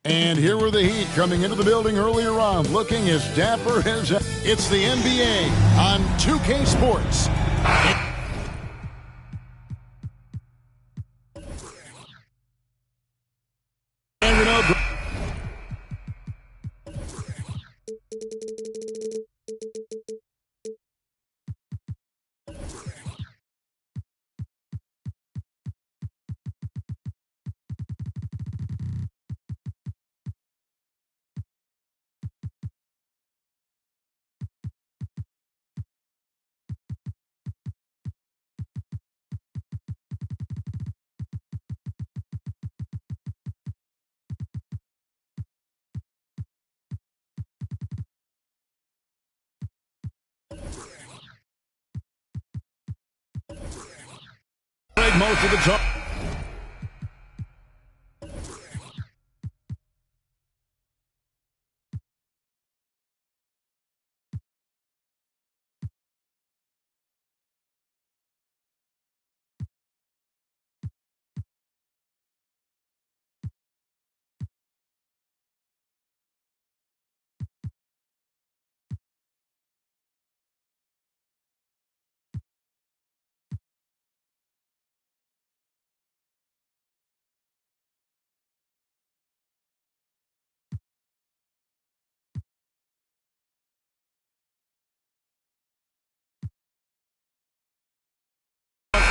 And here were the Heat coming into the building earlier on, looking as dapper as... It's the NBA on 2K Sports. Most of the time.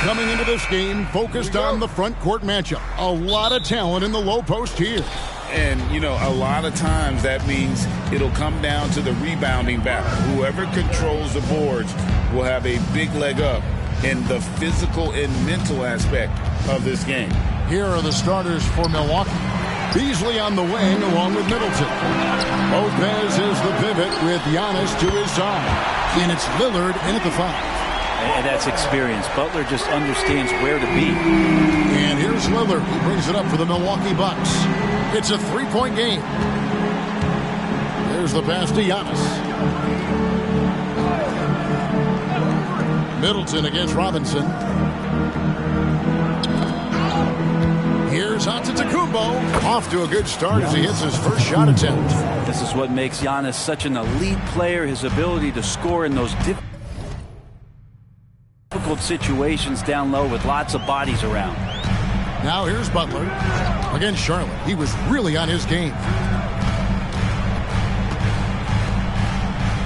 Coming into this game, focused on the front court matchup. A lot of talent in the low post here. And, you know, a lot of times that means it'll come down to the rebounding battle. Whoever controls the boards will have a big leg up in the physical and mental aspect of this game. Here are the starters for Milwaukee. Beasley on the wing along with Middleton. Lopez is the pivot with Giannis to his side. And it's Lillard in at the 5. And that's experience. Butler just understands where to be. And here's Lillard. He brings it up for the Milwaukee Bucks. It's a three-point game. There's the pass to Giannis. Middleton against Robinson. Here's Antetokounmpo. Off to a good start as he hits his first shot attempt. This is what makes Giannis such an elite player, his ability to score in those difficult situations down low with lots of bodies around. Now here's Butler against Charlotte. He was really on his game.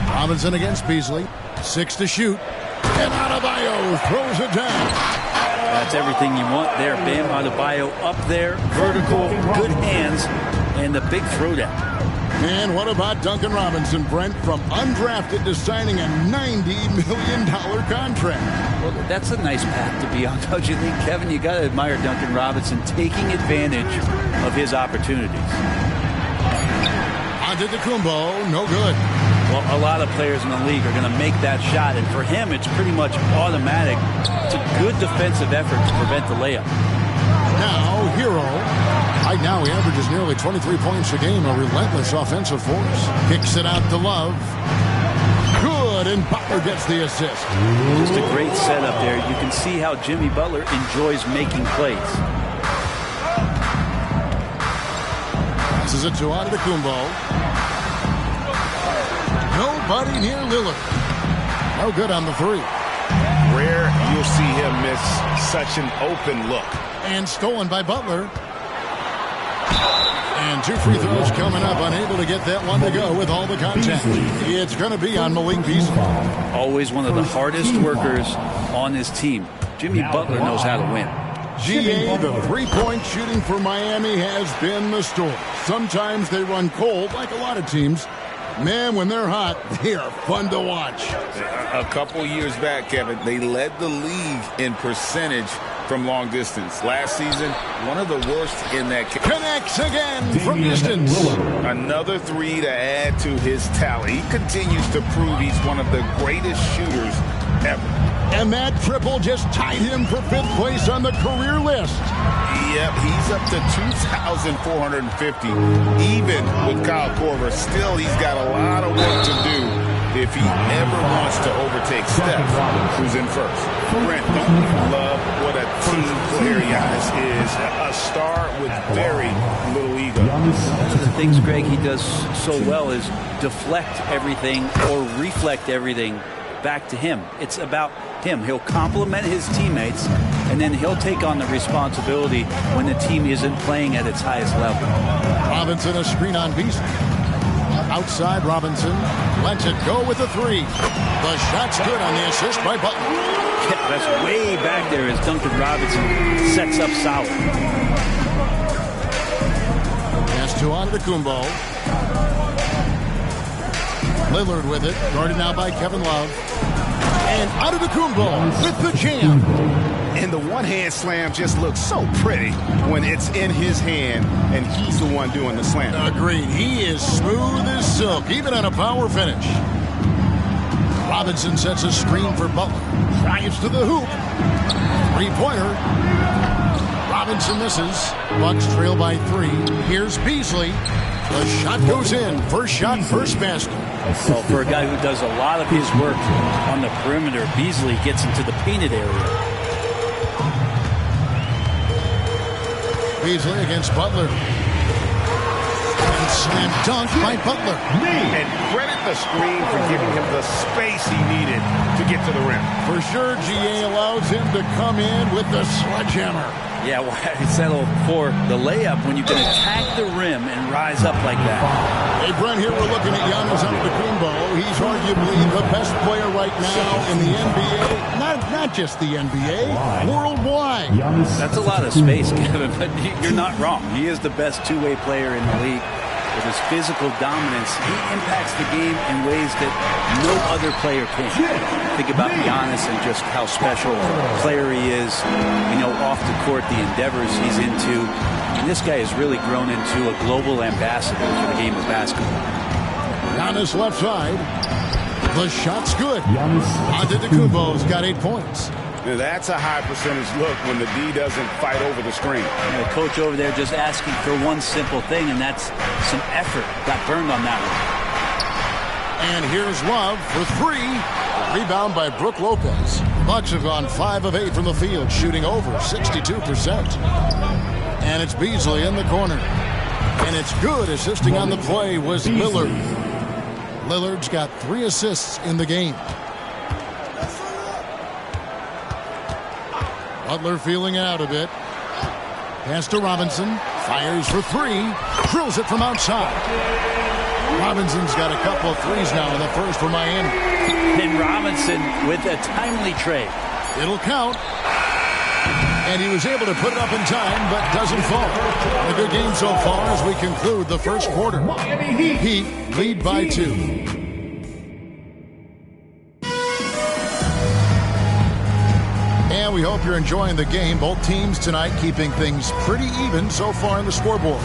Robinson against Beasley. 6 to shoot. And Adebayo throws it down. That's everything you want there. Bam Adebayo up there, vertical, good hands, and the big throwdown. And what about Duncan Robinson, Brent, from undrafted to signing a $90 million contract? Well, that's a nice path to be on, don't you think, Kevin? You got to admire Duncan Robinson taking advantage of his opportunities. Antetokounmpo, no good. Well, a lot of players in the league are going to make that shot, and for him, it's pretty much automatic. It's a good defensive effort to prevent the layup. Now, Hero. Right now, he averages nearly 23 points a game, a relentless offensive force. Kicks it out to Love. Good, and Butler gets the assist. Just a great setup there. You can see how Jimmy Butler enjoys making plays. Passes it to Antetokounmpo. Nobody near Lillard. No good on the 3. Rare you'll see him miss such an open look. And stolen by Butler. And 2 free throws coming up, unable to get that one to go with all the contact. It's going to be on Malik Beasley. Always one of the hardest workers on his team. Jimmy Butler knows how to win. GA, the three-point shooting for Miami has been the story. Sometimes they run cold, like a lot of teams. Man, when they're hot, they are fun to watch. A couple years back, Kevin, they led the league in percentage from long distance. Last season, one of the worst in that. Connects again from distance. Another three to add to his tally. He continues to prove he's one of the greatest shooters ever. And that triple just tied him for 5th place on the career list. Yep, he's up to 2,450. Even with Kyle Korver, still he's got a lot of work to do if he ever wants to overtake Steph, who's in first. Brent, don't you love what a team player Giannis is? A star with very little ego. One of the things, Greg, he does so well is deflect everything or reflect everything back to him. It's about him. He'll compliment his teammates, and then he'll take on the responsibility when the team isn't playing at its highest level. Robinson, a screen on Beasley. Outside, Robinson lets it go with a three. The shot's good on the assist by Butler. Yeah, that's way back there as Duncan Robinson sets up solid. Pass to Antetokounmpo. Lillard with it, guarded now by Kevin Love. And Antetokounmpo with the jam. And the one-hand slam just looks so pretty when it's in his hand and he's the one doing the slam. Agreed. He is smooth as silk, even on a power finish. Robinson sets a screen for Butler. Drives to the hoop. Three-pointer. Robinson misses. Bucks trail by 3. Here's Beasley. The shot goes in. First shot, first basket. Well, for a guy who does a lot of his work on the perimeter, Beasley gets into the painted area. Beasley against Butler. And slam dunk by Butler. And credit the screen for giving him the space he needed to get to the rim. For sure, GA allows him to come in with the sledgehammer. Yeah, why settle for the layup when you can attack the rim and rise up like that? Hey, Brent, here we're looking at Giannis Antetokounmpo. He's arguably the best player right now in the NBA. Not just the NBA, worldwide. That's a lot of space, Kevin, but you're not wrong. He is the best two-way player in the league. With his physical dominance, he impacts the game in ways that no other player can. Think about Giannis and just how special a player he is, off the court, the endeavors he's into. And this guy has really grown into a global ambassador for the game of basketball. Giannis left side. The shot's good. Antetokounmpo's got 8 points. Now that's a high percentage look when the D doesn't fight over the screen. The coach over there just asking for one simple thing, and that's some effort. Got burned on that one. And here's Love for 3. Rebound by Brook Lopez. Bucks have gone 5 of 8 from the field, shooting over 62%. And it's Beasley in the corner. And it's good. Assisting on the play was Lillard. Lillard's got 3 assists in the game. Butler feeling it out a bit. Pass to Robinson. Fires for 3. Drills it from outside. Robinson's got a couple of threes now in the first for Miami. And Robinson with a timely trade. It'll count. And he was able to put it up in time, but doesn't fall. A good game so far as we conclude the first quarter. Heat lead by 2. And we hope you're enjoying the game. Both teams tonight keeping things pretty even so far in the scoreboard.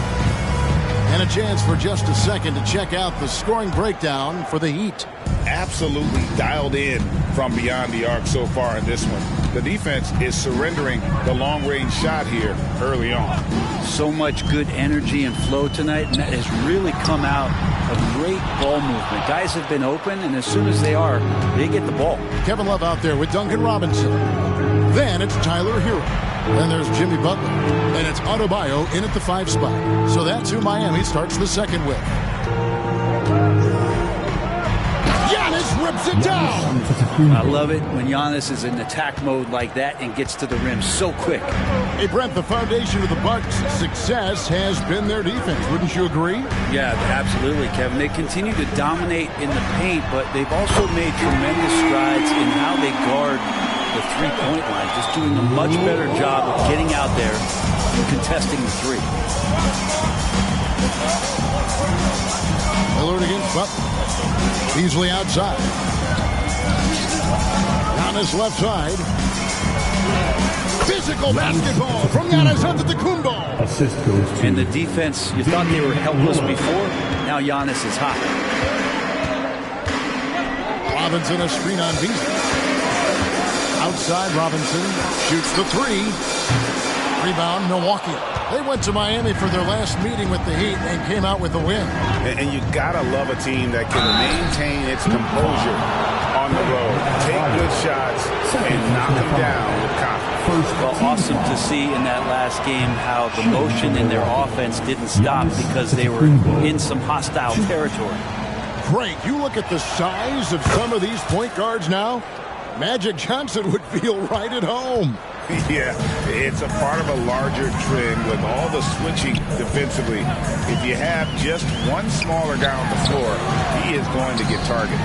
And a chance for just a second to check out the scoring breakdown for the Heat. Absolutely dialed in from beyond the arc so far in this one. The defense is surrendering the long-range shot here early on. So much good energy and flow tonight, and that has really come out of great ball movement. Guys have been open, and as soon as they are, they get the ball. Kevin Love out there with Duncan Robinson. Then it's Tyler Hero. Then there's Jimmy Butler. And it's Adebayo in at the 5 spot. So that's who Miami starts the second with. Giannis rips it down. I love it when Giannis is in attack mode like that and gets to the rim so quick. Hey, Brent, the foundation of the Bucks' success has been their defense. Wouldn't you agree? Yeah, absolutely, Kevin. They continue to dominate in the paint, but they've also made tremendous strides in how they guard the three-point line, just doing a much better job of getting out there and contesting the three. Lillard against Butler. Beasley outside. Giannis left side. Physical basketball from Giannis Antetokounmpo. Assist goes to And the defense, you thought they were helpless before. Now Giannis is hot. Robinson a screen on Beasley. Outside, Robinson shoots the three. Rebound, Milwaukee. They went to Miami for their last meeting with the Heat and came out with a win. And you gotta love a team that can maintain its composure on the road, take good shots, and knock them down with confidence. Well, awesome to see in that last game how the motion in their offense didn't stop because they were in some hostile territory. Great. You look at the size of some of these point guards now. Magic Johnson would feel right at home. Yeah, it's a part of a larger trend with all the switching defensively. If you have just one smaller guy on the floor, he is going to get targeted.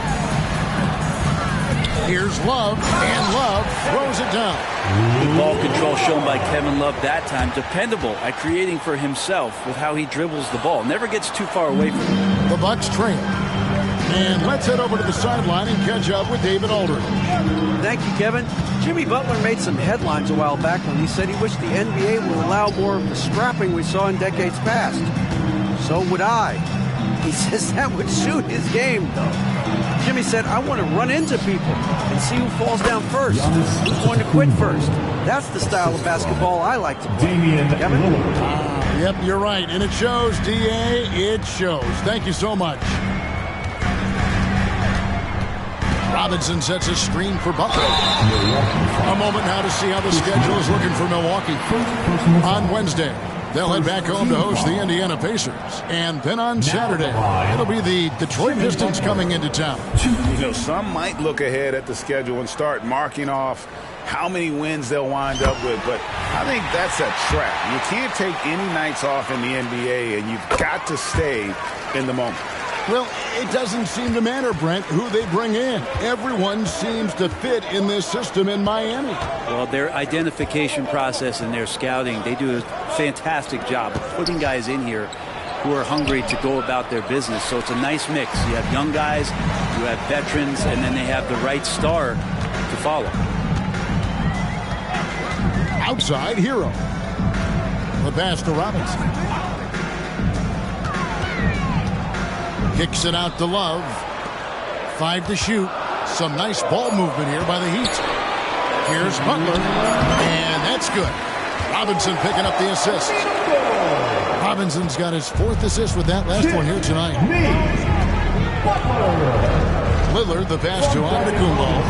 Here's Love, and Love throws it down. Good ball control shown by Kevin Love that time. Dependable at creating for himself with how he dribbles the ball. Never gets too far away from it. The Bucks trail. And let's head over to the sideline and catch up with David Aldridge. Thank you, Kevin. Jimmy Butler made some headlines a while back when he said he wished the NBA would allow more of the scrapping we saw in decades past. So would I. He says that would suit his game, though. Jimmy said, I want to run into people and see who falls down first, who's going to quit first. That's the style of basketball I like to play. Kevin? Yep, you're right. And it shows, D.A. It shows. Thank you so much. Robinson sets a screen for Butler. A moment now to see how the schedule is looking for Milwaukee. On Wednesday, they'll head back home to host the Indiana Pacers. And then on Saturday, it'll be the Detroit Pistons coming into town. You know, some might look ahead at the schedule and start marking off how many wins they'll wind up with, but I think that's a trap. You can't take any nights off in the NBA, and you've got to stay in the moment. Well, it doesn't seem to matter, Brent, who they bring in. Everyone seems to fit in this system in Miami. Well, their identification process and their scouting, they do a fantastic job of putting guys in here who are hungry to go about their business. So it's a nice mix. You have young guys, you have veterans, and then they have the right star to follow. Outside, Hero. The pass to Robinson. Kicks it out to Love. 5 to shoot. Some nice ball movement here by the Heat. Here's Butler. And that's good. Robinson picking up the assist. Robinson's got his 4th assist with that last one here tonight. Lillard, the pass to Antetokounmpo.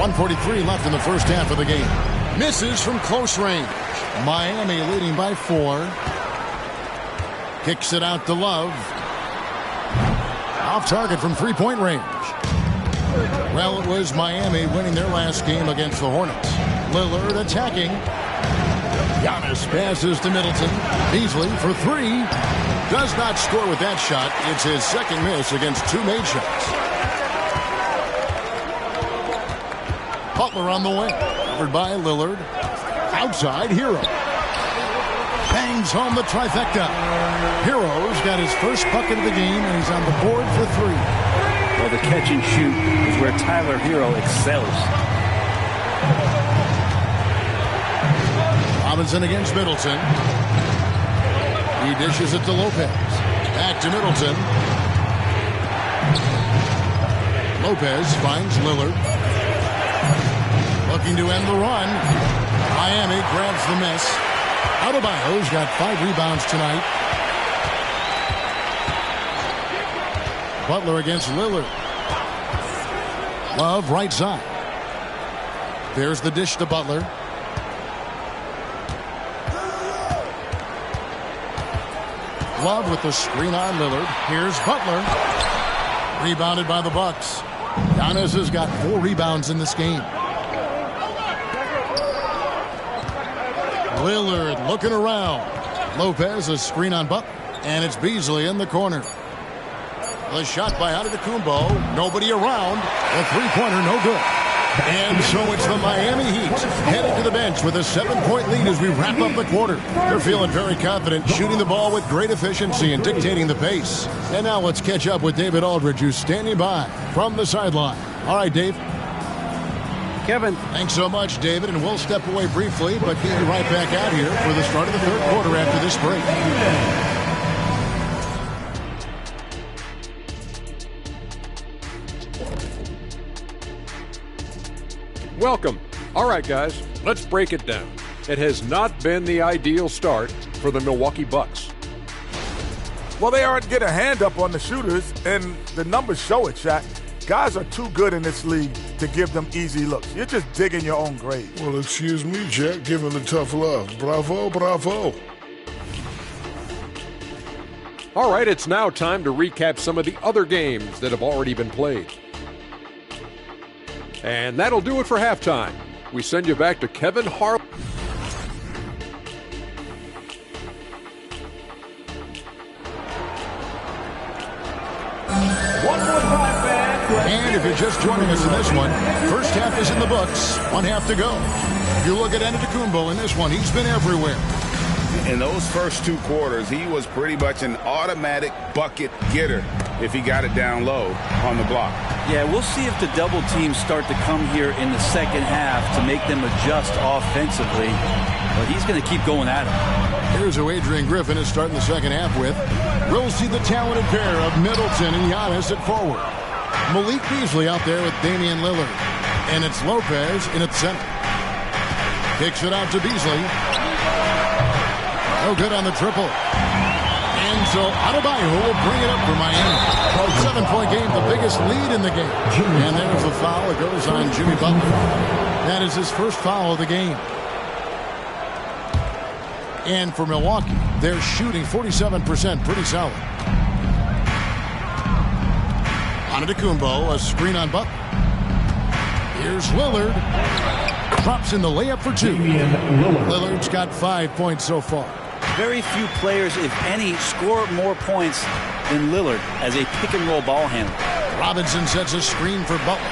1:43 left in the first half of the game. Misses from close range. Miami leading by 4. Kicks it out to Love. Off target from three-point range. Well, it was Miami winning their last game against the Hornets. Lillard attacking. Giannis passes to Middleton. Beasley for 3. Does not score with that shot. It's his second miss against 2 made shots. Butler on the wing. Covered by Lillard. Outside, Hero. Bangs home the trifecta. Hero's got his first bucket of the game, and he's on the board for 3. Well, the catch and shoot is where Tyler Hero excels. Robinson against Middleton. He dishes it to Lopez. Back to Middleton. Lopez finds Lillard. Looking to end the run. Miami grabs the miss. Adebayo's got 5 rebounds tonight. Butler against Lillard. Love right side. There's the dish to Butler. Love with the screen on Lillard. Here's Butler. Rebounded by the Bucks. Giannis has got 4 rebounds in this game. Lillard looking around. Lopez, a screen on Butler. And it's Beasley in the corner. The shot by Antetokounmpo. Nobody around. The three-pointer no good. And so it's the Miami Heat heading to the bench with a 7-point lead as we wrap up the quarter. They're feeling very confident, shooting the ball with great efficiency and dictating the pace. And now let's catch up with David Aldridge, who's standing by from the sideline. All right, Dave. Kevin. Thanks so much, David, and we'll step away briefly, but be right back out here for the start of the third quarter after this break. Welcome. All right, guys, let's break it down. It has not been the ideal start for the Milwaukee Bucks. Well, they aren't getting a hand up on the shooters, and the numbers show it, Shaq. Guys are too good in this league to give them easy looks. You're just digging your own grave. Well, excuse me, Jack, giving the tough love. Bravo, bravo. All right, it's now time to recap some of the other games that have already been played. And that'll do it for halftime. We send you back to Kevin Harlan. And if you're just joining us in this one, first half is in the books, one half to go. If you look at Antetokounmpo in this one, he's been everywhere. In those first two quarters, he was pretty much an automatic bucket getter if he got it down low on the block. Yeah, we'll see if the double teams start to come here in the second half to make them adjust offensively. But he's going to keep going at it. Here's who Adrian Griffin is starting the second half with. We'll see the talented pair of Middleton and Giannis at forward. Malik Beasley out there with Damian Lillard. And it's Lopez in at center. Kicks it out to Beasley. No good on the triple. And so Adebayo will bring it up for Miami. 7-point game, the biggest lead in the game. And there's the foul. It goes on Jimmy Butler. That is his first foul of the game. And for Milwaukee, they're shooting 47%, pretty solid. Antetokounmpo, a screen on Butler. Here's Lillard. Drops in the layup for two. Lillard's got 5 points so far. Very few players, if any, score more points than Lillard as a pick-and-roll ball handler. Robinson sets a screen for Butler.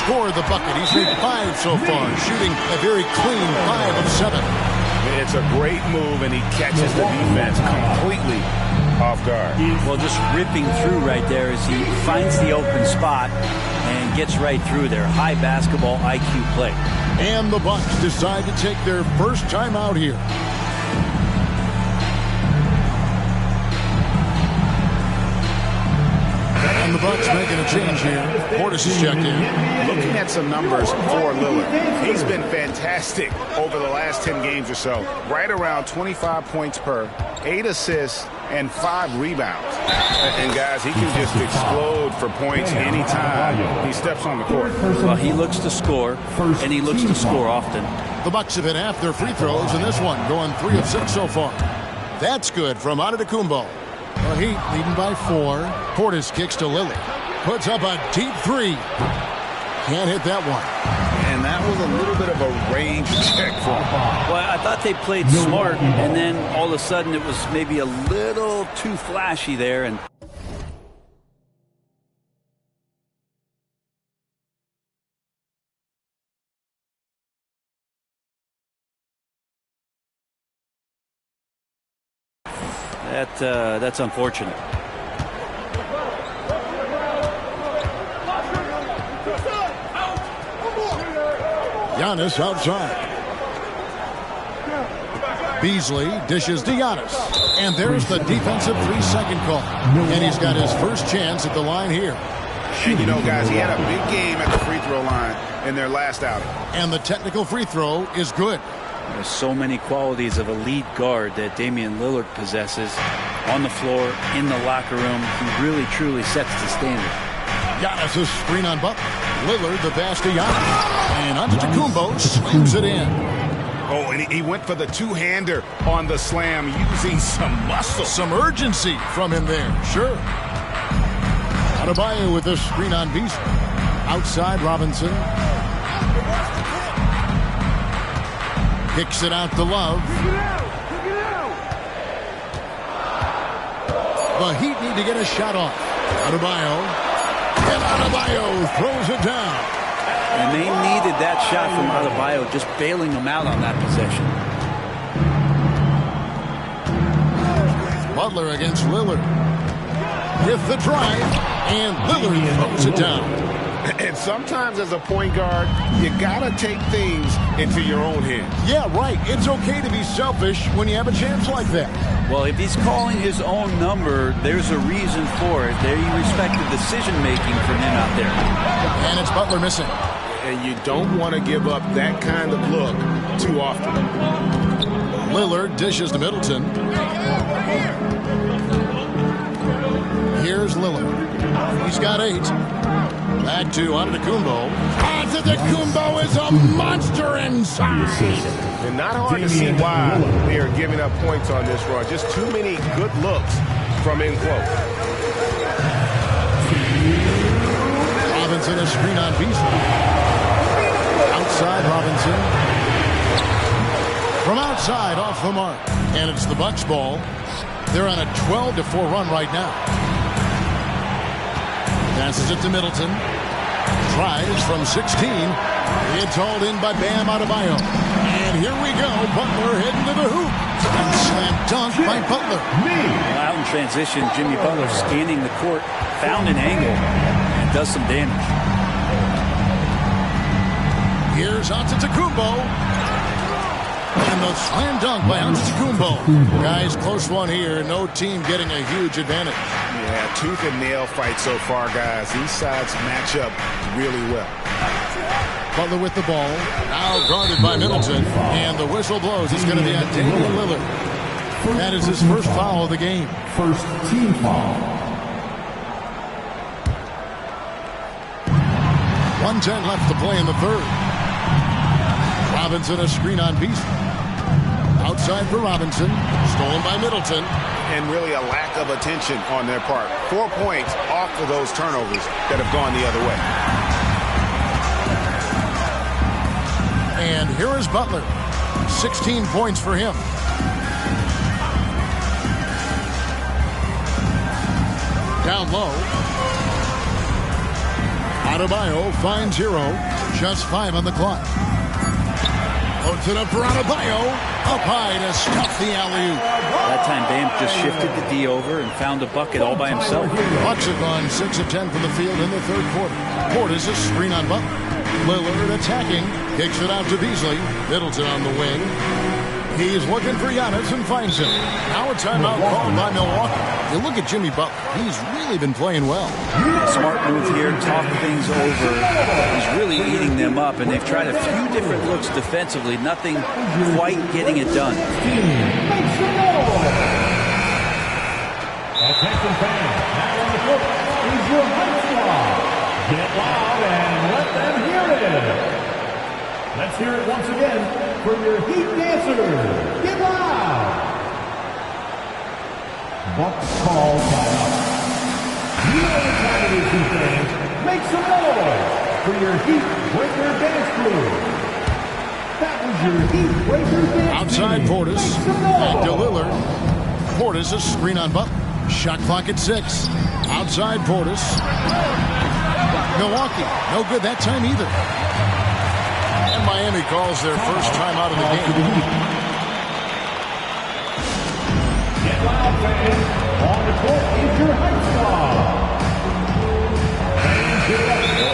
Scored the bucket. He's made 5 so far, shooting a very clean 5 of 7. It's a great move, and he catches the defense completely off guard. Well, just ripping through right there as he finds the open spot and gets right through there. High basketball IQ play. And the Bucks decide to take their first time out here. And the Bucks making a change here. Portis is checked in. Looking at some numbers for Lillard, he's been fantastic over the last 10 games or so. Right around 25 points per, 8 assists, and 5 rebounds. And guys, he can just explode for points anytime he steps on the court. Well, he looks to score, and he looks to score often. The Bucks have hit half their free throws in this one, going 3 of 6 so far. That's good from Antetokounmpo. The Heat leading by 4. Portis kicks to Lillard. Puts up a deep 3. Can't hit that one. And that was a little bit of a range check for him. Well, I thought they played smart, and then all of a sudden it was maybe a little too flashy there. And that's unfortunate. Giannis outside. Beasley dishes to Giannis. And there's the defensive 3-second call. And he's got his first chance at the line here. And you know, guys, he had a big game at the free throw line in their last outing. And the technical free throw is good. There's so many qualities of a lead guard that Damian Lillard possesses on the floor, in the locker room. He really, truly sets the standard. Giannis' screen on Butler. Lillard the pass to Giannis. And Antetokounmpo slams it in. Oh, and he went for the two-hander on the slam, using some muscle. Some urgency from him there, sure. Adebayo with the screen on Beasley. Outside Robinson. Kicks it out to Love. The Heat need to get a shot off. Adebayo. And Adebayo throws it down. And they needed that shot from Adebayo, just bailing them out on that possession. Butler against Lillard. With the drive, and Lillard throws it down. And sometimes as a point guard, you got to take things into your own hands. Yeah, right. It's okay to be selfish when you have a chance like that. Well, if he's calling his own number, there's a reason for it. There you respect the decision-making from him out there. And it's Butler missing. And you don't want to give up that kind of look too often. Lillard dishes to Middleton. Here's Lillard. He's got 8. Back to Antetokounmpo. Antetokounmpo is a monster inside. And not hard to see why they are giving up points on this run. Just too many good looks from in close. Robinson a screen on Beasley. Outside Robinson. From outside off the mark. And it's the Bucks ball. They're on a 12-4 run right now. Passes it to Middleton. Tries from 16. It's hauled in by Bam Adebayo. And here we go. Butler heading to the hoop. And slam dunk by Butler. Out in transition, Jimmy Butler scanning the court, found an angle, and does some damage. Here's Antetokounmpo. And the slam dunk by Antetokounmpo. Guys, close one here. No team getting a huge advantage. Yeah, tooth and nail fight so far, guys. These sides match up really well. Butler with the ball. Now guarded by Middleton. And the whistle blows. It's going to be on Damian Lillard. That is his first foul of the game. First team foul. 1:10 left to play in the third. Robinson a screen on Beasley. Outside for Robinson. Stolen by Middleton. And really a lack of attention on their part. 4 points off of those turnovers that have gone the other way. And here is Butler. 16 points for him. Down low. Adebayo finds Hero. Just 5 on the clock. Loads it up for Adebayo. Up high to stuff the alley-oop. That time Bam just shifted the D over and found a bucket all by himself. Bucks have gone 6 of 10 from the field in the third quarter. Portis a screen on Butler. Lillard attacking. Kicks it out to Beasley. Middleton on the wing. He's looking for Giannis and finds him. Now a timeout called by Milwaukee. You look at Jimmy Butler. He's really been playing well. Smart move here. Talk things over. He's really eating them up, and they've tried a few different looks defensively. Nothing quite getting it done. Attention fans. Now on the court is your Heat squad. Get loud and let them hear it. Let's hear it once again for your Heat dancers. Get loud. Bucks call timeout. You know what time it is, Heat fans. Make some noise for your Heat Breaker dance crew. That was your Heat Breaker dance. Outside Portis. Back to Lillard. Portis a screen on Butler. Shot clock at 6. Outside Portis. Milwaukee, no good that time either. And Miami calls their first time out of the game. Get loud, fans. On the court is your Heat squad.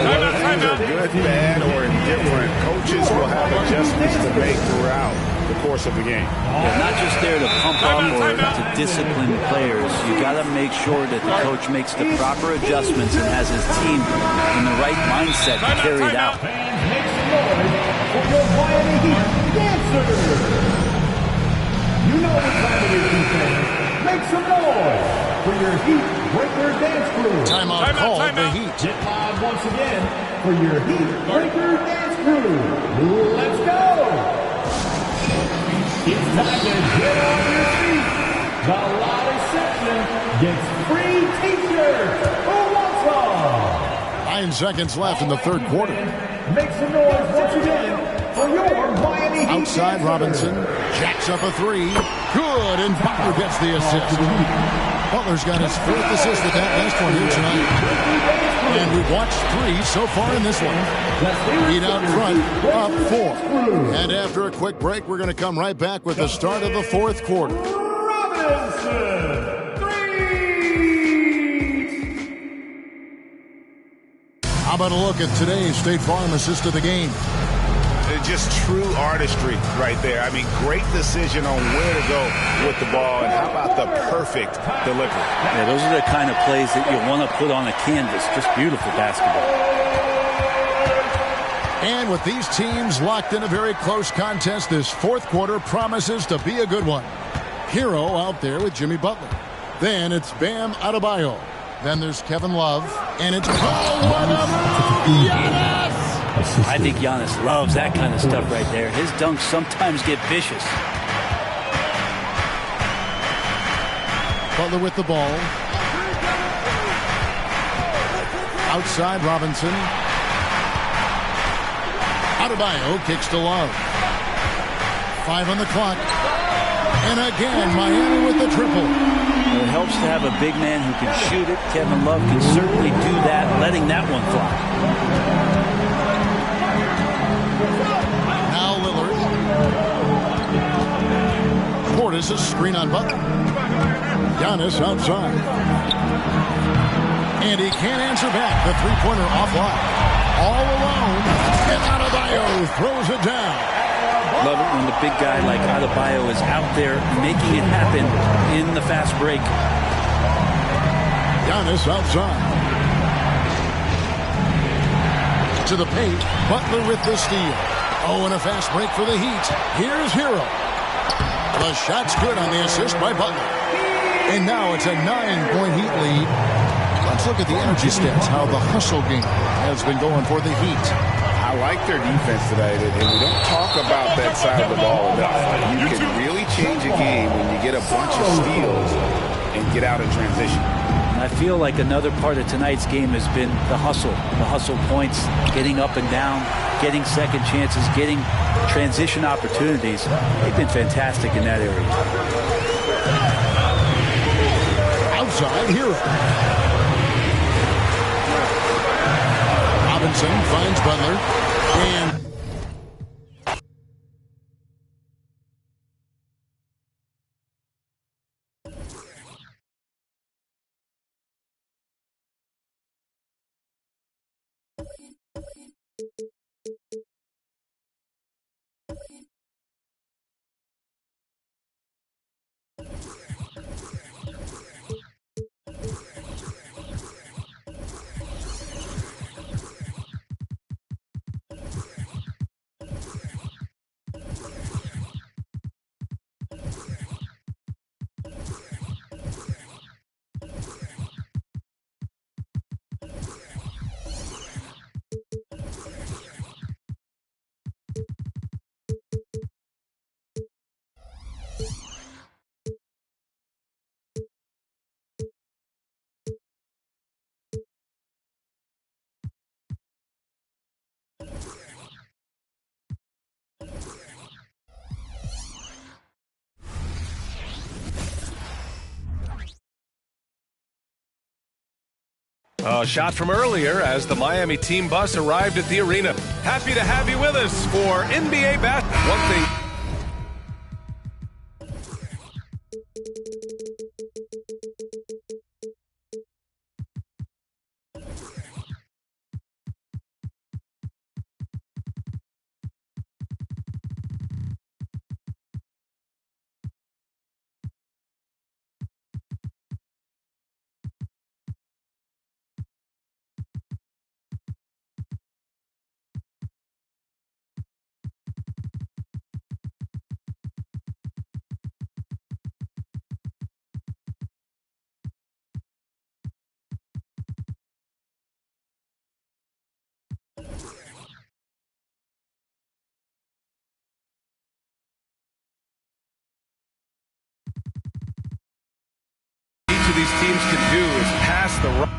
Whether things are good, bad, or indifferent, coaches will have adjustments to make throughout the course of the game. They're not just there to pump up or to discipline players. You got to make sure that the coach makes the proper adjustments and has his team in the right mindset to carry it out. Fans, make some noise for your Miami Heat dancers. You know what time it is, Heat fans. Make some noise for your Heat Breaker dance crew. Timeout called the Heat. Get loud once again for your Heat Breaker dance crew. Let's go. It's time to get on your feet. The loudest section gets free t-shirts. Who wants some? 9 seconds left in the third quarter. Make some noise once again for your Miami Heat. Outside Robinson. Jacks up a 3. Good, and Butler gets the assist. Butler's got his 4th assist with that last one here tonight. And we've watched 3 so far in this one. Heat out front, up 4. And after a quick break, we're going to come right back with the start of the fourth quarter. Robinson, 3. about a look at today's State Farm assist of the game? Just true artistry right there. I mean, great decision on where to go with the ball, and how about the perfect delivery? Yeah, those are the kind of plays that you want to put on a canvas. Just beautiful basketball. And with these teams locked in a very close contest, this fourth quarter promises to be a good one. Hero out there with Jimmy Butler. Then it's Bam Adebayo. Then there's Kevin Love. And it's, oh, what a move, Giannis! I think Giannis loves that kind of stuff right there. His dunks sometimes get vicious. Butler with the ball. Outside Robinson. Adebayo kicks to Love. 5 on the clock. And again, Miami with the triple. It helps to have a big man who can shoot it. Kevin Love can certainly do that, letting that one fly. Now Lillard. Portis a screen on Butler. Giannis outside. And he can't answer back. The three-pointer offline. All alone. And Adebayo throws it down. Love it when the big guy like Adebayo is out there making it happen in the fast break. Giannis outside. To the paint. Butler with the steal. Oh, and a fast break for the Heat. Here's Hero. The shot's good on the assist by Butler. And now it's a 9-point Heat lead. Let's look at the energy stats, how the hustle game has been going for the Heat. I like their defense today, and we don't talk about that side of the ball enough. You can really change a game when you get a bunch of steals and get out in transition. I feel like another part of tonight's game has been the hustle points, getting up and down, getting second chances, getting transition opportunities. They've been fantastic in that area. Outside Hero. Robinson finds Butler. And a shot from earlier as the Miami team bus arrived at the arena. Happy to have you with us for NBA basketball. One thing. Each of these teams can do is pass the rock,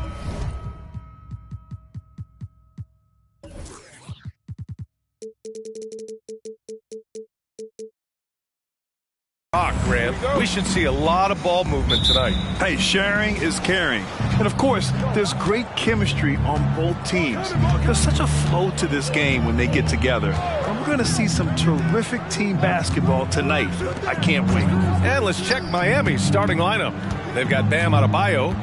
Grant. We should see a lot of ball movement tonight. Hey, sharing is caring. And of course, there's great chemistry on both teams. There's such a flow to this game when they get together. And we're going to see some terrific team basketball tonight. I can't wait. And let's check Miami's starting lineup. They've got Bam Adebayo,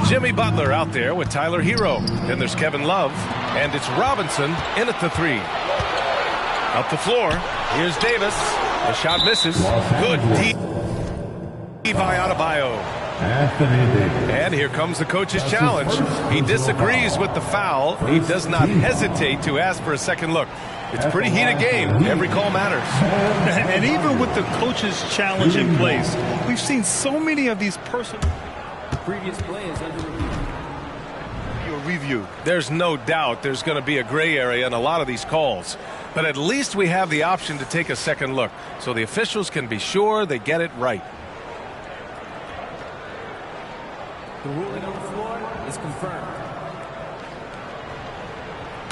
Jimmy Butler out there with Tyler Hero. Then there's Kevin Love. And it's Robinson in at the 3. Up the floor. Here's Davis. The shot misses. Good deep by Adebayo. And here comes the coach's challenge. He disagrees with the foul. He does not hesitate to ask for a second look. It's a pretty heated game. Every call matters. And even with the coach's challenge in place, we've seen so many of these personal... Previous play is under review. There's no doubt there's going to be a gray area in a lot of these calls. But at least we have the option to take a second look, so the officials can be sure they get it right. The ruling on the floor is confirmed.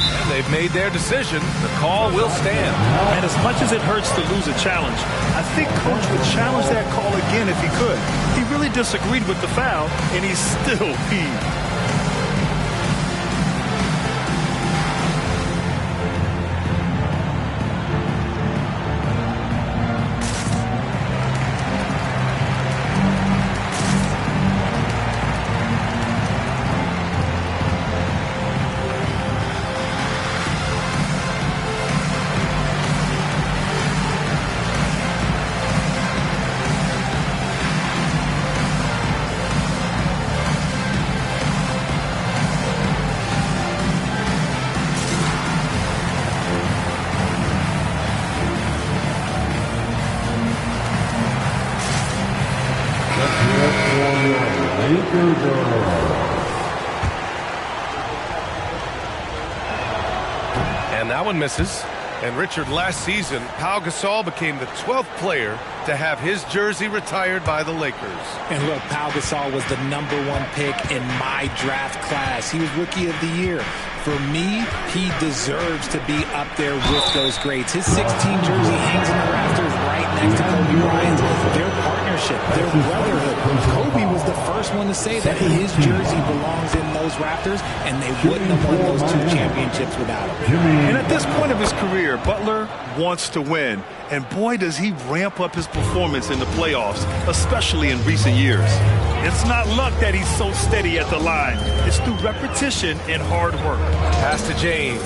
And they've made their decision. The call will stand. And as much as it hurts to lose a challenge, I think Coach would challenge that call again if he could. He really disagreed with the foul, and he's still peeved. And that one misses. And Richard, last season, Pau Gasol became the 12th player to have his jersey retired by the Lakers. And look, Pau Gasol was the #1 pick in my draft class. He was Rookie of the Year. For me, he deserves to be up there with those greats. His 16 jersey hangs in the rafters right next to Kobe Bryant's. Their partnership, their brotherhood. Kobe was the first one to say that his jersey belongs in those rafters, and they wouldn't have won those 2 championships without him. And at this point of his career, Butler wants to win. And boy, does he ramp up his performance in the playoffs, especially in recent years. It's not luck that he's so steady at the line. It's through repetition and hard work. Pass to James.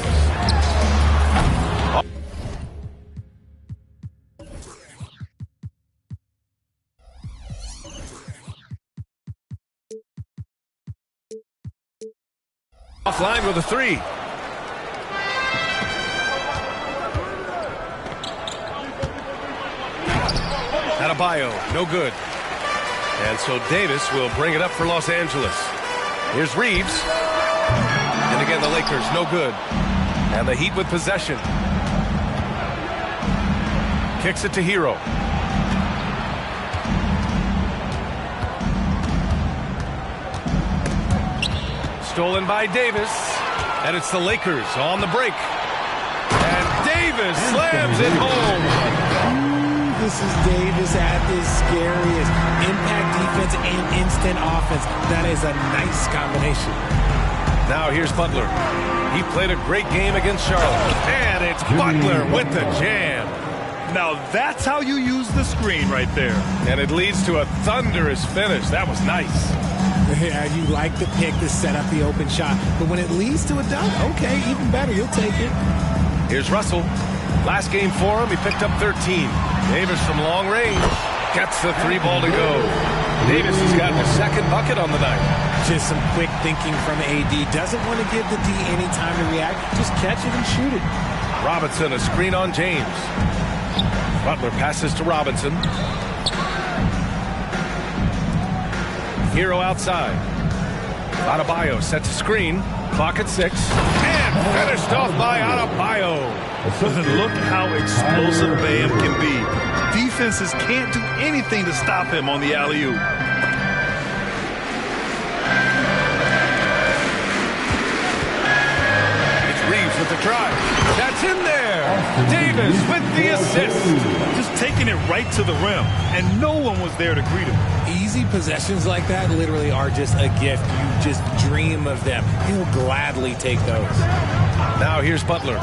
Offline with a 3. Adebayo, no good. And so Davis will bring it up for Los Angeles. Here's Reeves. And again, the Lakers, no good. And the Heat with possession. Kicks it to Hero. Stolen by Davis. And it's the Lakers on the break. And Davis slams it home. This is Davis at his scariest. Impact defense and instant offense. That is a nice combination. Now here's Butler. He played a great game against Charlotte. And it's Butler with the jam. Now that's how you use the screen right there. And it leads to a thunderous finish. That was nice. Yeah, you like the pick to set up the open shot. But when it leads to a dunk, okay, even better. You'll take it. Here's Russell. Last game for him, he picked up 13. Davis from long range gets the 3 ball to go. Davis has gotten a second bucket on the night. Just some quick thinking from AD. Doesn't want to give the D any time to react. Just catch it and shoot it. Robinson, a screen on James. Butler passes to Robinson. Hero outside. Adebayo sets a screen. Clock at 6. And finished off by Adebayo. Look how explosive Bam can be. Defenses can't do anything to stop him on the alley-oop. It's Reeves with the drive. That's in there. Davis with the assist. Just taking it right to the rim, and no one was there to greet him. Easy possessions like that literally are just a gift. You just dream of them. He'll gladly take those. Now here's Butler.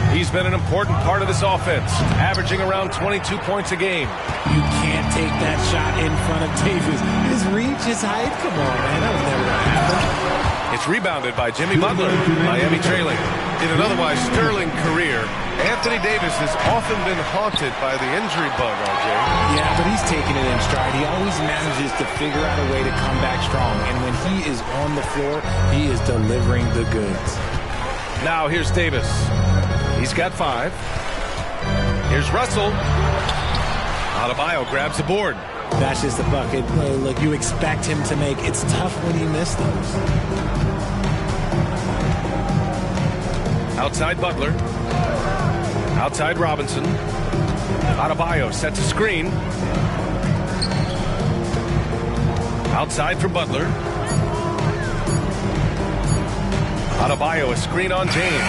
He's been an important part of this offense, averaging around 22 points a game. You can't take that shot in front of Davis. His reach, his height, come on, man. That was never going to happen. It's rebounded by Jimmy Butler. Miami trailing. In an otherwise sterling career, Anthony Davis has often been haunted by the injury bug, RJ. Yeah, but he's taking it in stride. He always manages to figure out a way to come back strong. And when he is on the floor, he is delivering the goods. Now here's Davis. He's got 5. Here's Russell. Adebayo grabs the board. That's just a bucket. Look, you expect him to make. It's tough when he missed those. Outside Butler. Outside Robinson. Adebayo sets a screen. Outside for Butler. Adebayo, a screen on James.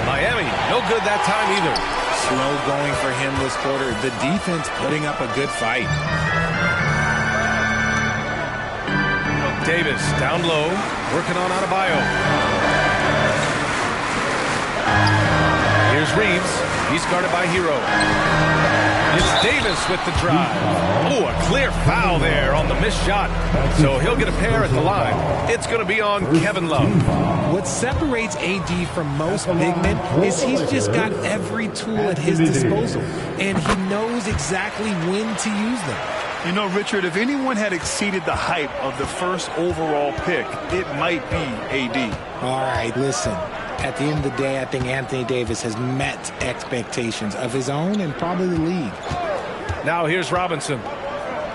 Miami, no good that time either. Slow going for him this quarter. The defense putting up a good fight. Davis down low, working on Adebayo. Here's Reeves. He's guarded by Hero. It's Davis with the drive. Oh, a clear foul there on the missed shot. So he'll get a pair at the line. It's going to be on Kevin Love. What separates AD from most big men is he's just got every tool at his disposal, and he knows exactly when to use them. You know, Richard, if anyone had exceeded the hype of the first overall pick, it might be AD. All right, listen. At the end of the day, I think Anthony Davis has met expectations of his own and probably the league. Now here's Robinson.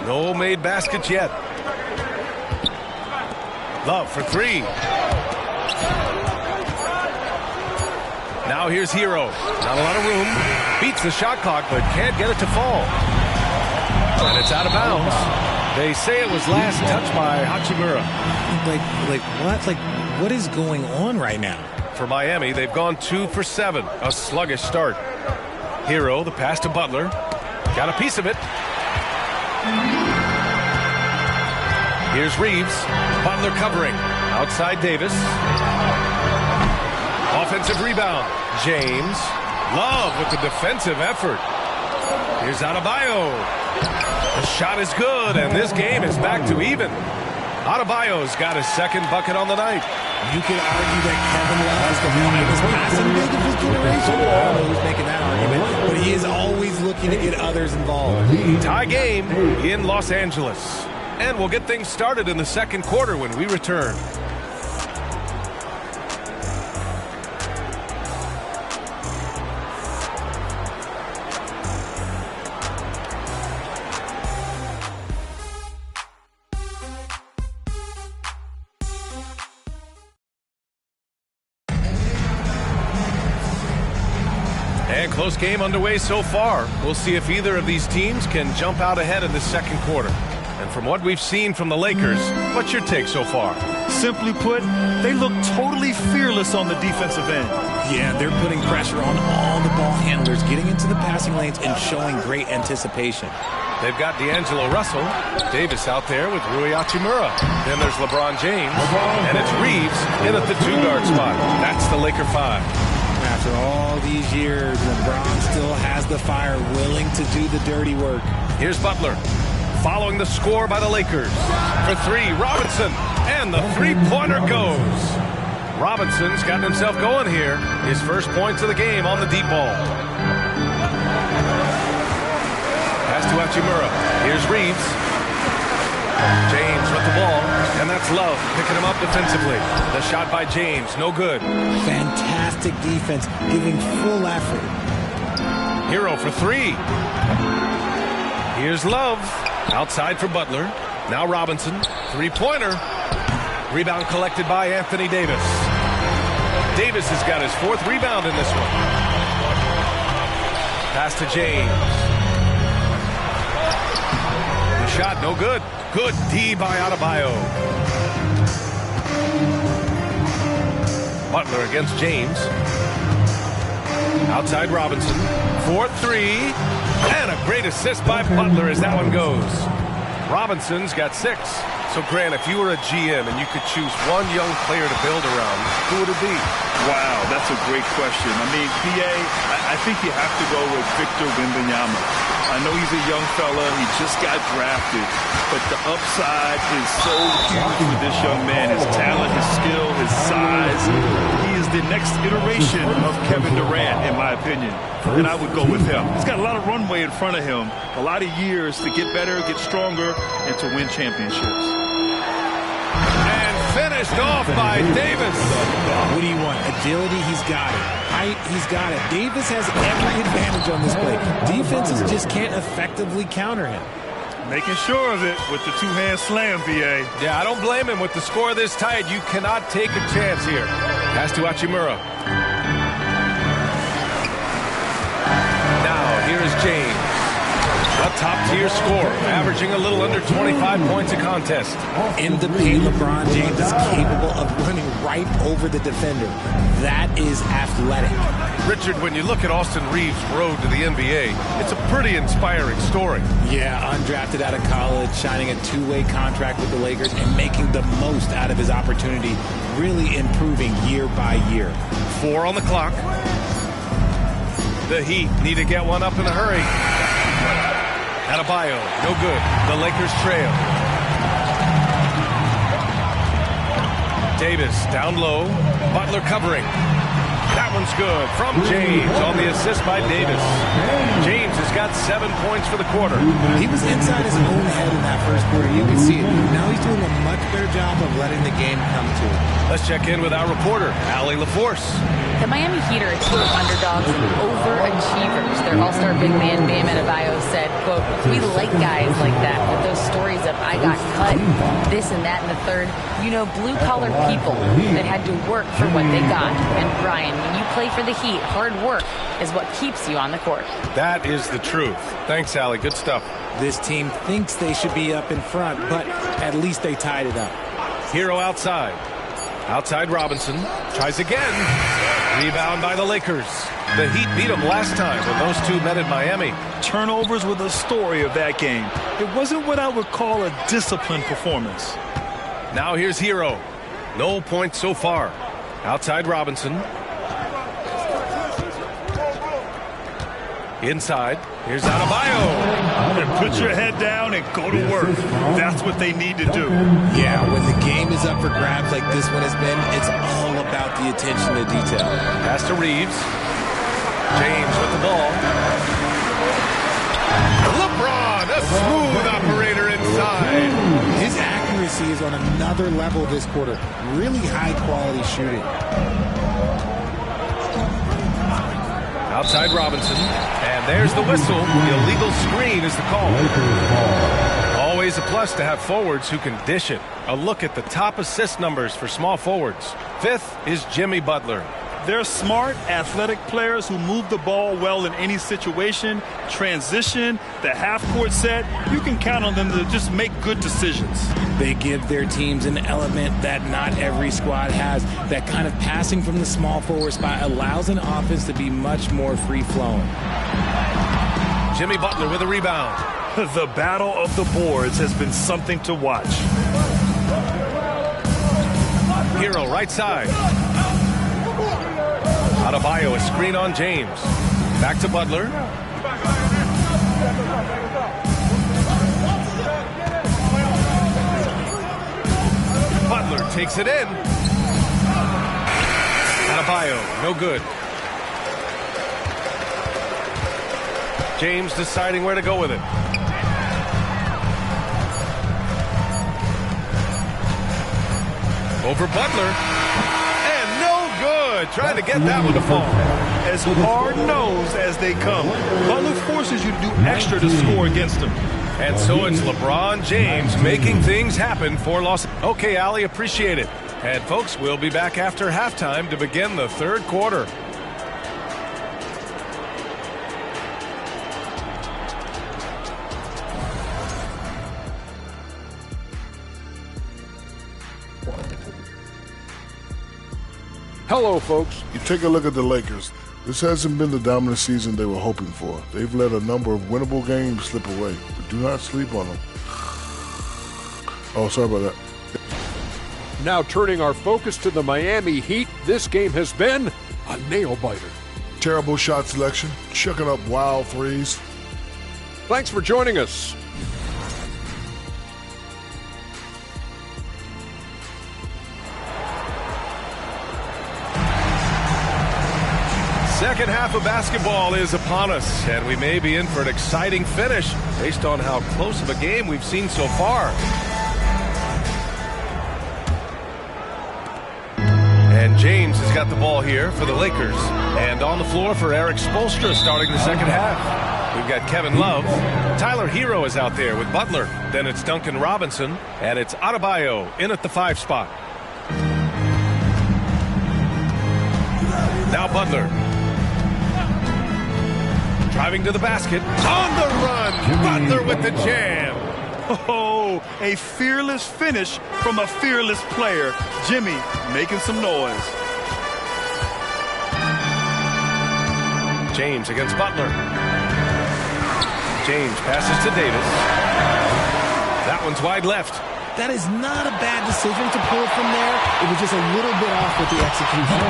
No made baskets yet. Love for 3. Now here's Hero. Not a lot of room. Beats the shot clock, but can't get it to fall. And it's out of bounds. They say it was last touched by Hachimura. Like what? What is going on right now? For Miami, they've gone 2 for 7. A sluggish start. Hero, the pass to Butler. Got a piece of it. Here's Reeves. Butler covering. Outside Davis. Offensive rebound. James. Love with the defensive effort. Here's Adebayo. The shot is good, and this game is back to even. Adebayo's got his second bucket on the night. You could argue that Kevin Love is the finest passing big of his generation. I don't know who's making that argument, but he is always looking to get others involved. Tie game in Los Angeles. And we'll get things started in the second quarter when we return. And close game underway so far. We'll see if either of these teams can jump out ahead in the second quarter. And from what we've seen from the Lakers, what's your take so far? Simply put, they look totally fearless on the defensive end. Yeah, they're putting pressure on all the ball handlers, getting into the passing lanes and showing great anticipation. They've got D'Angelo Russell. Davis out there with Rui Hachimura. Then there's LeBron James. And it's Reeves in at the 2-guard spot. That's the Laker 5. After all these years, LeBron still has the fire, willing to do the dirty work. Here's Butler. Following the score by the Lakers. For 3, Robinson. And the three-pointer goes. Robinson's gotten himself going here. His first points of the game on the deep ball. Pass to Hachimura. Here's Reeves. James with the ball. And that's Love picking him up defensively. The shot by James. No good. Fantastic defense, giving full effort. Hero for 3. Here's Love. Outside for Butler. Now Robinson. Three-pointer. Rebound collected by Anthony Davis. Davis has got his 4th rebound in this one. Pass to James. The shot, no good. Good D by Adebayo. Butler against James. Outside Robinson. 4-3. And a great assist by Butler as that one goes. Robinson's got 6. So, Grant, if you were a GM and you could choose one young player to build around, who would it be? Wow, that's a great question. I mean, BA, I think you have to go with Victor Wembanyama. I know he's a young fella. He just got drafted. But the upside is so huge with this young man. His talent, his skill, his size. He is the next iteration of Kevin Durant, in my opinion. And I would go with him. He's got a lot of runway in front of him. A lot of years to get better, get stronger, and to win championships. Finished off by Davis. What do you want? Agility, he's got it. Height, he's got it. Davis has every advantage on this play. Defenses just can't effectively counter him. Making sure of it with the two-hand slam, BA. Yeah, I don't blame him. With the score this tight, you cannot take a chance here. Pass to Hachimura. Now, here is James. A top-tier scorer, averaging a little under 25 points a contest. In the paint, LeBron James is capable of running right over the defender. That is athletic. Richard, when you look at Austin Reeves' road to the NBA, it's a pretty inspiring story. Yeah, undrafted out of college, signing a two-way contract with the Lakers and making the most out of his opportunity, really improving year by year. 4 on the clock. The Heat need to get one up in a hurry. Adebayo, no good. The Lakers trail. Davis down low. Butler covering. That one's good from James on the assist by Davis. James has got 7 points for the quarter. He was inside his own head in that first quarter. You can see it. Now he's doing a much better job of letting the game come to him. Let's check in with our reporter, Allie LaForce. The Miami Heat are a team of underdogs and overachievers. Their all-star big man, Bam Adebayo, said, quote, "We like guys like that with those stories of I got cut, this and that and the third. You know, blue-collar people that had to work for what they got. And Brian, when you play for the Heat, hard work is what keeps you on the court." That is the truth. Thanks, Allie. Good stuff. This team thinks they should be up in front, but at least they tied it up. Hero outside. Outside Robinson. Tries again. Rebound by the Lakers. The Heat beat them last time when those two met in Miami. Turnovers were the story of that game. It wasn't what I would call a disciplined performance. Now here's Hero. No points so far. Outside Robinson. Inside. Here's Adebayo. And put your head down and go to work. That's what they need to do. Yeah, when the game is up for grabs like this one has been, it's all about the attention to detail. Pass to Reeves. James with the ball. LeBron, a smooth operator inside. His accuracy is on another level this quarter. Really high-quality shooting. Outside Robinson. And there's the whistle. The illegal screen is the call. Always a plus to have forwards who can dish it. A look at the top assist numbers for small forwards. 5th is Jimmy Butler. They're smart, athletic players who move the ball well in any situation, transition, the half-court set. You can count on them to just make good decisions. They give their teams an element that not every squad has. That kind of passing from the small forward spot allows an offense to be much more free-flowing. Jimmy Butler with a rebound. The battle of the boards has been something to watch. Hero right side. Adebayo, a screen on James. Back to Butler. Butler takes it in. Adebayo, no good. James deciding where to go with it. Over Butler. And no good. Trying to get that one to fall. As hard-nosed as they come, Butler forces you to do extra to score against him. And so it's LeBron James making things happen for Los Angeles. Okay, Allie, appreciate it. And folks, we'll be back after halftime to begin the third quarter. Hello, folks. You take a look at the Lakers. This hasn't been the dominant season they were hoping for. They've let a number of winnable games slip away, but do not sleep on them. Oh, sorry about that. Now turning our focus to the Miami Heat, this game has been a nail-biter. Terrible shot selection, chucking up wild threes. Thanks for joining us. Second half of basketball is upon us, and we may be in for an exciting finish based on how close of a game we've seen so far. And James has got the ball here for the Lakers. And on the floor for Eric Spoelstra starting the second half. We've got Kevin Love. Tyler Hero is out there with Butler. Then it's Duncan Robinson. And it's Adebayo in at the 5 spot. Now Butler. Driving to the basket. On the run. Butler with the jam. Oh, a fearless finish from a fearless player. Jimmy making some noise. James against Butler. James passes to Davis. That one's wide left. That is not a bad decision to pull it from there. It was just a little bit off with the execution.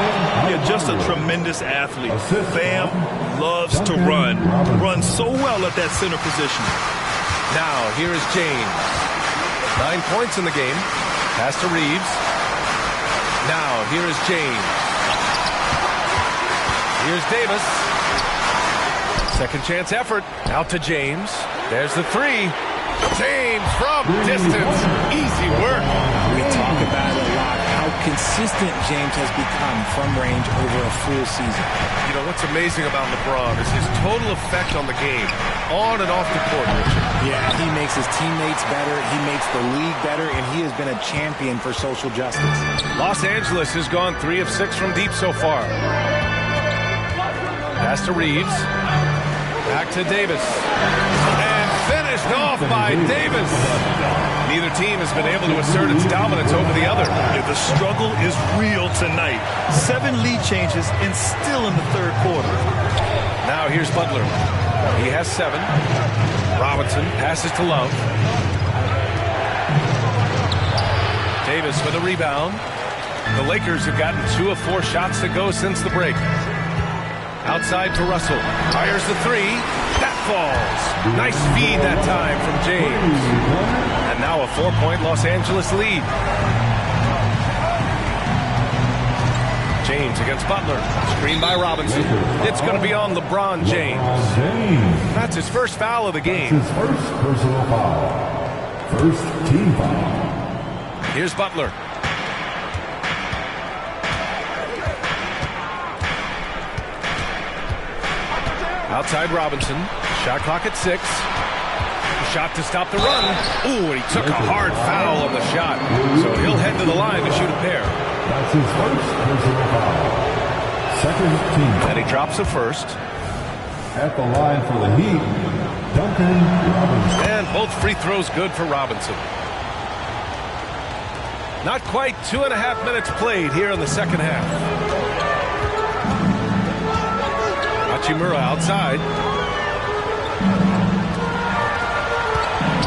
Yeah, just a tremendous athlete. Bam loves to run. Runs so well at that center position. Now, here is James. 9 points in the game. Pass to Reeves. Now, here is James. Here's Davis. Second chance effort. Out to James. There's the 3. James from distance. Easy work. We talk about it a lot, how consistent James has become from range over a full season. You know, what's amazing about LeBron is his total effect on the game, on and off the court, Richard. Yeah, he makes his teammates better, he makes the league better, and he has been a champion for social justice. Los Angeles has gone 3 of 6 from deep so far. Pass to Reeves. Back to Davis. And finished off by Davis. Neither team has been able to assert its dominance over the other. Yeah, the struggle is real tonight. 7 lead changes and still in the third quarter. Now here's Butler. He has 7. Robinson passes to Love. Davis with a rebound. The Lakers have gotten 2 of 4 shots to go since the break. Outside to Russell. Fires the 3. That falls. Nice feed that time from James. And now a 4-point Los Angeles lead. James against Butler. Screen by Robinson. It's going to be on LeBron James. That's his first foul of the game. His first personal foul. First team foul. Here's Butler. Outside Robinson. Shot clock at 6. Shot to stop the run. Ooh, and he took a hard foul on the shot. So he'll head to the line to shoot a pair. That's his first personal foul. Second team foul. And he drops the first. At the line for the Heat, Duncan Robinson. And both free throws good for Robinson. Not quite 2.5 minutes played here in the second half. Hachimura outside.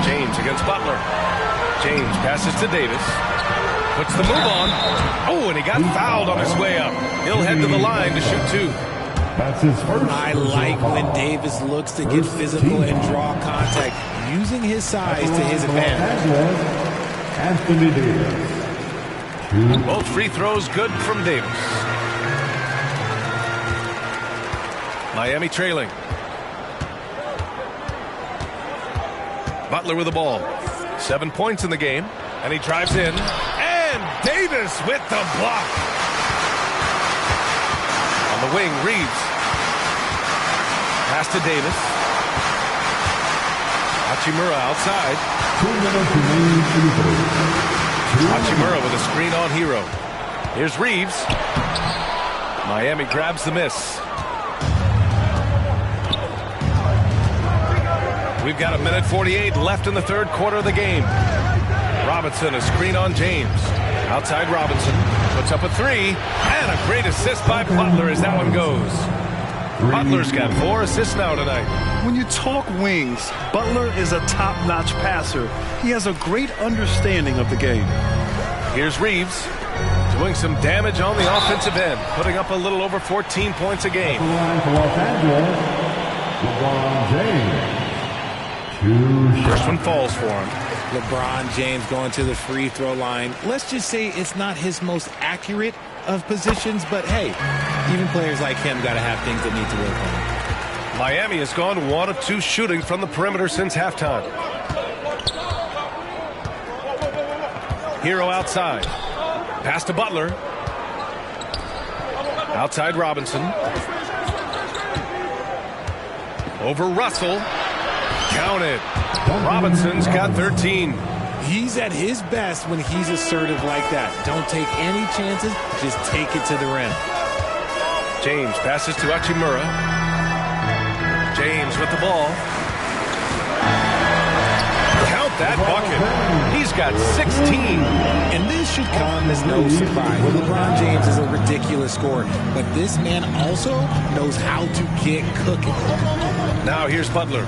James against Butler. James passes to Davis. Puts the move on. Oh, and he got fouled on his way up. He'll head to the line to shoot 2. That's his first. I like when Davis looks to get physical and draw contact, using his size to his advantage. Anthony Davis. Both free throws good from Davis. Miami trailing. Butler with the ball. 7 points in the game. And he drives in. And Davis with the block. On the wing, Reeves. Pass to Davis. Hachimura outside. 2 minutes remaining in the third. Hachimura with a screen on Hero. Here's Reeves. Miami grabs the miss. We've got 1:48 left in the third quarter of the game. Robinson, a screen on James. Outside Robinson. Puts up a 3. And a great assist by Butler as that one goes. Butler's got 4 assists now tonight. When you talk wings, Butler is a top-notch passer. He has a great understanding of the game. Here's Reeves doing some damage on the offensive end, putting up a little over 14 points a game. First one falls for him. LeBron James going to the free throw line. Let's just say it's not his most accurate of positions, but hey, even players like him got to have things that need to work on. Miami has gone 1 of 2 shooting from the perimeter since halftime. Hero outside. Pass to Butler. Outside Robinson. Over Russell. Counted. Robinson's got 13. He's at his best when he's assertive like that. Don't take any chances. Just take it to the rim. James passes to Hachimura. James with the ball. Count that bucket. He's got 16. And this should come as no surprise. LeBron James is a ridiculous scorer, but this man also knows how to get cooking. Now here's Butler.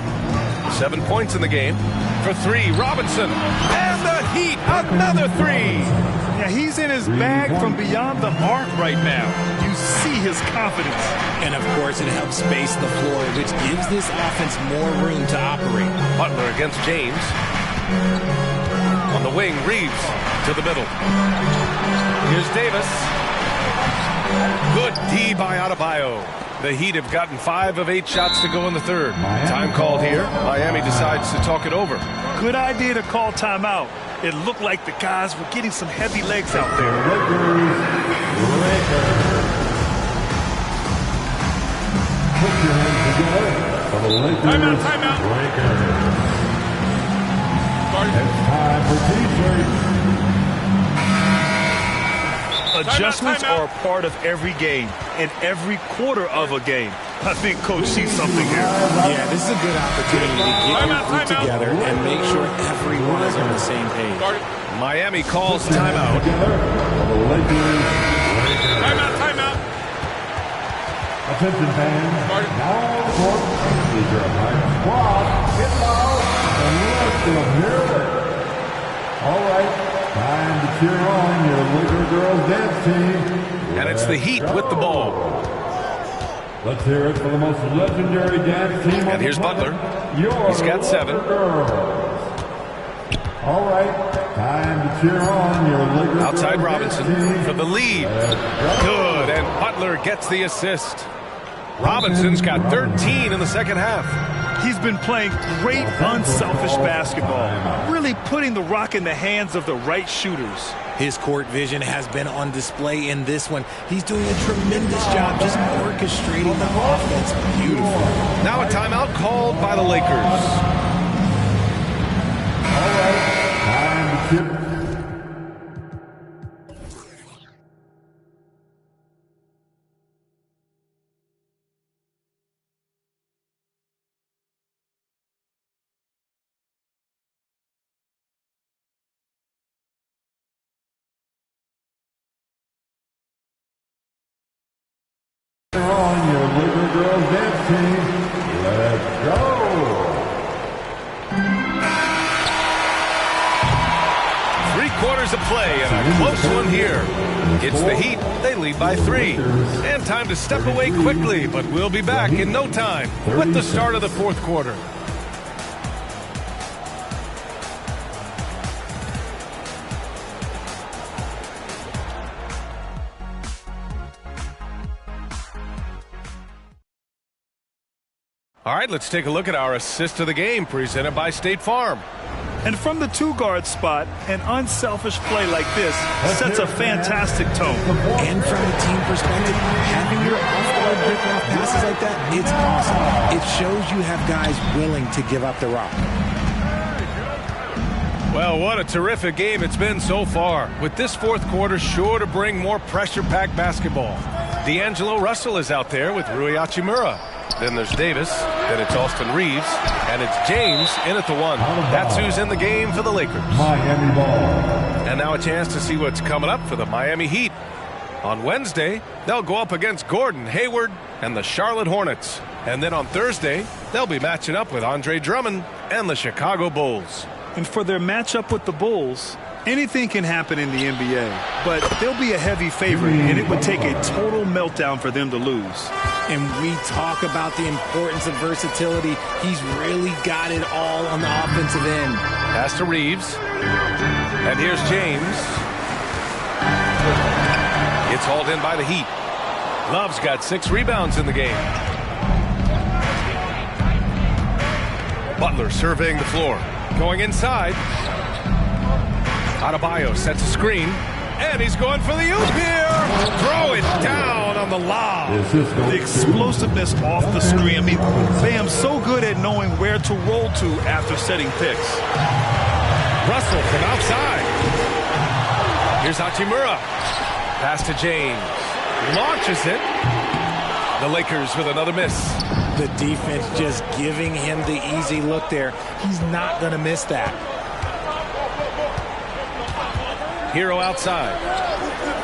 7 points in the game. For 3, Robinson. And the Heat, another 3. Yeah, he's in his bag from beyond the arc right now. You see his confidence. And, of course, it helps space the floor, which gives this offense more room to operate. Butler against James. On the wing, Reeves to the middle. Here's Davis. Good D by Adebayo. The Heat have gotten 5 of 8 shots to go in the third. Time called here. Miami decides to talk it over. Good idea to call timeout. It looked like the guys were getting some heavy legs out there. Timeout. It's time for T-shirts. Adjustments are a part of every game and every quarter of a game. I think Coach sees something here. Yeah, this is a good opportunity to get your group together and make sure everyone is on the same page. Miami calls timeout. Timeout. Attention fans. Now on the court is your high squad. Get loud and let's hear it. All right. Time to cheer on your Laker girls dance team. And it's the Heat with the ball. Let's hear it for the most legendary dance team. And here's Butler. He's got 7. All right. Time to cheer on your Laker outside girls Robinson dance team. for the lead. Good. And Butler gets the assist. Robinson's got 13 in the second half. He's been playing great, unselfish basketball, really putting the rock in the hands of the right shooters. His court vision has been on display in this one. He's doing a tremendous job just orchestrating the offense beautifully. Now a timeout called by the Lakers. All right, time to chip. On your Laker girls dance team, let's go! 3 quarters of play and a close one here. It's the Heat. They lead by 3. And time to step away quickly, but we'll be back in no time with the start of the 4th quarter. All right, let's take a look at our assist of the game presented by State Farm. And from the 2-guard spot, an unselfish play like this sets a fantastic tone. And from a team perspective, having your off-guard break-off passes like that, it's awesome. It shows you have guys willing to give up the rock. Well, what a terrific game it's been so far. With this 4th quarter sure to bring more pressure-packed basketball. D'Angelo Russell is out there with Rui Hachimura. Then there's Davis, then it's Austin Reeves, and it's James in at the 1. That's who's in the game for the Lakers. Miami ball. And now a chance to see what's coming up for the Miami Heat. On Wednesday, they'll go up against Gordon Hayward and the Charlotte Hornets. And then on Thursday, they'll be matching up with Andre Drummond and the Chicago Bulls. And for their matchup with the Bulls, anything can happen in the NBA, but they'll be a heavy favorite, and it would take a total meltdown for them to lose. And we talk about the importance of versatility. He's really got it all on the offensive end. Pass to Reeves. And here's James. It's hauled in by the Heat. Love's got 6 rebounds in the game. Butler surveying the floor. Going inside. Adebayo sets a screen. And he's going for the oop here. Throw it down on the lob. The explosiveness off the screen. I mean, Bam's so good at knowing where to roll to after setting picks. Russell from outside. Here's Hachimura. Pass to James. Launches it. The Lakers with another miss. The defense just giving him the easy look there. He's not going to miss that. Hero outside.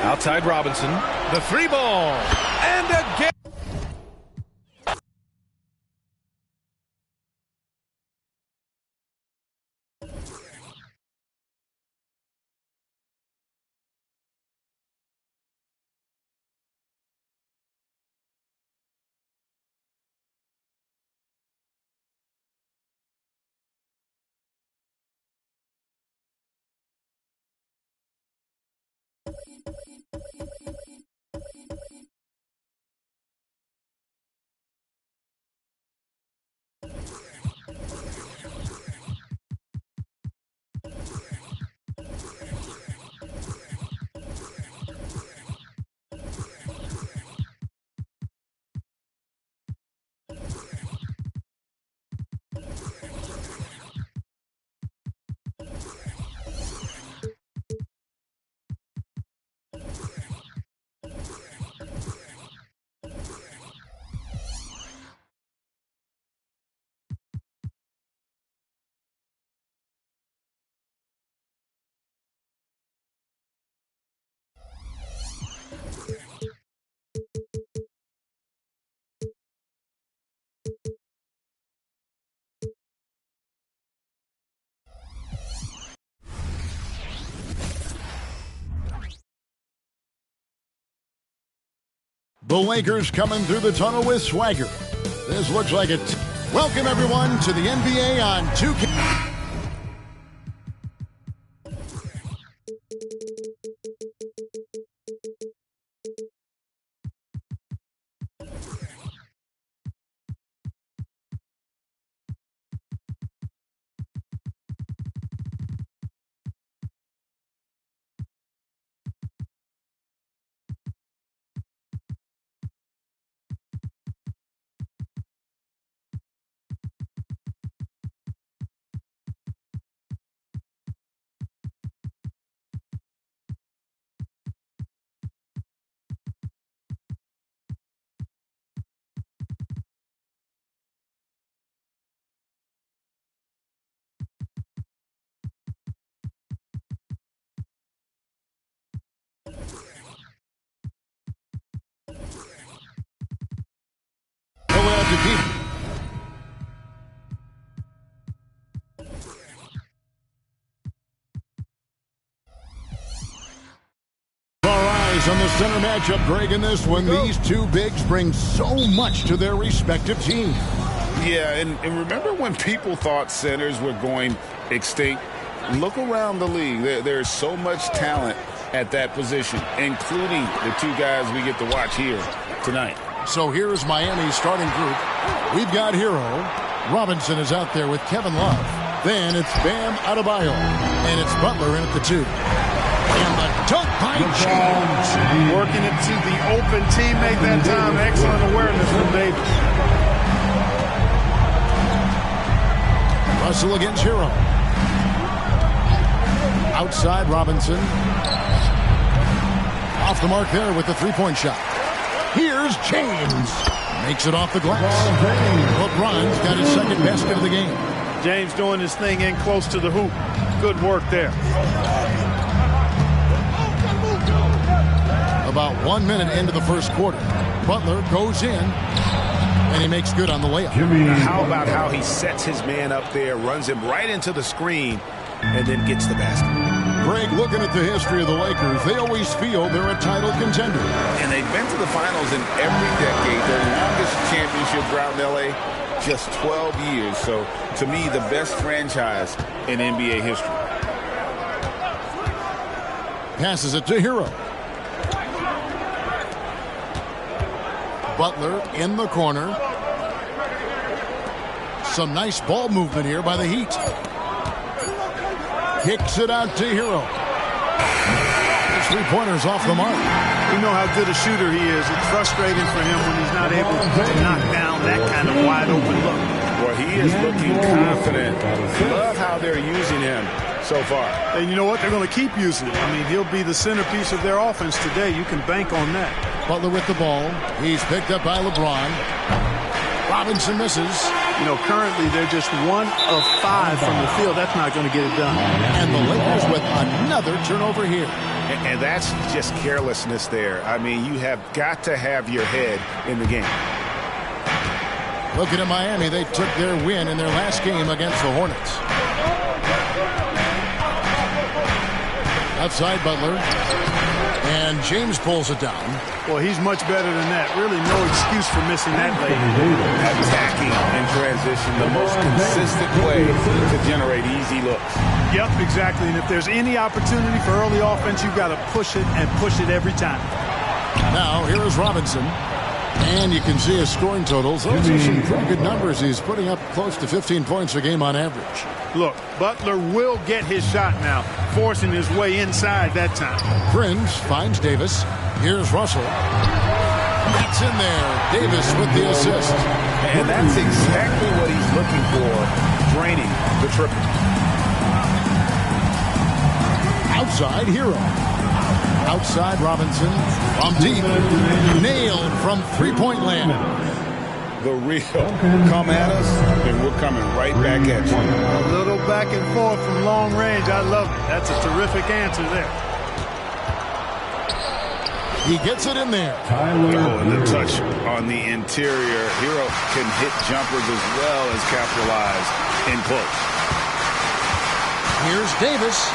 Outside Robinson. The 3-ball. And again. The Lakers coming through the tunnel with swagger. This looks like it. Welcome, everyone, to the NBA on 2K. To keep. All eyes on the center matchup, Greg, in this one. These two bigs bring so much to their respective teams. Yeah, and remember when people thought centers were going extinct? Look around the league. There's so much talent at that position, including the two guys we get to watch here tonight. So here's Miami's starting group. We've got Hero. Robinson is out there with Kevin Love. Then it's Bam Adebayo. And it's Butler in at the 2. And the dunk by James. Working it to the open teammate that time. Excellent awareness from Davis. Russell against Hero. Outside Robinson. Off the mark there with the three-point shot. Here's James. Makes it off the glass. LeBron's got his second basket of the game. James doing his thing in close to the hoop. Good work there. about 1 minute into the first quarter. Butler goes in, and he makes good on the layup. How about how he sets his man up there, runs him right into the screen, and then gets the basket. Greg, looking at the history of the Lakers, they always feel they're a title contender. And they've been to the finals in every decade. Their longest championship drought in L.A., just 12 years. So, to me, the best franchise in NBA history. Passes it to Hero. Butler in the corner. Some nice ball movement here by the Heat. Kicks it out to Hero. The three-pointers off the mark. You know how good a shooter he is. It's frustrating for him when he's not able to knock down that kind of wide-open look. Well, he is looking confident. Love how they're using him so far. And you know what? They're going to keep using him. I mean, he'll be the centerpiece of their offense today. You can bank on that. Butler with the ball. He's picked up by LeBron. Robinson misses. You know, currently they're just 1 of 5 from the field. That's not going to get it done. And the Lakers with another turnover here. And that's just carelessness there. I mean, you have got to have your head in the game. Looking at Miami, they took their win in their last game against the Hornets. Outside Butler. And James pulls it down. Well, he's much better than that. Really no excuse for missing that late. Attacking in transition, the most consistent way to generate easy looks. Yep, exactly. And if there's any opportunity for early offense, you've got to push it and push it every time. Now, here is Robinson. And you can see his scoring totals. Those are some pretty good numbers. He's putting up close to 15 points a game on average. Look, Butler will get his shot now, forcing his way inside that time. Prince finds Davis. Here's Russell. It's in there. Davis with the assist. And that's exactly what he's looking for, draining the triple. Outside Hero. Outside Robinson. From deep. Nailed from three-point land. The real come at us, and we're coming right back at you. A little back and forth from long range. I love it. That's a terrific answer there. He gets it in there. And the touch on the interior. Hero can hit jumpers as well as capitalize in close. Here's Davis.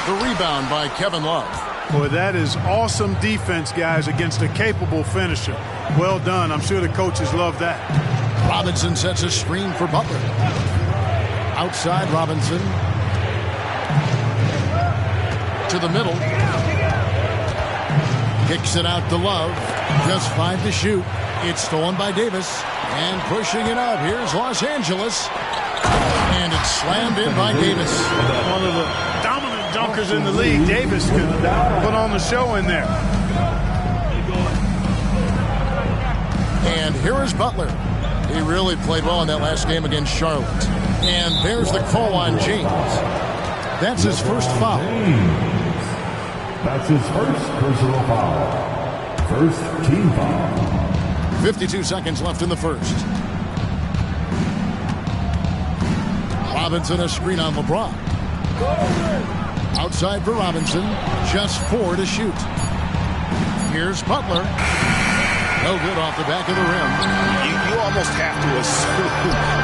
The rebound by Kevin Love. Boy, that is awesome defense, guys, against a capable finisher. Well done. I'm sure the coaches love that. Robinson sets a screen for Butler. Outside Robinson. To the middle. Kicks it out to Love. Just 5 to shoot. It's stolen by Davis. And pushing it up. Here's Los Angeles. And it's slammed in by Davis. One of the dominant dunkers in the league. Davis could put on the show in there. And here is Butler. He really played well in that last game against Charlotte. And there's the call on James. That's his first foul. That's his first personal foul. First team foul. 52 seconds left in the first. Robinson a screen on LeBron. Outside for Robinson. Just 4 to shoot. Here's Butler. No good off the back of the rim. You almost have to assume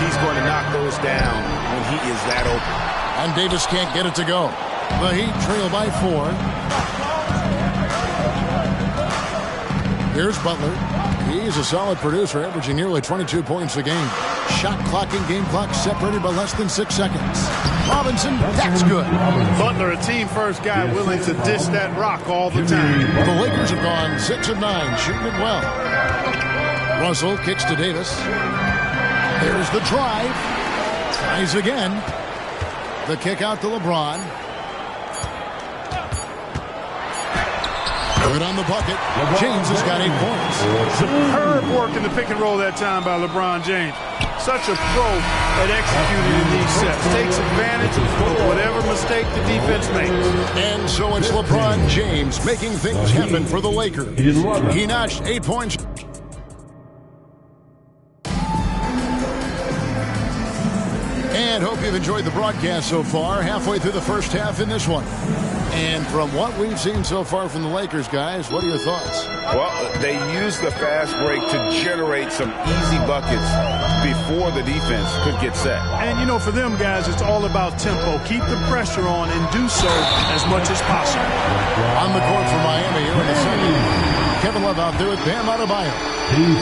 he's going to knock those down when he is that open. And Davis can't get it to go. The Heat trail by 4. Here's Butler. He's a solid producer, averaging nearly 22 points a game. Shot clock and game clock separated by less than 6 seconds. Robinson, that's good. Butler, a team-first guy willing to dish that rock all the time. The Lakers have gone 6 of 9, shooting it well. Russell kicks to Davis. There's the drive. Tries again. The kick out to LeBron. Good on the bucket. James has got 8 points. Superb work in the pick and roll that time by LeBron James. Such a pro at executing in these sets. Takes advantage of whatever mistake the defense makes. And so it's LeBron James making things happen for the Lakers. He notched 8 points. And And hope you've enjoyed the broadcast so far. Halfway through the first half in this one. And from what we've seen so far from the Lakers, guys, what are your thoughts? Well, they used the fast break to generate some easy buckets before the defense could get set. And, you know, for them guys, it's all about tempo. Keep the pressure on and do so as much as possible. On the court for Miami here in the second. Kevin Love out there with Bam Adebayo.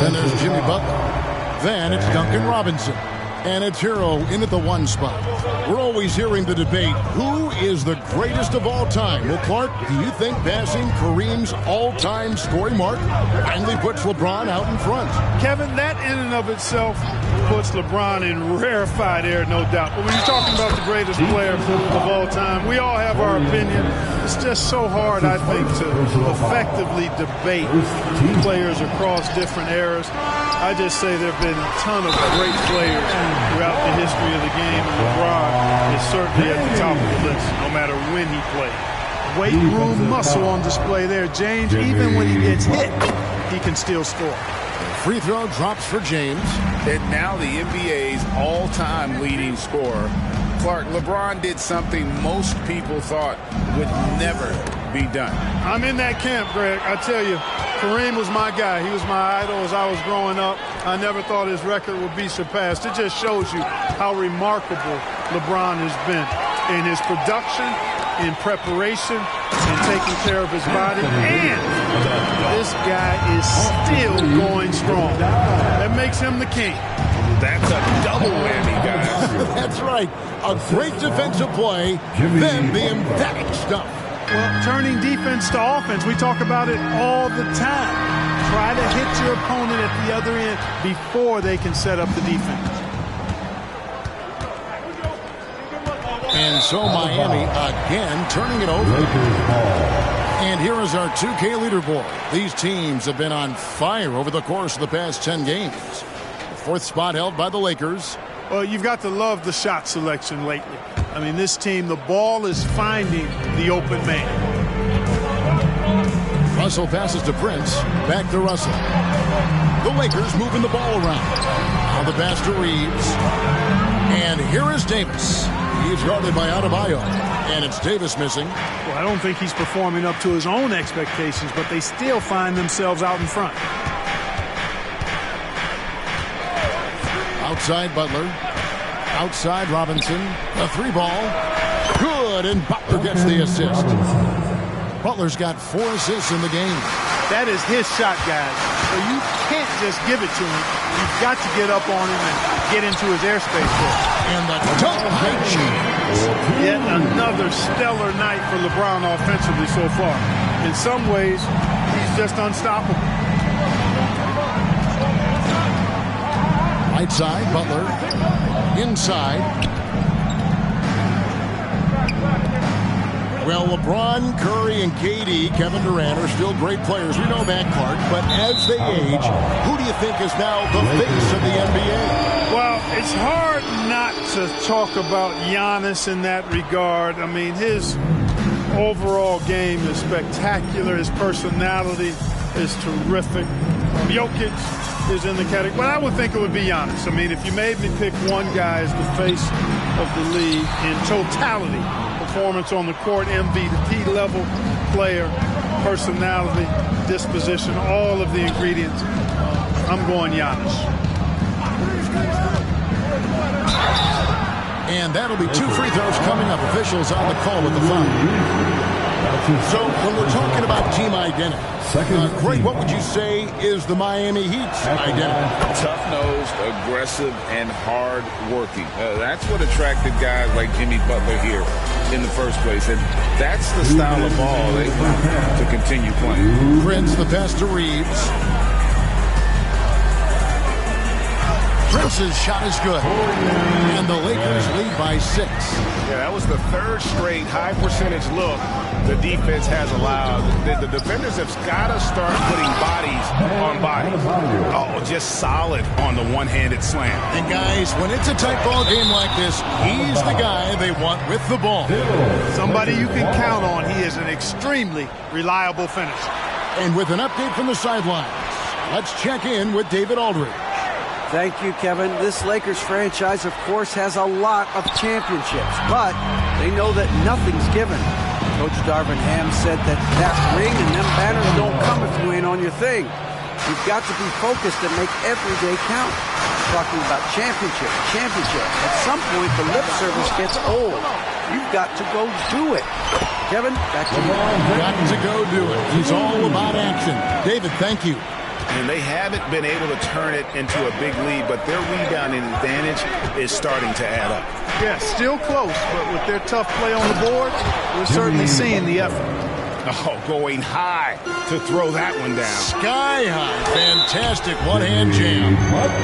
Then there's Jimmy Butler. Then it's Duncan Robinson. And it's Hero in at the 1 spot. We're always hearing the debate, who is the greatest of all time? Well, Clark, do you think passing Kareem's all-time scoring mark finally puts LeBron out in front? Kevin, that in and of itself puts LeBron in rarefied air, no doubt. But when you're talking about the greatest player of all time, we all have our opinion. It's just so hard, I think, to effectively debate players across different eras. I just say there have been a ton of great players throughout the history of the game, and LeBron is certainly at the top of the list, no matter when he played. Weight room muscle on display there, James. Even when he gets hit, he can still score. Free throw drops for James. And now the NBA's all-time leading scorer. Clark, LeBron did something most people thought would never be done. I'm in that camp, Greg. I tell you, Kareem was my guy. He was my idol as I was growing up. I never thought his record would be surpassed. It just shows you how remarkable LeBron has been in his production, in preparation, in taking care of his body. And this guy is still going strong. That makes him the king. That's a double whammy, guys. That's right. A great defensive play, then the emphatic stuff. Well, turning defense to offense, we talk about it all the time. Try to hit your opponent at the other end before they can set up the defense. And so Miami again turning it over. And here is our 2K leaderboard. These teams have been on fire over the course of the past 10 games. The 4th spot held by the Lakers. Well, you've got to love the shot selection lately. I mean, this team, the ball is finding the open man. Russell passes to Prince. Back to Russell. The Lakers moving the ball around. Now the pass to Reeves. And here is Davis. He's guarded by Adebayo. And it's Davis missing. Well, I don't think he's performing up to his own expectations, but they still find themselves out in front. Outside Butler. Outside Robinson. A 3-ball. Good, and Butler gets the assist. Butler's got 4 assists in the game. That is his shot, guys. So you can't just give it to him. You've got to get up on him and get into his airspace there. And the dunk by James. Yet another stellar night for LeBron offensively so far. In some ways, he's just unstoppable. Right side, Butler. Inside. Well, LeBron, Curry, and KD, Kevin Durant, are still great players. We know that, Clark. But as they age, who do you think is now the face of the NBA? Well, it's hard not to talk about Giannis in that regard. I mean, his overall game is spectacular. His personality is terrific. Jokic is in the category. Well, I would think it would be Giannis. I mean, if you made me pick one guy as the face of the league in totality, performance on the court, MVP level player, personality, disposition, all of the ingredients, I'm going Giannis. And that'll be 2 free throws coming up. Officials on the call with the foul. So when we're talking about team identity, Greg, what would you say is the Miami Heat's identity? Tough-nosed, aggressive, and hard-working. That's what attracted guys like Jimmy Butler here in the first place. And that's the style of ball they want to continue playing. Prince, the pass to Reeves. Prince's shot is good. And the Lakers lead by 6. Yeah, that was the 3rd straight high percentage look the defense has allowed. The defenders have got to start putting bodies on bodies. Oh, just solid on the one-handed slam. And guys, when it's a tight ball game like this, he's the guy they want with the ball. Somebody you can count on. He is an extremely reliable finisher. And with an update from the sidelines, let's check in with David Aldridge. Thank you, Kevin. This Lakers franchise, of course, has a lot of championships, but they know that nothing's given. Coach Darvin Ham said that ring and them banners don't come if you ain't on your thing. You've got to be focused and make every day count. Talking about championship. At some point, the lip service gets old. You've got to go do it. Kevin, back to you. Got to go do it. He's all about action. David, thank you. And they haven't been able to turn it into a big lead, but their rebounding advantage is starting to add up. Yeah, still close, but with their tough play on the board, we're certainly seeing the effort. Oh, going high to throw that one down. Sky high. Fantastic one-hand jam.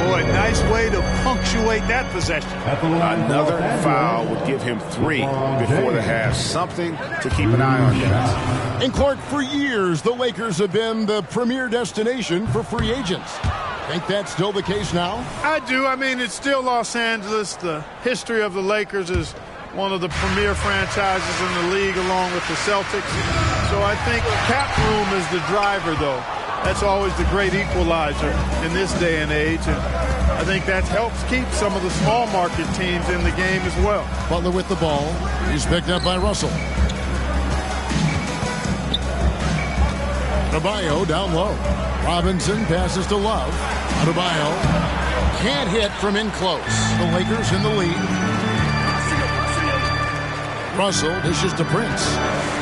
Boy, nice way to punctuate that possession. Another foul would give him 3 before the half. Something to keep an eye on, guys. And Clark, for years, the Lakers have been the premier destination for free agents. Think that's still the case now? I do. I mean, it's still Los Angeles. The history of the Lakers is one of the premier franchises in the league along with the Celtics. So I think cap room is the driver, though. That's always the great equalizer in this day and age. And I think that helps keep some of the small market teams in the game as well. Butler with the ball. He's picked up by Russell. Adebayo down low. Robinson passes to Love. Adebayo can't hit from in close. The Lakers in the lead. Russell dishes to Prince.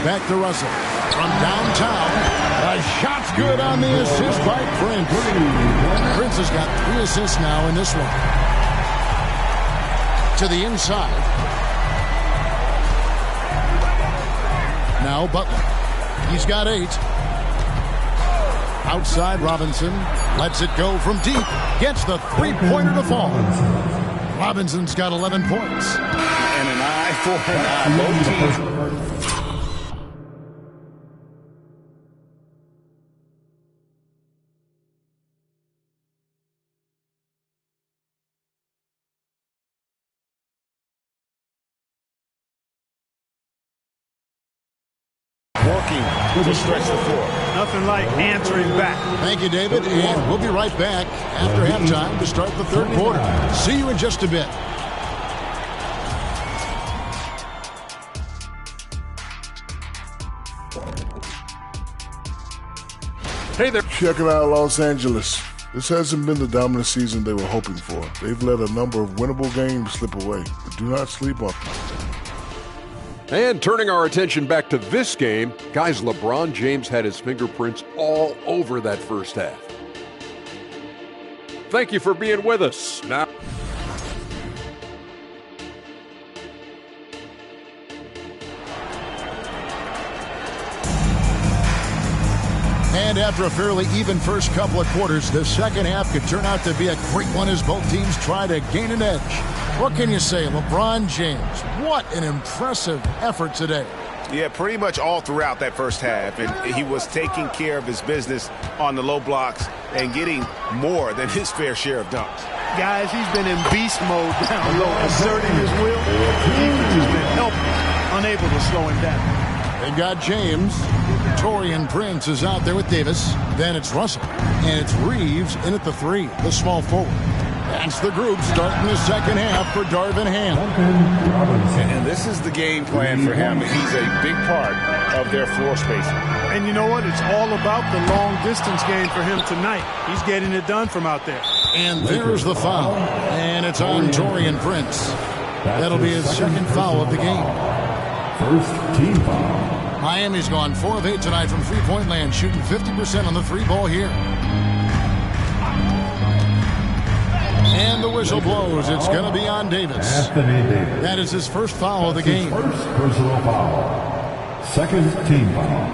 Back to Russell. From downtown. A shot's good on the assist by Prince. Prince has got 3 assists now in this one. To the inside. Now Butler. He's got 8. Outside Robinson. Lets it go from deep. Gets the three-pointer to fall. Robinson's got 11 points. And an eye for an eye. Both teams. Working to stretch the floor. Nothing like answering back. Thank you, David. And we'll be right back after halftime to start the third quarter. See you in just a bit. Hey there. Check it out, Los Angeles. This hasn't been the dominant season they were hoping for. They've let a number of winnable games slip away, but do not sleep on them. And turning our attention back to this game, guys, LeBron James had his fingerprints all over that first half. Thank you for being with us. Now, and after a fairly even first couple of quarters, the second half could turn out to be a great one as both teams try to gain an edge. What can you say, LeBron James? What an impressive effort today. Yeah, pretty much all throughout that first half. And he was taking care of his business on the low blocks and getting more than his fair share of dunks. Guys, he's been in beast mode down low, asserting his will. The defense has been helpless, unable to slow him down. They got James. Taurean Prince is out there with Davis. Then it's Russell. And it's Reeves in at the 3, the small forward. That's the group starting the second half for Darvin Ham. And this is the game plan for him. He's a big part of their floor spacing. And you know what? It's all about the long distance game for him tonight. He's getting it done from out there. And there's the foul. And it's on Taurean Prince. That'll be his second foul of the game. First team foul. Miami's gone 4 of 8 tonight from three-point land, shooting 50% on the 3-ball here. And the whistle blows. It's going to be on Davis. That is his first foul of the game. First personal foul. Second team foul.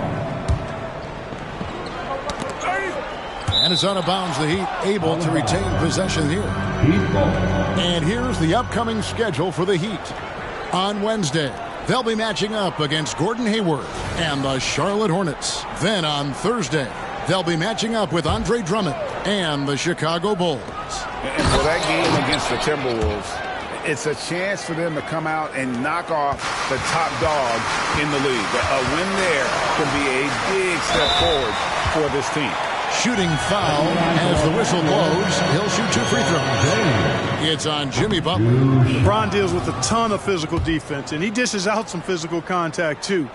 And it's out of bounds. The Heat able to retain possession here. And here's the upcoming schedule for the Heat. On Wednesday, they'll be matching up against Gordon Hayward and the Charlotte Hornets. Then on Thursday, they'll be matching up with Andre Drummond and the Chicago Bulls. And for that game against the Timberwolves, it's a chance for them to come out and knock off the top dog in the league. A win there can be a big step forward for this team. Shooting foul as the whistle blows. He'll shoot 2 free throws. It's on Jimmy Butler. LeBron deals with a ton of physical defense, and he dishes out some physical contact too.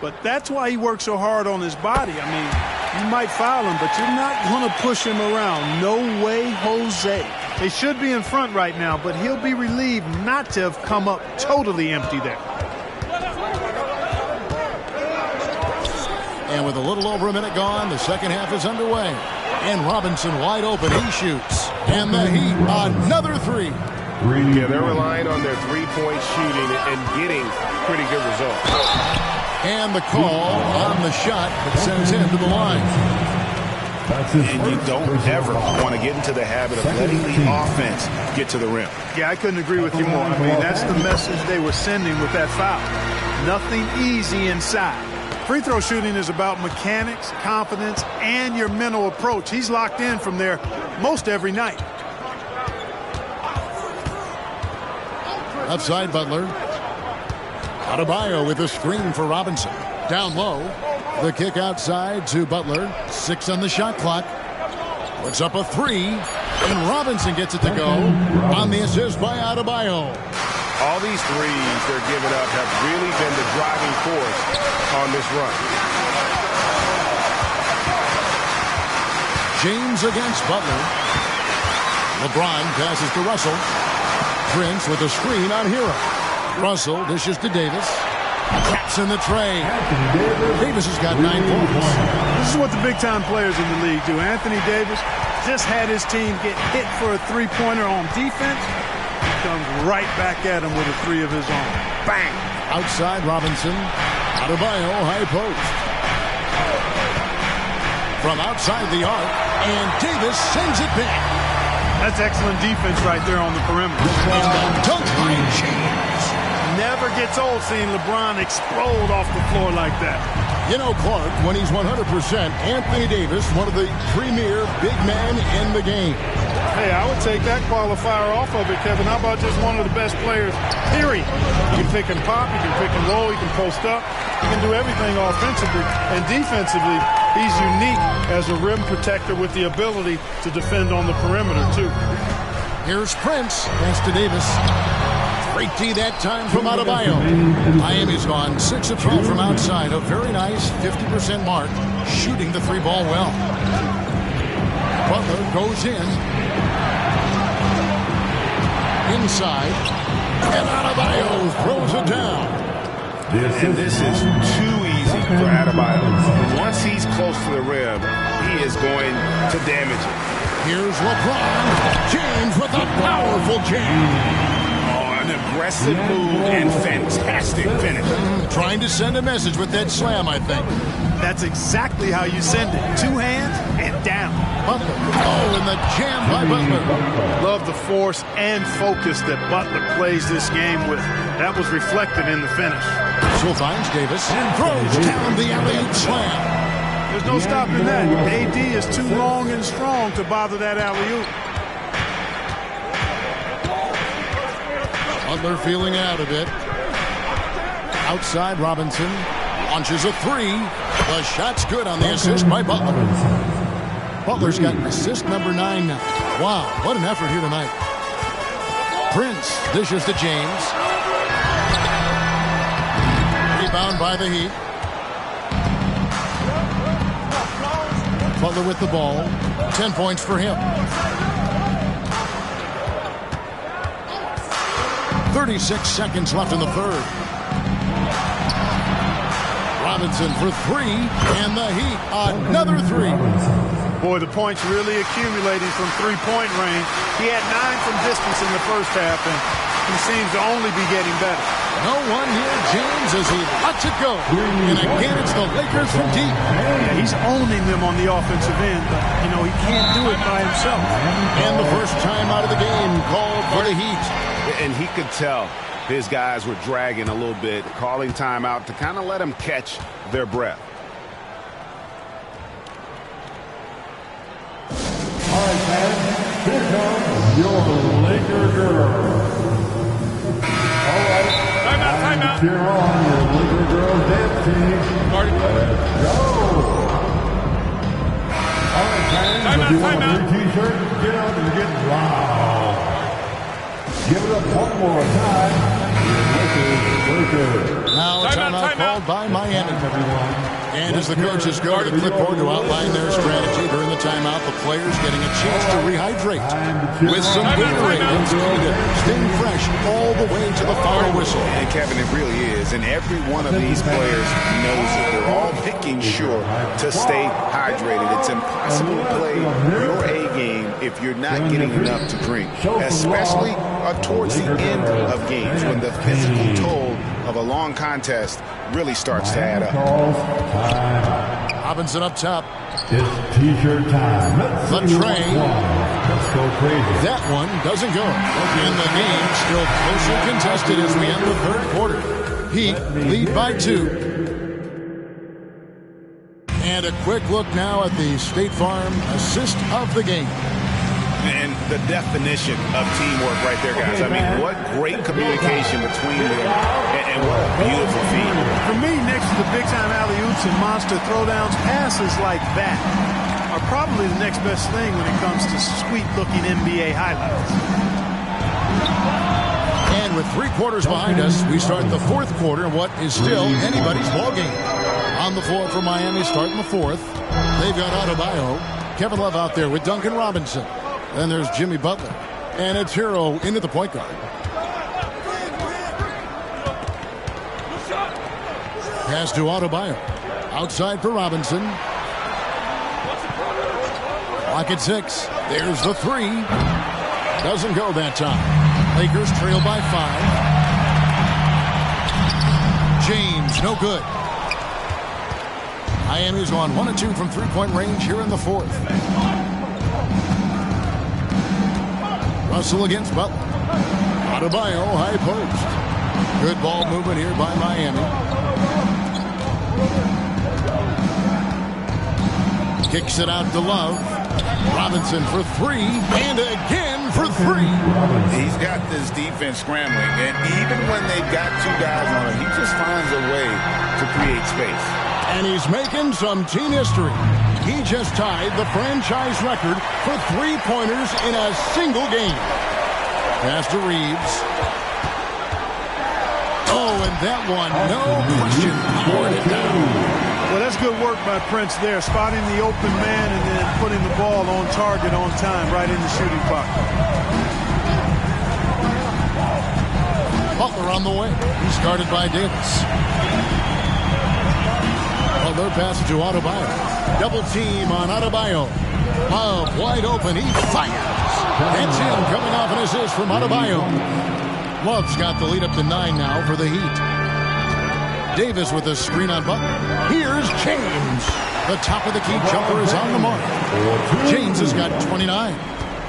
But that's why he works so hard on his body. I mean, you might foul him, but you're not going to push him around. No way, Jose. They should be in front right now, but he'll be relieved not to have come up totally empty there. And with a little over a minute gone, the second half is underway. And Robinson wide open. He shoots. And the Heat, another 3. Yeah, they're relying on their three-point shooting and getting pretty good results. And the call on the shot that sends him to the line. And you don't ever want to get into the habit of letting the offense get to the rim. Yeah, I couldn't agree with you more. I mean, that's the message they were sending with that foul. Nothing easy inside. Free throw shooting is about mechanics, confidence, and your mental approach. He's locked in from there most every night. Outside Butler. Adebayo with a screen for Robinson. Down low. The kick outside to Butler. 6 on the shot clock. Puts up a 3. And Robinson gets it to go on the assist by Adebayo. All these threes they're giving up have really been the driving force on this run. James against Butler. LeBron passes to Russell. Prince with a screen on Hero. Russell dishes to Davis. Taps in the tray. Davis has got 9 points. This is what the big-time players in the league do. Anthony Davis just had his team get hit for a three-pointer on defense. Comes right back at him with a 3 of his own. Bang! Outside Robinson. Adebayo high post. From outside the arc. And Davis sends it back. That's excellent defense right there on the perimeter. And the dunk by James. Never gets old seeing LeBron explode off the floor like that. You know, Clark, when he's 100%, Anthony Davis, one of the premier big men in the game. Hey, I would take that qualifier off of it, Kevin. How about just one of the best players, period? You can pick and pop, you can pick and roll, you can post up. You can do everything offensively. And defensively, he's unique as a rim protector with the ability to defend on the perimeter, too. Here's Prince. Pass to Davis. Great D that time from Adebayo. Miami's gone 6 of 12 from outside. A very nice 50% mark. Shooting the 3-ball well. Butler goes in. Inside. And Adebayo throws it down. And this is too easy for Adebayo. Once he's close to the rim, he is going to damage it. Here's LeBron James with a powerful jam. An aggressive move and fantastic finish. Trying to send a message with that slam, I think. That's exactly how you send it. 2 hands and down. Butler. Oh, and the jam by Butler. Love the force and focus that Butler plays this game with. That was reflected in the finish. So finds Davis and throws down the alley-oop slam. There's no stopping that. AD is too long and strong to bother that alley-oop. Butler feeling out a bit. Outside Robinson. Launches a 3. The shot's good on the assist by Butler. Butler's got assist number 9 now. Wow, what an effort here tonight. Prince dishes to James. Rebound by the Heat. Butler with the ball. 10 points for him. 36 seconds left in the third. Robinson for 3, and the Heat another 3. Boy, the points really accumulating from three-point range. He had 9 from distance in the first half, and he seems to only be getting better. No one near James as he lets it go. And again, it's the Lakers from deep. Yeah, he's owning them on the offensive end, but, you know, he can't do it by himself. And the first time out of the game called for the Heat. And he could tell his guys were dragging a little bit, calling timeout to kind of let them catch their breath. All right, man. Here comes your Laker girl. All right. Timeout. Here on your Laker girl dance team. Let's go. All right, Fans, if you want a new T-shirt, get out and get loud. Give it up one more time. Now a timeout called by Miami. And as the coaches go to the clipboard to outline their strategy during the timeout, the players getting a chance to rehydrate with some Gatorade and staying fresh all the way to the final whistle. And Kevin, it really is. And every one of these players knows it. They're all making sure to stay hydrated. It's impossible to play your A game if you're not getting enough to drink, especially towards the end of games when the physical toll of a long contest really starts to add up. Robinson up top. It's T-shirt time. The train. Let's go crazy. That one doesn't go. And the game still closely contested as we end the third quarter. Heat lead by 2. And a quick look now at the State Farm assist of the game. And the definition of teamwork right there, guys. I mean, what great communication between them, and what a beautiful feed. For me, next to the big-time alley-oops and monster throwdowns, passes like that are probably the next best thing when it comes to sweet-looking NBA highlights. And with 3 quarters behind us, we start the fourth quarter in what is still anybody's ballgame. On the floor for Miami, starting the fourth. They've got Adebayo. Kevin Love out there with Duncan Robinson. Then there's Jimmy Butler. And it's Hero into the point guard. Pass to Adebayo. Outside for Robinson. Clock at 6. There's the 3. Doesn't go that time. Lakers trail by 5. James, no good. Miami's on 1 of 2 from three-point range here in the fourth. Russell against Butler. Adebayo, high post. Good ball movement here by Miami. Kicks it out to Love. Robinson for 3, and again for 3. He's got this defense scrambling, and even when they've got 2 guys on him, he just finds a way to create space. And he's making some team history. He just tied the franchise record for 3-pointers in a single game. Pass to Reeves. Oh, and that one, no question, poured it down. Well, that's good work by Prince there, spotting the open man and then putting the ball on target on time right in the shooting pocket. Butler on the way. He's guarded by Davis. Butler passes to Adebayo. Double team on Adebayo. Love wide open. He fires. That's him coming off an assist from Adebayo. Love's got the lead up to 9 now for the Heat. Davis with a screen on Butler. Here's James. The top of the key jumper is on the mark. James has got 29.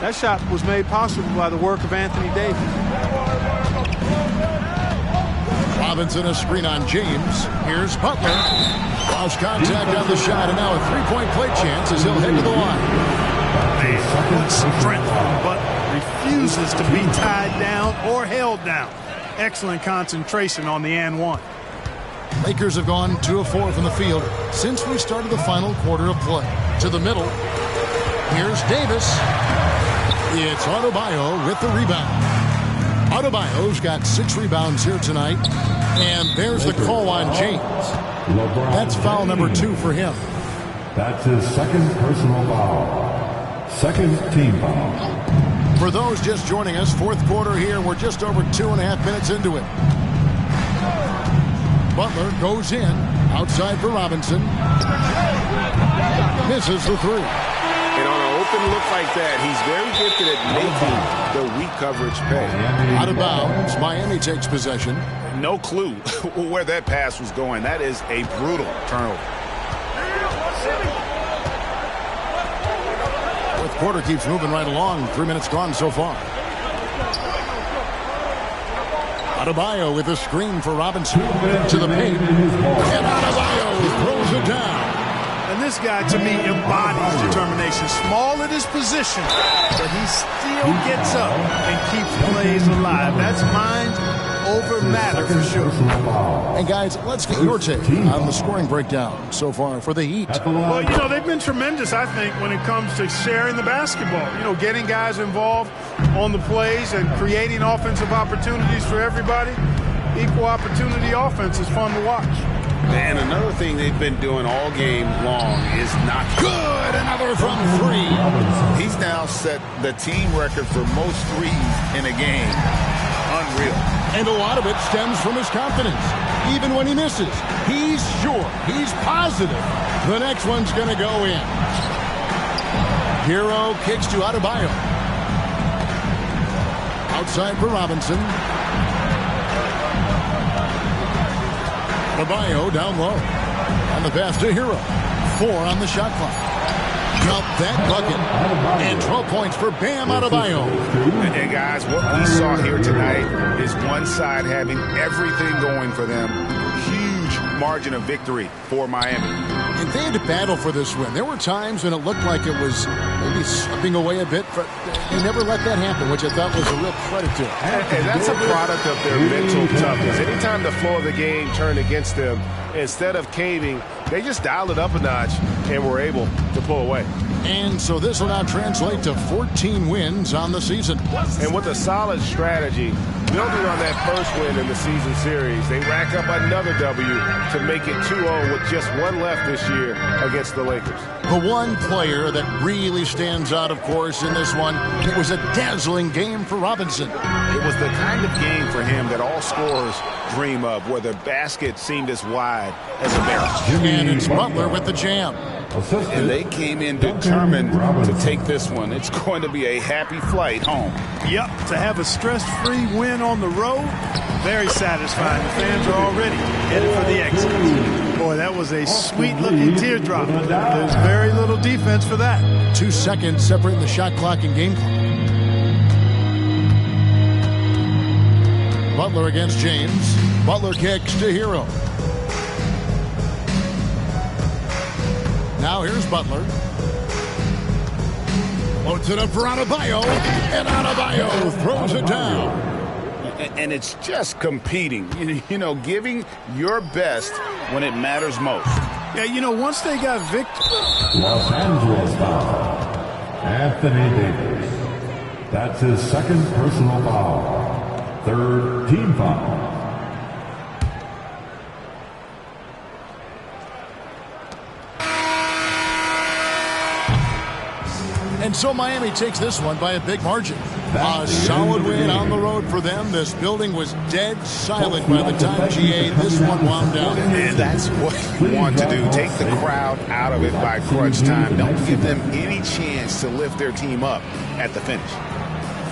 That shot was made possible by the work of Anthony Davis. Robinson a screen on James. Here's Butler. Lost contact on the shot, and now a 3-point play chance as he'll head to the line. Strength from Butler. Refuses to be tied down or held down. Excellent concentration on the and one. Lakers have gone 2 of 4 from the field since we started the final quarter of play. To the middle. Here's Davis. It's Adebayo with the rebound. Adebayo's got 6 rebounds here tonight. And there's the call on James. That's foul number 2 for him. That's his second personal foul. Second team foul. For those just joining us, fourth quarter here. We're just over 2.5 minutes into it. Butler goes in. Outside for Robinson. Misses the 3. And on an open look like that, he's very gifted at making the weak coverage pay. Out of bounds. Miami takes possession. No clue where that pass was going. That is a brutal turnover. Fourth quarter keeps moving right along. 3 minutes gone so far. Adebayo with a screen for Robinson to the paint. And Adebayo throws it down. And this guy, to me, embodies determination. Small at his position, but he still gets up and keeps plays alive. That's mind over matter for sure. And guys, let's get your take on the scoring breakdown so far for the Heat. Well, you know, they've been tremendous, I think, when it comes to sharing the basketball. You know, getting guys involved on the plays and creating offensive opportunities for everybody. Equal opportunity offense is fun to watch. And another thing they've been doing all game long is not good. Another from three. He's now set the team record for most threes in a game. Unreal. And a lot of it stems from his confidence. Even when he misses, he's sure, he's positive the next one's going to go in. Hero kicks to Adebayo. Outside for Robinson. Adebayo down low. And the pass to Hero. 4 on the shot clock. Drop that bucket. And 12 points for Bam Adebayo. And guys, what we saw here tonight is one side having everything going for them. Huge margin of victory for Miami. And they had to battle for this win. There were times when it looked like it was maybe slipping away a bit, but they never let that happen, which I thought was a real credit to them. And that's a product of their mental toughness. Anytime the flow of the game turned against them, instead of caving, they just dialed it up a notch and were able to pull away. And so this will now translate to 14 wins on the season. And with a solid strategy, building on that first win in the season series, they rack up another W to make it 2-0 with just one left this year against the Lakers. The one player that really stands out, of course, in this one, it was a dazzling game for Robinson. It was the kind of game for him that all scorers dream of, where the basket seemed as wide as a barrel. And it's Butler with the jam. And they came in determined to take this one. It's going to be a happy flight home. Yep, to have a stress-free win on the road, very satisfying. The fans are already headed for the exit. Boy, that was a sweet-looking teardrop. There's very little defense for that. 2 seconds separating the shot clock and game clock. Butler against James. Butler kicks to Hero. Now here's Butler. Loads it up for Adebayo. And Adebayo throws it down. And it's just competing. You know, giving your best when it matters most. Yeah, you know, once they got victory. Los Angeles foul. Anthony Davis. That's his second personal foul. Third team foul. And so Miami takes this one by a big margin. A solid win on the road for them. This building was dead silent by the time GA this one wound down. And that's what you want to do. Take the crowd out of it by crunch time. Don't give them any chance to lift their team up at the finish.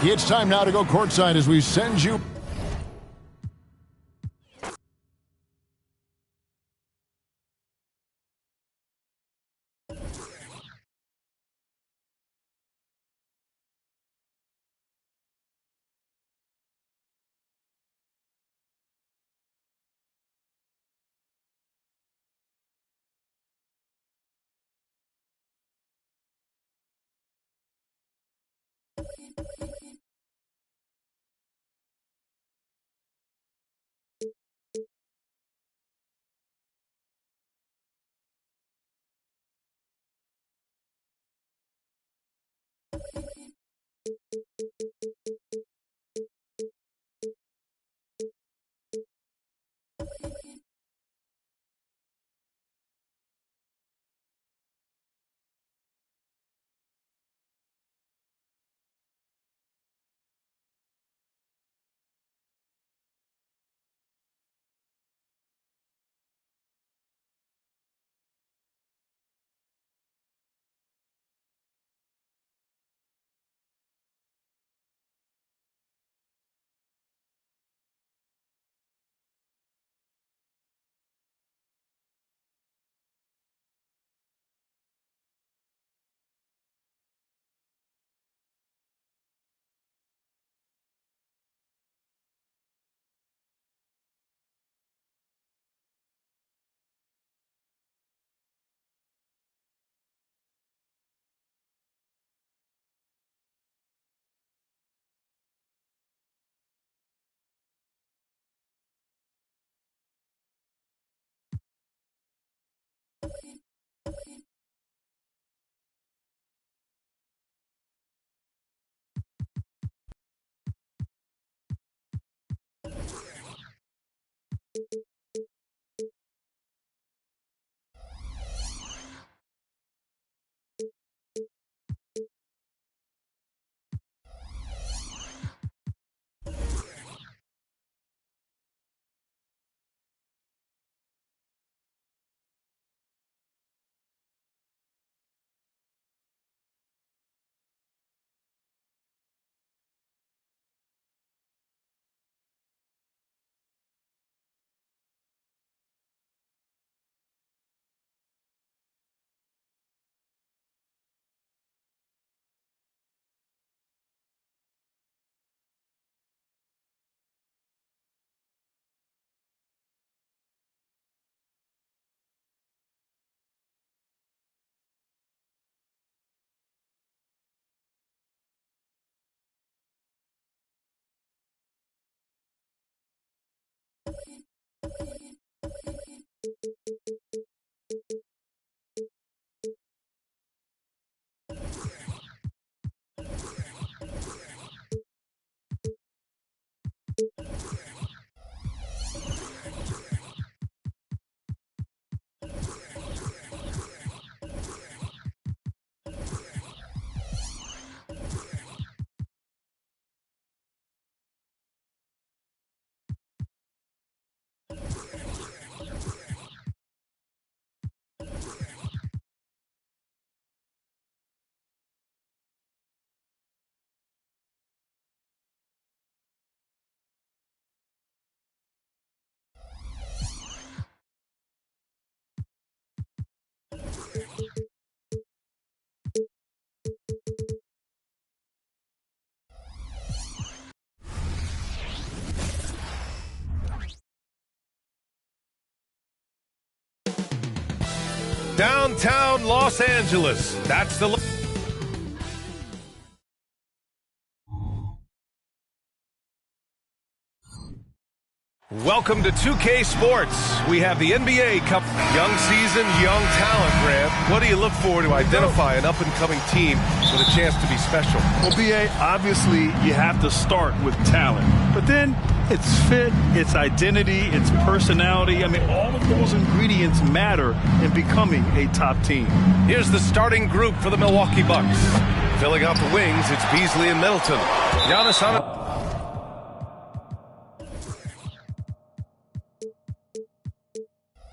It's time now to go courtside as we send you Downtown Los Angeles. That's the... Welcome to 2K Sports. We have the NBA Cup. Young season, young talent, Grant. What do you look for to identify an up-and-coming team with a chance to be special? Well, B.A., obviously you have to start with talent. But then it's fit, it's identity, it's personality. I mean, all of those ingredients matter in becoming a top team. Here's the starting group for the Milwaukee Bucks. Filling out the wings, it's Beasley and Middleton. Giannis on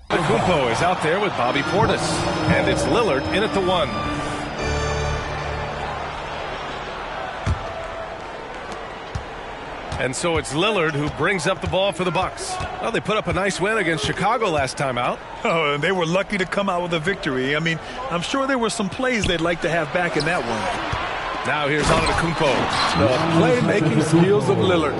Antetokounmpo is out there with Bobby Portis, and it's Lillard in at the 1. And so it's Lillard who brings up the ball for the Bucks. Well, they put up a nice win against Chicago last time out. Oh, and they were lucky to come out with a victory. I mean, I'm sure there were some plays they'd like to have back in that one. Now here's Antetokounmpo. The playmaking skills of Lillard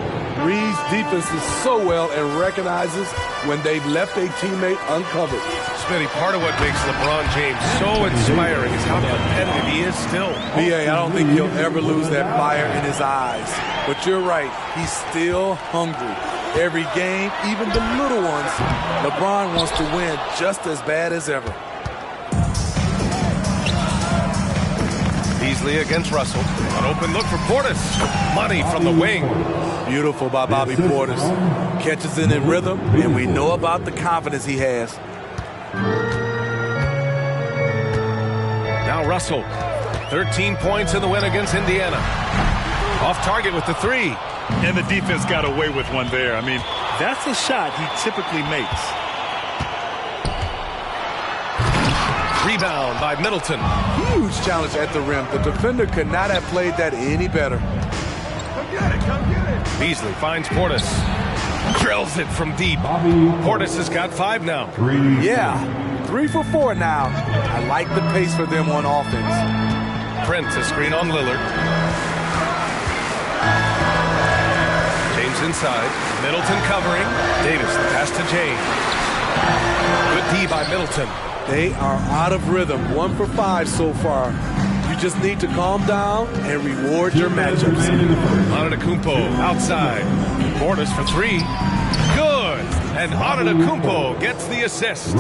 reads defenses so well and recognizes when they've left a teammate uncovered. Smitty, part of what makes LeBron James so inspiring is how competitive he is still. B.A., I don't think he'll ever lose that fire in his eyes. But you're right, he's still hungry. Every game, even the little ones, LeBron wants to win just as bad as ever. Beasley against Russell. An open look for Portis. Money from the wing. Beautiful by Bobby Portis. Catches it in rhythm, and we know about the confidence he has. Now Russell. 13 points in the win against Indiana. Off target with the 3. And the defense got away with one there. I mean, that's a shot he typically makes. Rebound by Middleton. Huge challenge at the rim. The defender could not have played that any better. Come get it, come get it. Beasley finds Portis. Drills it from deep. Portis has got 5 now. 3. Yeah, 3 for 4 now. I like the pace for them on offense. Prince, a screen on Lillard. James inside. Middleton covering. Davis, the pass to James. Good D by Middleton. They are out of rhythm. 1 for 5 so far. You just need to calm down and reward your matchups. Antetokounmpo outside. Portis for 3. Good. And Antetokounmpo gets the assist.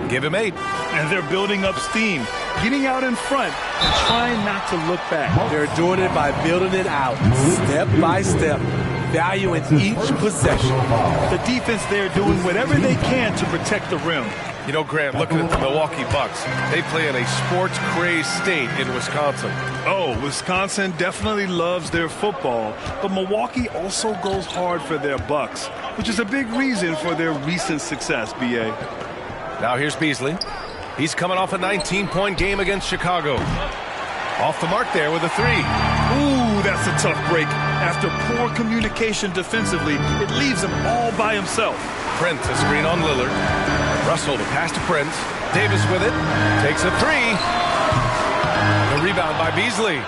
Give him 8. And they're building up steam, getting out in front and trying not to look back. They're doing it by building it out, step by step. value in each possession. The defense there doing whatever they can to protect the rim. You know, Grant, looking at the Milwaukee Bucks, they play in a sports-crazed state in Wisconsin. Oh, Wisconsin definitely loves their football, but Milwaukee also goes hard for their Bucks, which is a big reason for their recent success, B.A. Now here's Beasley. He's coming off a 19-point game against Chicago. Off the mark there with a three. Ooh, that's a tough break. After poor communication defensively, it leaves him all by himself. Prince, a screen on Lillard. Russell, the pass to Prince. Davis with it. Takes a three. The rebound by Beasley.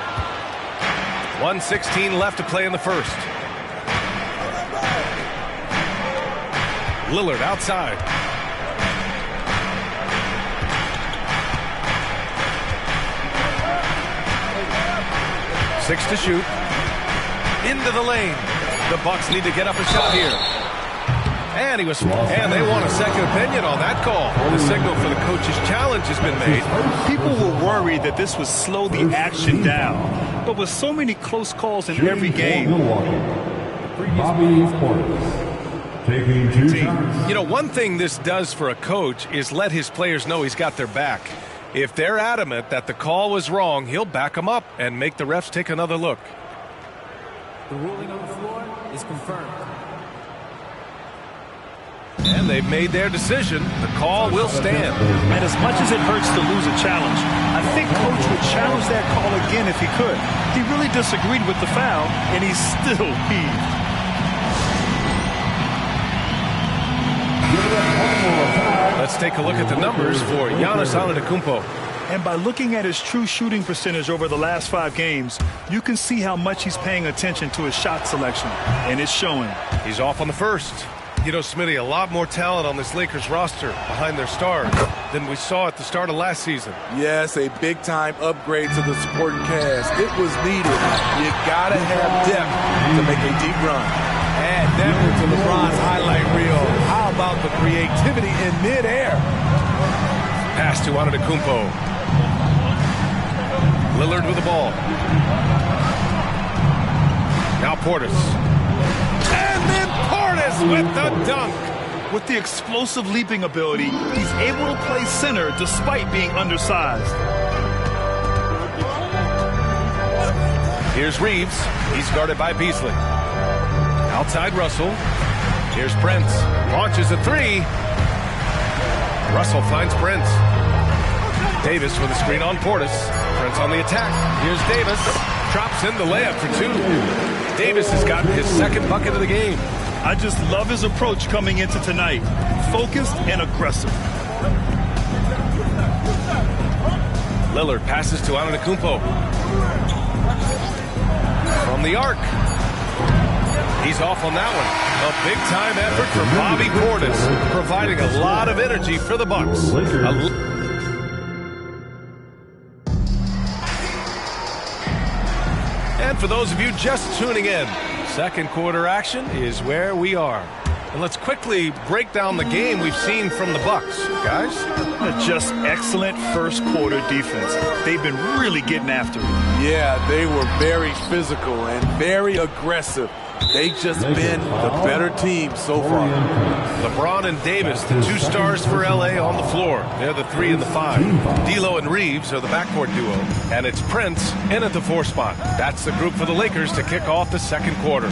1:16 left to play in the first. Lillard outside. Six to shoot. Into the lane. The Bucks need to get up a shot here. And they want a second opinion on that call. The signal for the coach's challenge has been made. People were worried that this would slow the action down. But with so many close calls in every game. Bobby Portis taking 2 shots. You know, one thing this does for a coach is let his players know he's got their back. If they're adamant that the call was wrong, he'll back them up and make the refs take another look. The ruling on the floor is confirmed. And they've made their decision. The call will stand. And as much as it hurts to lose a challenge, I think Coach would challenge that call again if he could. He really disagreed with the foul, and he still heaved. Let's take a look at the numbers for Giannis Antetokounmpo. And by looking at his true shooting percentage over the last 5 games, you can see how much he's paying attention to his shot selection, and it's showing. He's off on the first. You know, Smitty, a lot more talent on this Lakers roster behind their stars than we saw at the start of last season. Yes, a big-time upgrade to the supporting cast. It was needed. You gotta have depth to make a deep run. Add depth to LeBron's highlight reel. How about the creativity in midair? Pass to Antetokounmpo. Lillard with the ball. Now Portis. And then Portis with the dunk. With the explosive leaping ability, he's able to play center despite being undersized. Here's Reeves. He's guarded by Beasley. Outside Russell. Here's Prince. Launches a three. Russell finds Prince. Davis with a screen on Portis. Prince on the attack. Here's Davis. Drops in the layup for 2. Davis has gotten his second bucket of the game. I just love his approach coming into tonight. Focused and aggressive. Lillard passes to Antetokounmpo. From the arc. He's off on that one. A big-time effort for Bobby Portis, providing a lot of energy for the Bucks. And for those of you just tuning in, second quarter action is where we are. And let's quickly break down the game we've seen from the Bucks, guys. Just excellent first quarter defense. They've been really getting after it. Yeah, they were very physical and very aggressive. They've just been the better team so far. LeBron and Davis, the 2 stars for L.A. on the floor. They're the 3 and the 5. D'Lo and Reeves are the backcourt duo. And it's Prince in at the 4 spot. That's the group for the Lakers to kick off the second quarter.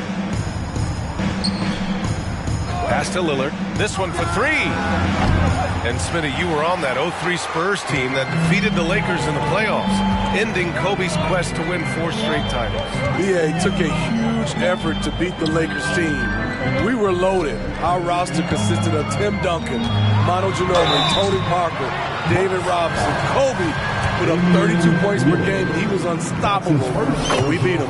Pass to Lillard. This one for 3. And Smitty, you were on that 0-3 Spurs team that defeated the Lakers in the playoffs, ending Kobe's quest to win 4 straight titles. BA took a huge effort to beat the Lakers team. We were loaded. Our roster consisted of Tim Duncan, Manu Ginobili, Tony Parker, David Robinson, Kobe put up 32 points per game. He was unstoppable. So we beat him.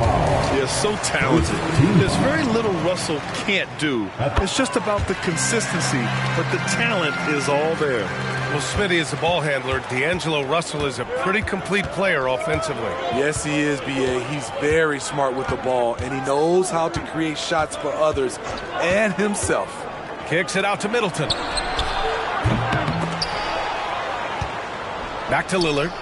They're so talented. There's very little Russell can't do. It's just about the consistency, but the talent is all there. Well, Smitty, as a ball handler, D'Angelo Russell is a pretty complete player offensively. Yes, he is, B.A. He's very smart with the ball, and he knows how to create shots for others and himself. Kicks it out to Middleton. Back to Lillard.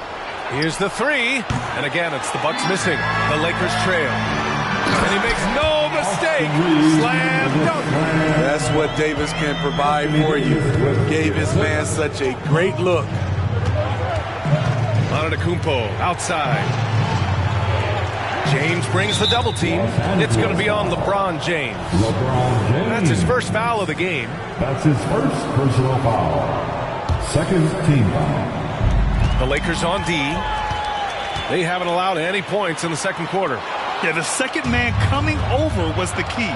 Here's the 3. And again, it's the Bucks missing. The Lakers trail. And he makes no mistake. fake. Slam dunk. That's what Davis can provide for you. Gave his man such a great look. Antetokounmpo outside. James brings the double team. It's going to be on LeBron James. That's his first foul of the game. That's his first personal foul. Second team foul. The Lakers on D. They haven't allowed any points in the second quarter. Yeah, the second man coming over was the key.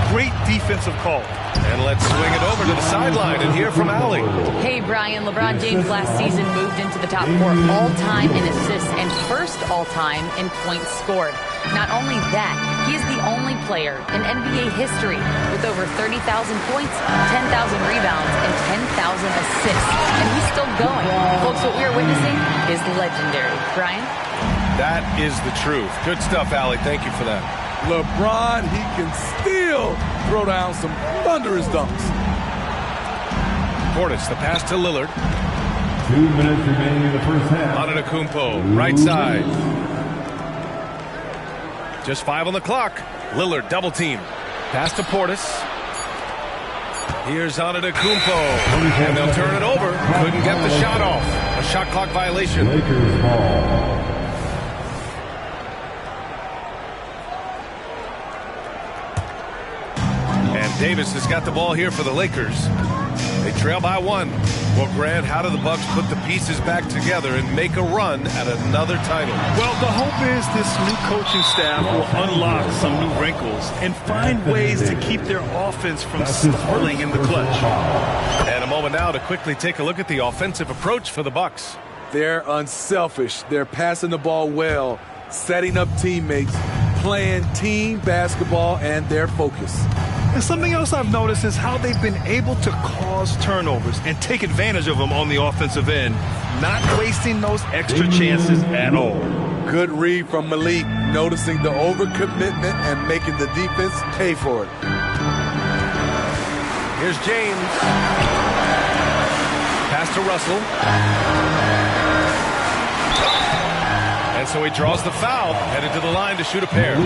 Great defensive call. And let's swing it over to the sideline and hear from Allie. Hey, Brian. LeBron James last season moved into the top 4 all-time in assists and first all-time in points scored. Not only that, he is the only player in NBA history with over 30,000 points, 10,000 rebounds, and 10,000 assists. And he's still going. Folks, what we are witnessing is legendary. Brian? That is the truth. Good stuff, Allie. Thank you for that. LeBron, he can still throw down some thunderous dunks. Portis, the pass to Lillard. 2 minutes remaining in the first half. Antetokounmpo, right side. Just 5 on the clock. Lillard, double team. Pass to Portis. Here's Antetokounmpo. And they'll turn it over. Couldn't get the shot off. A shot clock violation. Lakers ball. Davis has got the ball here for the Lakers. They trail by 1. Well, Grant, how do the Bucks put the pieces back together and make a run at another title? Well, the hope is this new coaching staff will unlock some new wrinkles and find ways to keep their offense from stalling in the clutch. And a moment now to quickly take a look at the offensive approach for the Bucks. They're unselfish. They're passing the ball well, setting up teammates, playing team basketball, and their focus. And something else I've noticed is how they've been able to cause turnovers and take advantage of them on the offensive end, not wasting those extra chances at all. Good read from Malik, noticing the overcommitment and making the defense pay for it. Here's James. Pass to Russell. And so he draws the foul, headed to the line to shoot a pair.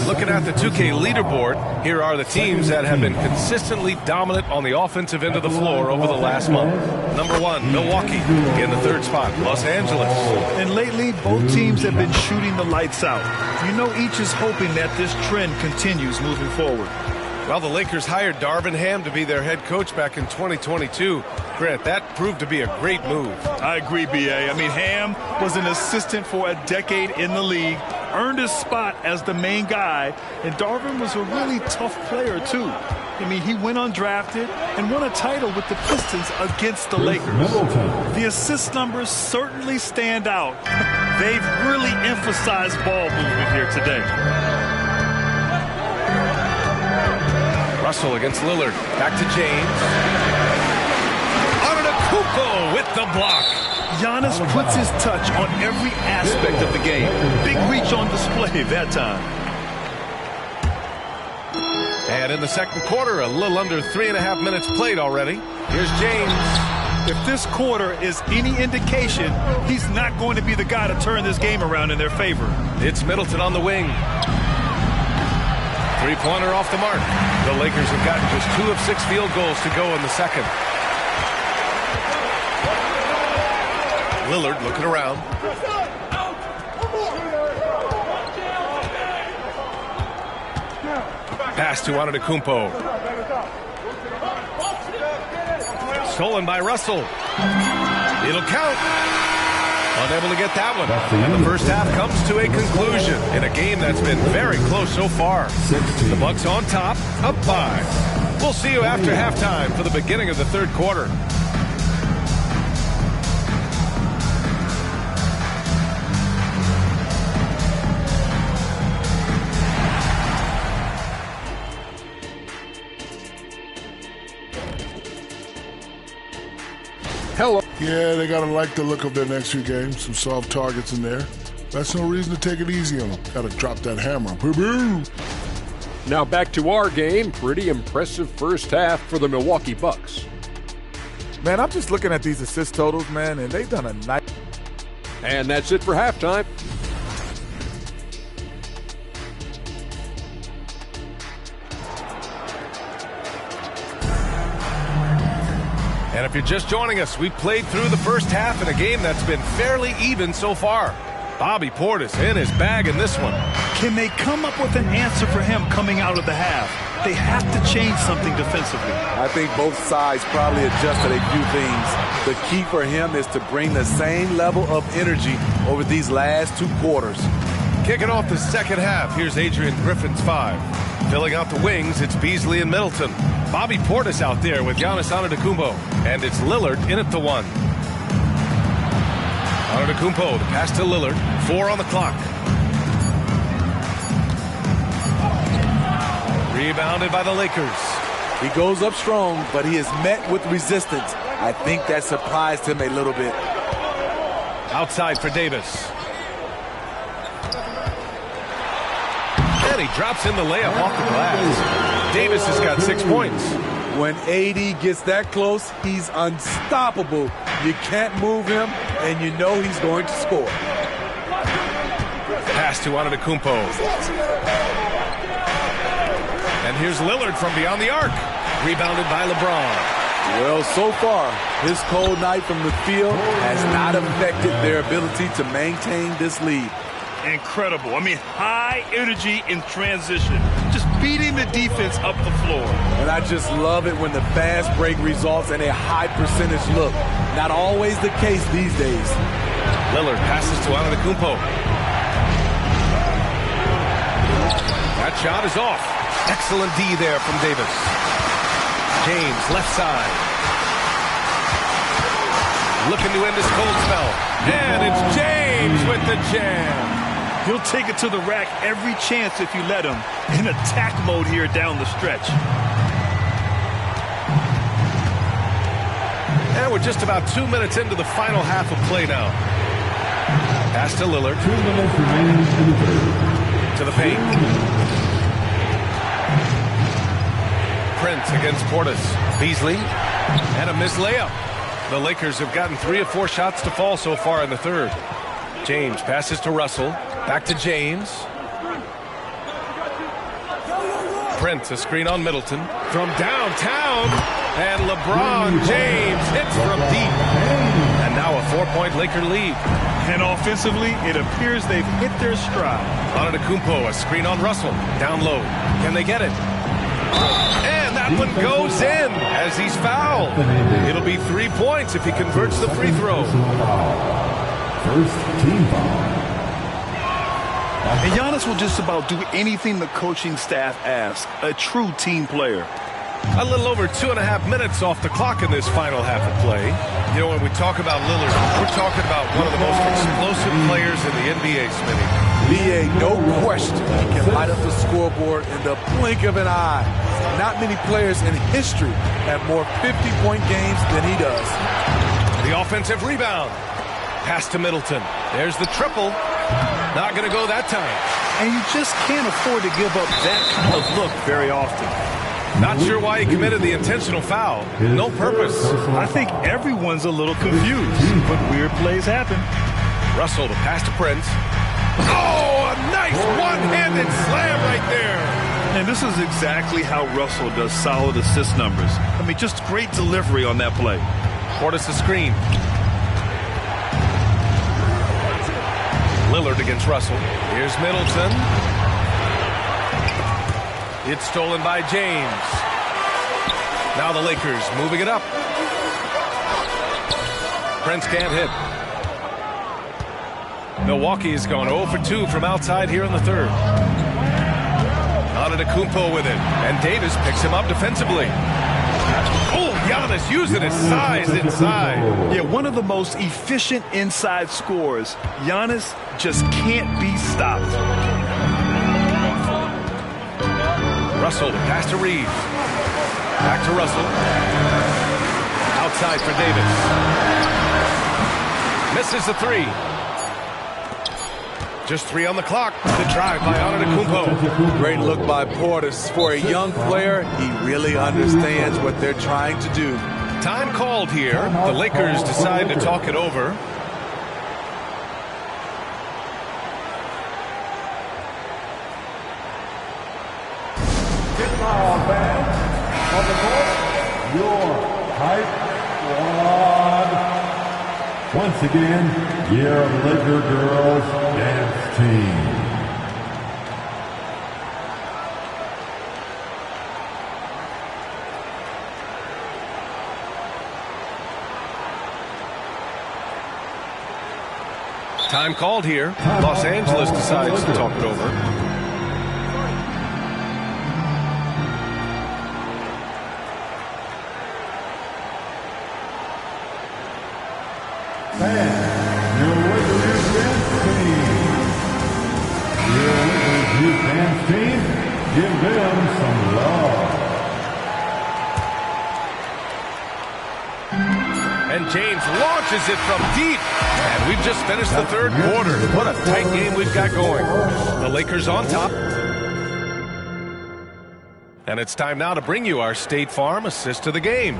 Looking at the 2K leaderboard, here are the teams that have been consistently dominant on the offensive end of the floor over the last month. Number 1, Milwaukee. In the 3rd spot, Los Angeles. And lately, both teams have been shooting the lights out. You know, each is hoping that this trend continues moving forward. Well, the Lakers hired Darvin Ham to be their head coach back in 2022. Grant, that proved to be a great move. I agree, B.A. I mean, Ham was an assistant for a decade in the league, earned his spot as the main guy, and Darvin was a really tough player, too. I mean, he went undrafted and won a title with the Pistons against the Lakers. The assist numbers certainly stand out. They've really emphasized ball movement here today. Russell against Lillard. Back to James. Antetokounmpo with the block. Giannis puts his touch on every aspect of the game. Big reach on display that time. And in the second quarter, a little under 3.5 minutes played already. Here's James. If this quarter is any indication, he's not going to be the guy to turn this game around in their favor. It's Middleton on the wing. Three-pointer off the mark. The Lakers have gotten just 2 of 6 field goals to go in the second. Lillard looking around. Pass to Antetokounmpo. Stolen by Russell. It'll count. Unable to get that one. And the first half comes to a conclusion in a game that's been very close so far. The Bucks on top, up 5. We'll see you after halftime for the beginning of the third quarter. Hello. Yeah, they got to like the look of their next few games. Some soft targets in there. That's no reason to take it easy on them. Got to drop that hammer. Boo-boo. Now back to our game. Pretty impressive first half for the Milwaukee Bucks. Man, I'm just looking at these assist totals, man, and they've done a nice... And that's it for halftime. And if you're just joining us, we've played through the first half in a game that's been fairly even so far. Bobby Portis in his bag in this one. Can they come up with an answer for him coming out of the half? They have to change something defensively. I think both sides probably adjusted a few things. The key for him is to bring the same level of energy over these last 2 quarters. Kicking off the second half, here's Adrian Griffin's 5. Filling out the wings, it's Beasley and Middleton. Bobby Portis out there with Giannis Antetokounmpo. And it's Lillard in at the 1. Antetokounmpo, the pass to Lillard. 4 on the clock. Rebounded by the Lakers. He goes up strong, but he is met with resistance. I think that surprised him a little bit. Outside for Davis. And he drops in the layup off the glass. Davis has got 6 points. When AD gets that close, he's unstoppable. You can't move him, and you know he's going to score. Pass to Antetokounmpo. And here's Lillard from beyond the arc. Rebounded by LeBron. Well, so far, his cold night from the field has not affected their ability to maintain this lead. Incredible. I mean, high energy in transition. Just beating the defense up the floor. And I just love it when the fast break results in a high percentage look. Not always the case these days. Lillard passes to Antetokounmpo. That shot is off. Excellent D there from Davis. James, left side. Looking to end his cold spell. And it's James with the jam. He'll take it to the rack every chance if you let him. In attack mode here down the stretch. And we're just about 2 minutes into the final half of play now. Pass to Lillard. 2 minutes remaining to the paint. Prince against Portis. Beasley. And a missed layup. The Lakers have gotten 3 or 4 shots to fall so far in the third. James passes to Russell. Back to James. Prince, a screen on Middleton. From downtown. And LeBron James hits from deep. And now a 4-point Laker lead. And offensively, it appears they've hit their stride. Antetokounmpo, a screen on Russell. Down low. Can they get it? And that one goes in as he's fouled. It'll be 3 points if he converts the free throw. First team foul. And Giannis will just about do anything the coaching staff asks. A true team player. A little over 2.5 minutes off the clock in this final half of play. You know, when we talk about Lillard, we're talking about one of the most explosive players in the NBA, Smitty. BA, no question, he can light up the scoreboard in the blink of an eye. Not many players in history have more 50-point games than he does. The offensive rebound. Pass to Middleton. There's the triple. Not going to go that time. And you just can't afford to give up that kind of look very often. Not sure why he committed the intentional foul. No purpose. I think everyone's a little confused, but weird plays happen. Russell, the pass to Prince. Oh, a nice one-handed slam right there. And this is exactly how Russell does solid assist numbers. I mean, just great delivery on that play. Portis the screen. Lillard against Russell. Here's Middleton. It's stolen by James. Now the Lakers moving it up. Prince can't hit. Milwaukee has gone 0 for 2 from outside here in the third. Antetokounmpo with it. And Davis picks him up defensively. Oh, Giannis using his size inside. Yeah, one of the most efficient inside scorers. Giannis just can't be stopped. Russell, the pass to Reeves. Back to Russell. Outside for Davis. Misses the 3. Just 3 on the clock. The drive by Antetokounmpo. Great look by Portis. For a young player, he really understands what they're trying to do. Time called here. The Lakers decide to talk it over. Fans on the court, your hype Once again, your Laker girls dance team. Time called here. Los Angeles decides to talk it over. Your Lakers dance team. Give them some love. And James launches it from deep. And we've just finished the third quarter. What a tight game we've got going. The Lakers on top. And it's time now to bring you our State Farm assist of the game.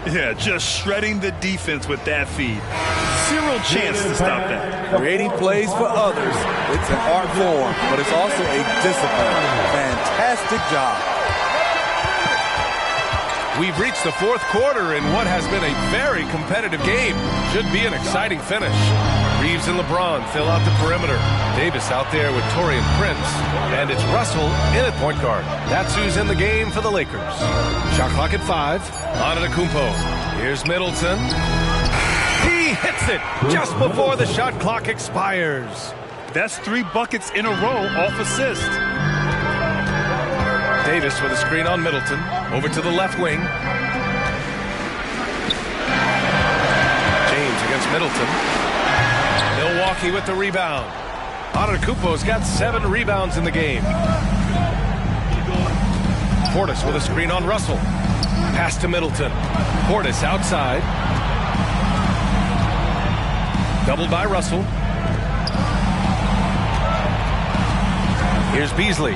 Yeah, just shredding the defense with that feed. Zero chance to stop that. Creating plays for others. It's an art form, but it's also a discipline. Fantastic job. We've reached the fourth quarter in what has been a very competitive game. Should be an exciting finish. Reeves and LeBron fill out the perimeter. Davis out there with Taurean Prince. And it's Russell in at point guard. That's who's in the game for the Lakers. Shot clock at 5. Antetokounmpo. Here's Middleton. He hits it just before the shot clock expires. That's 3 buckets in a row off assist. Davis with a screen on Middleton. Over to the left wing. James against Middleton. Milwaukee with the rebound. Antetokounmpo's got 7 rebounds in the game. Portis with a screen on Russell. Pass to Middleton. Portis outside. Doubled by Russell. Here's Beasley.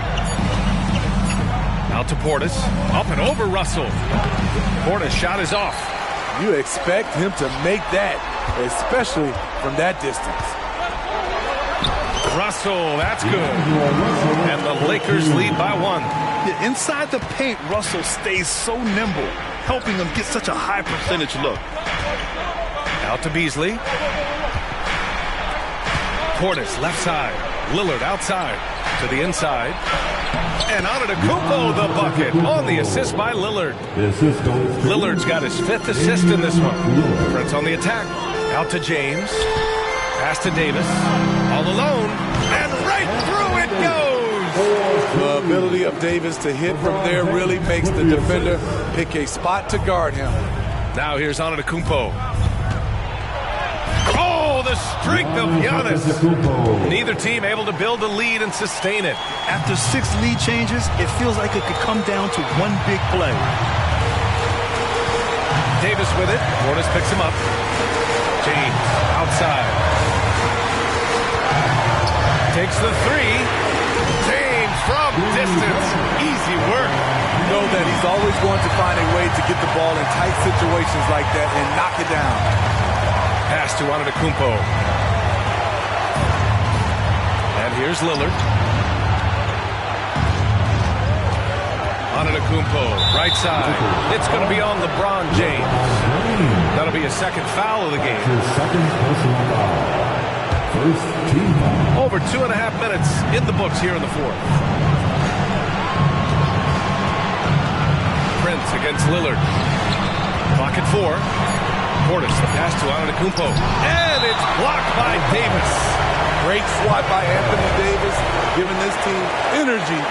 Out to Portis. Up and over Russell. Portis' shot is off. You expect him to make that, especially from that distance. Russell, that's good. And the Lakers lead by 1. Yeah, inside the paint, Russell stays so nimble, helping them get such a high percentage look. Out to Beasley. Portis left side. Lillard outside to the inside. And Antetokounmpo the bucket on the assist by Lillard. Lillard's got his 5th assist in this one. Prince on the attack. Out to James. Pass to Davis. All alone. And right through it goes. The ability of Davis to hit from there really makes the defender pick a spot to guard him. Now here's Antetokounmpo. Oh, the strength of Giannis. Neither team able to build a lead and sustain it. After 6 lead changes, it feels like it could come down to one big play. Davis with it. Portis picks him up. James outside. Takes the 3. James from distance. Easy work. You know that he's always going to find a way to get the ball in tight situations like that and knock it down. Pass to Antetokounmpo. And here's Lillard. Antetokounmpo, right side. It's going to be on LeBron James. That'll be a second foul of the game. Second personal foul. First team foul. Over 2.5 minutes in the books here in the fourth. Prince against Lillard. Clock at 4. Portis, the pass to Antetokounmpo. And it's blocked by Davis. Great swat by Anthony Davis, giving this team energy.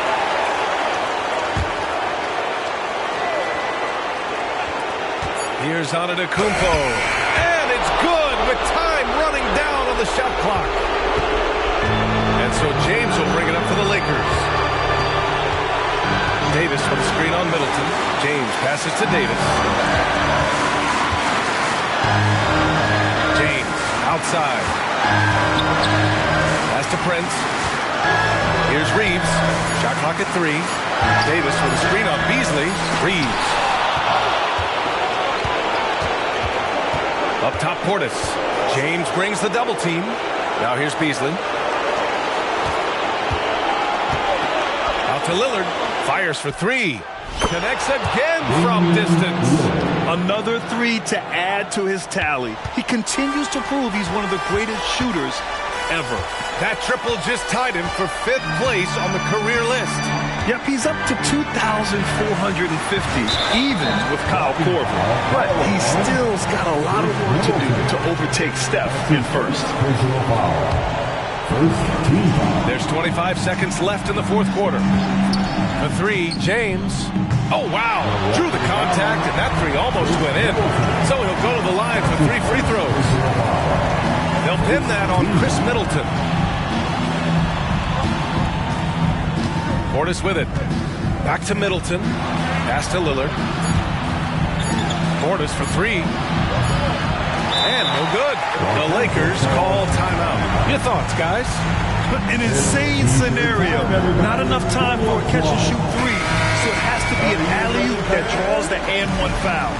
Here's Antetokounmpo. And it's good with time running down on the shot clock. And so James will bring it up for the Lakers. Davis with a screen on Middleton. James passes to Davis. James outside. Pass to Prince. Here's Reeves. Shot clock at 3. Davis with a screen on Beasley. Reeves. Up top, Portis. James brings the double team. Now here's Beasley. Out to Lillard. Fires for 3. Connects again from distance. Another three to add to his tally. He continues to prove he's one of the greatest shooters ever. That triple just tied him for 5th place on the career list. Yep, he's up to 2,450, even with Kyle Korver. But he still's got a lot of work to do to overtake Steph in first. There's 25 seconds left in the 4th quarter. The 3, James. Oh, wow. Drew the contact, and that 3 almost went in. So he'll go to the line for 3 free throws. They'll pin that on Chris Middleton. Portis with it. Back to Middleton. Pass to Lillard. Portis for 3. And no good. The Lakers call timeout. Your thoughts, guys? An insane scenario. Not enough time for a catch-and-shoot 3, so it has to be an alley-oop that draws the and-1 foul.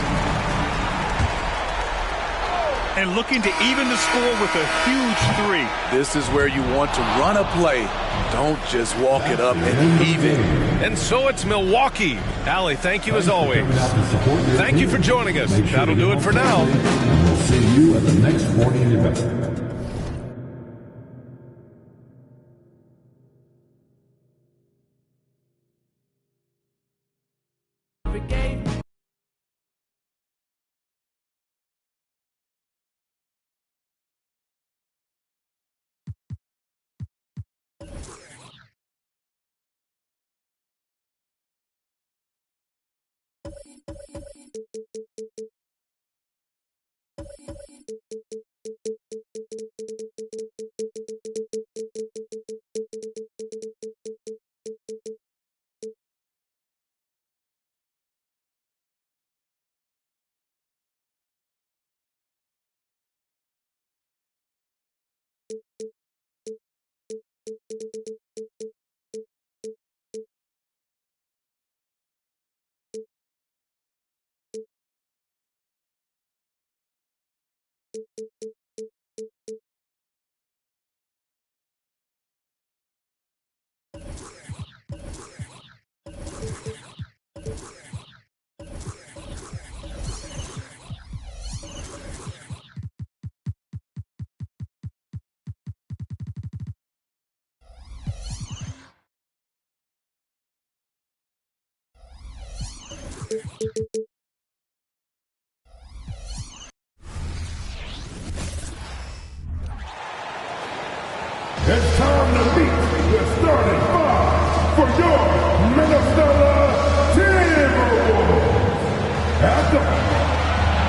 And looking to even the score with a huge 3. This is where you want to run a play. Don't just walk it up and heave it. And so it's Milwaukee. Allie, thank you as always. Thank you for joining us. That'll do it for now. We'll see you at the next sporting event. It's time to meet the starting 5 for your Minnesota Timberwolves.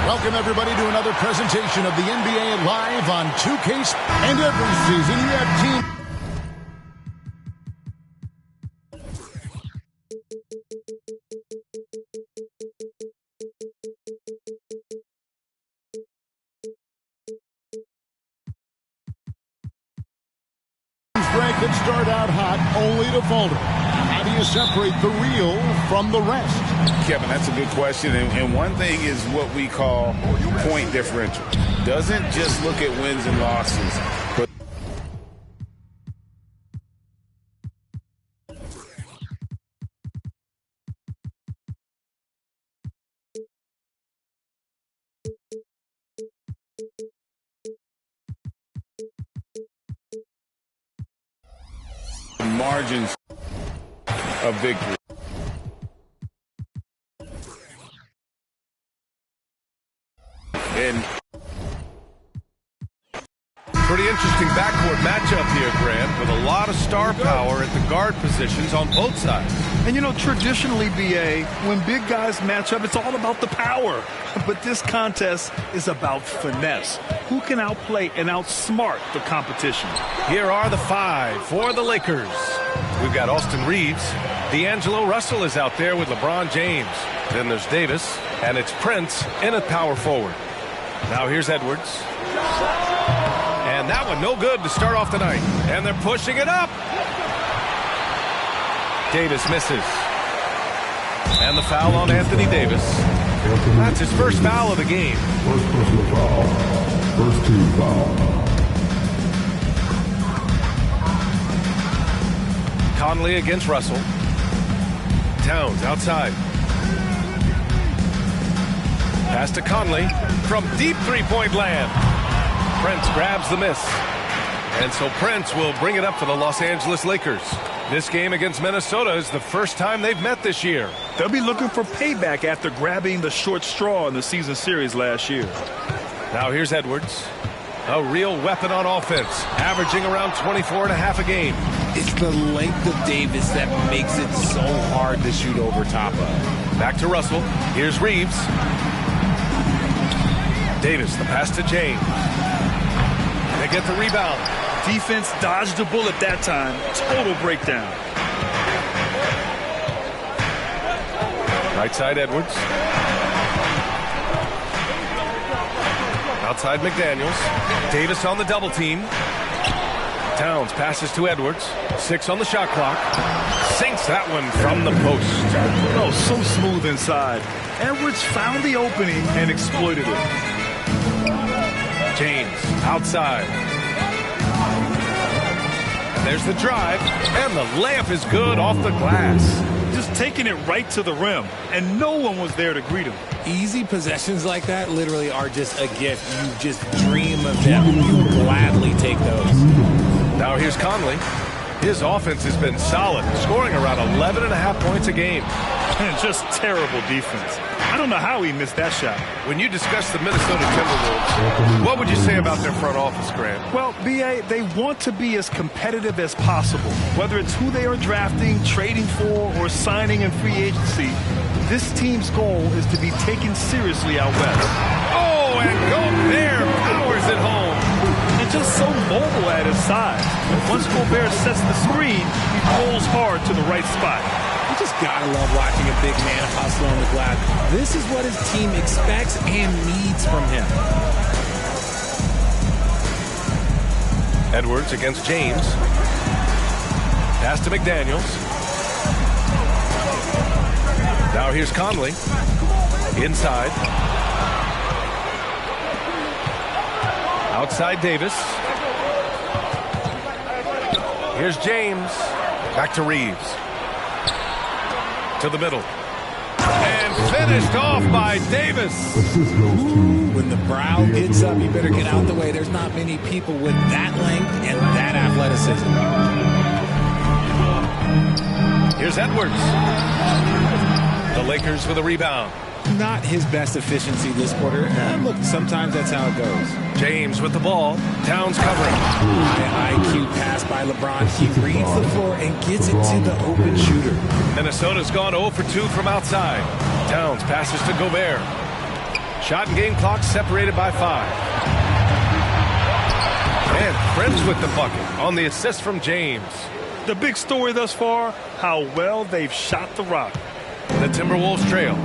Welcome, everybody, to another presentation of the NBA Live on 2K. And every season, you have teams. That start out hot only to falter. How do you separate the real from the rest? Kevin, that's a good question. And one thing is what we call point differential. Doesn't just look at wins and losses, but margins of victory. And pretty interesting backcourt matchup here, Grant, with a lot of star power at the guard positions on both sides. And, you know, traditionally, B.A., when big guys match up, it's all about the power. But this contest is about finesse. Who can outplay and outsmart the competition? Here are the 5 for the Lakers. We've got Austin Reeves. D'Angelo Russell is out there with LeBron James. Then there's Davis, and it's Prince in at power forward. Now here's Edwards. And that one no good to start off the night. And they're pushing it up. Davis misses. And the foul on Anthony Davis. That's his first foul of the game. First personal foul. First team foul. Conley against Russell. Towns outside. Pass to Conley from deep three-point land. Prince grabs the miss. And so Prince will bring it up for the Los Angeles Lakers. This game against Minnesota is the first time they've met this year. They'll be looking for payback after grabbing the short straw in the season series last year. Now here's Edwards. A real weapon on offense, averaging around 24 and a half a game. It's the length of Davis that makes it so hard to shoot over top of. Back to Russell. Here's Reeves. Davis, the pass to James. They get the rebound. Defense dodged the bullet that time. Total breakdown. Right side, Edwards. Outside, McDaniels. Davis on the double team. Towns passes to Edwards. 6 on the shot clock. Sinks that one from the post. Oh, so smooth inside. Edwards found the opening and exploited it. James outside. And there's the drive. And the layup is good off the glass. Just taking it right to the rim. And no one was there to greet him. Easy possessions like that literally are just a gift. You just dream of them. You gladly take those. Now here's Conley. His offense has been solid, scoring around 11 and a half points a game. And just terrible defense. I don't know how he missed that shot. When you discuss the Minnesota Timberwolves, what would you say about their front office, Grant? Well, B.A., they want to be as competitive as possible. Whether it's who they are drafting, trading for, or signing in free agency, this team's goal is to be taken seriously out west. Oh, and Gobert powers it home. And just so mobile at his size. Once Gobert sets the screen, he pulls hard to the right spot. You just gotta love watching a big man hustle on the glass. This is what his team expects and needs from him. Edwards against James. Pass to McDaniels. Now here's Conley. Inside. Outside Davis. Here's James. Back to Reeves. To the middle. And finished off by Davis. When the brow gets up, you better get out the way. There's not many people with that length and that athleticism. Here's Edwards. The Lakers with a rebound. Not his best efficiency this quarter. Look, sometimes that's how it goes. James with the ball. Towns covering. High IQ pass by LeBron. He reads the floor and gets it to the open shooter. Minnesota's gone 0 for 2 from outside. Towns passes to Gobert. Shot and game clock separated by 5. And Prince with the bucket on the assist from James. The big story thus far, how well they've shot the rock. The Timberwolves trail.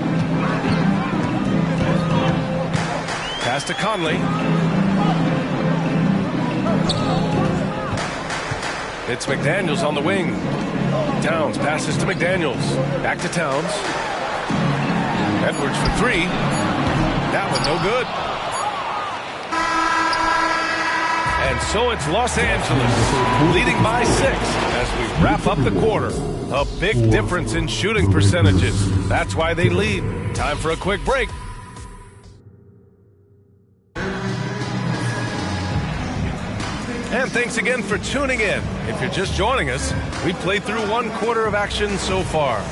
Pass to Conley. It's McDaniels on the wing. Towns passes to McDaniels. Back to Towns. Edwards for 3. That one no good. And so it's Los Angeles leading by 6 as we wrap up the quarter. A big difference in shooting percentages. That's why they lead. Time for a quick break. And thanks again for tuning in. If you're just joining us, we played through 1 quarter of action so far.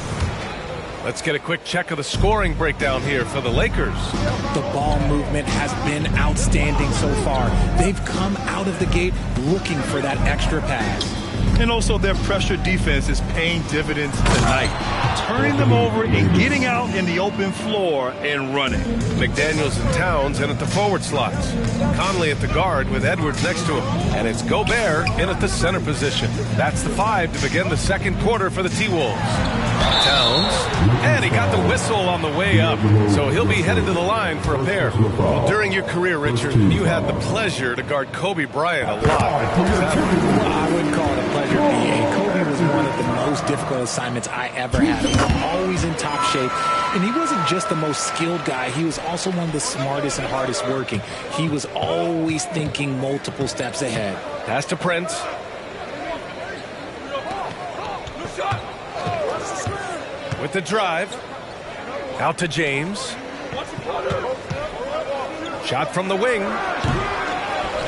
Let's get a quick check of the scoring breakdown here for the Lakers. The ball movement has been outstanding so far. They've come out of the gate looking for that extra pass. And also their pressure defense is paying dividends tonight. Turning them over and getting out in the open floor and running. McDaniels and Towns in at the forward slots. Conley at the guard with Edwards next to him. And it's Gobert in at the center position. That's the 5 to begin the second quarter for the T-Wolves. Towns. And he got the whistle on the way up. So he'll be headed to the line for a pair. Well, during your career, Richard, you had the pleasure to guard Kobe Bryant a lot. I wouldn't call it a pleasure, B.A. Kobe was one of the most difficult assignments I ever had. He was always in top shape. And he wasn't just the most skilled guy. He was also one of the smartest and hardest working. He was always thinking multiple steps ahead. Pass to Prince. with the drive. Out to James. Shot from the wing.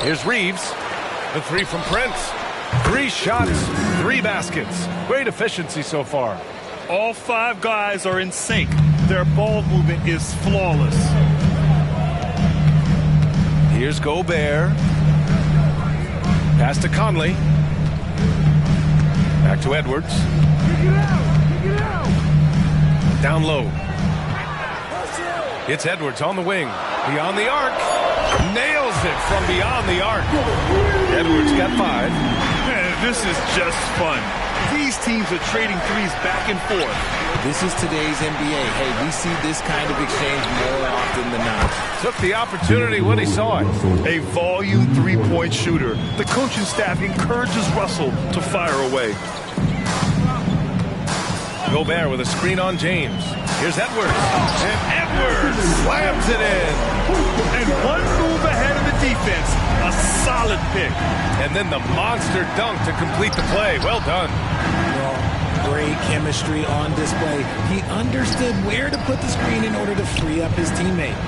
Here's Reeves. The three from Prince. 3 shots, 3 baskets. Great efficiency so far. All 5 guys are in sync. Their ball movement is flawless. Here's Gobert. Pass to Conley. Back to Edwards. Down low. It's Edwards on the wing. Beyond the arc. Nails it from beyond the arc. Edwards got 5. Man, this is just fun. These teams are trading threes back and forth. This is today's NBA. Hey, we see this kind of exchange more often than not. Took the opportunity when he saw it. A volume 3-point shooter. The coaching staff encourages Russell to fire away. Gobert with a screen on James. Here's Edwards. And Edwards slams it in. And one move ahead of the defense. A solid pick. And then the monster dunk to complete the play. Well done. Well, great chemistry on display. He understood where to put the screen in order to free up his teammate.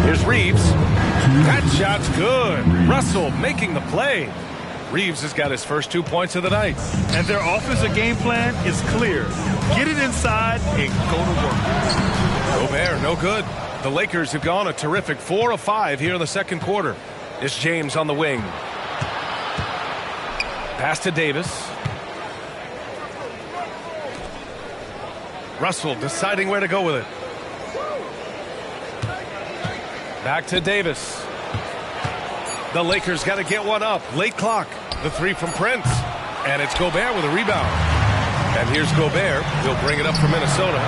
Here's Reeves. That shot's good. Russell making the play. Reeves has got his first 2 points of the night. And their offensive game plan is clear. Get it inside and go to work. Gobert, no good. The Lakers have gone a terrific 4 of 5 here in the second quarter. It's James on the wing. Pass to Davis. Russell deciding where to go with it. Back to Davis. The Lakers got to get one up. Late clock. The 3 from Prince. And it's Gobert with a rebound. And here's Gobert. He'll bring it up for Minnesota.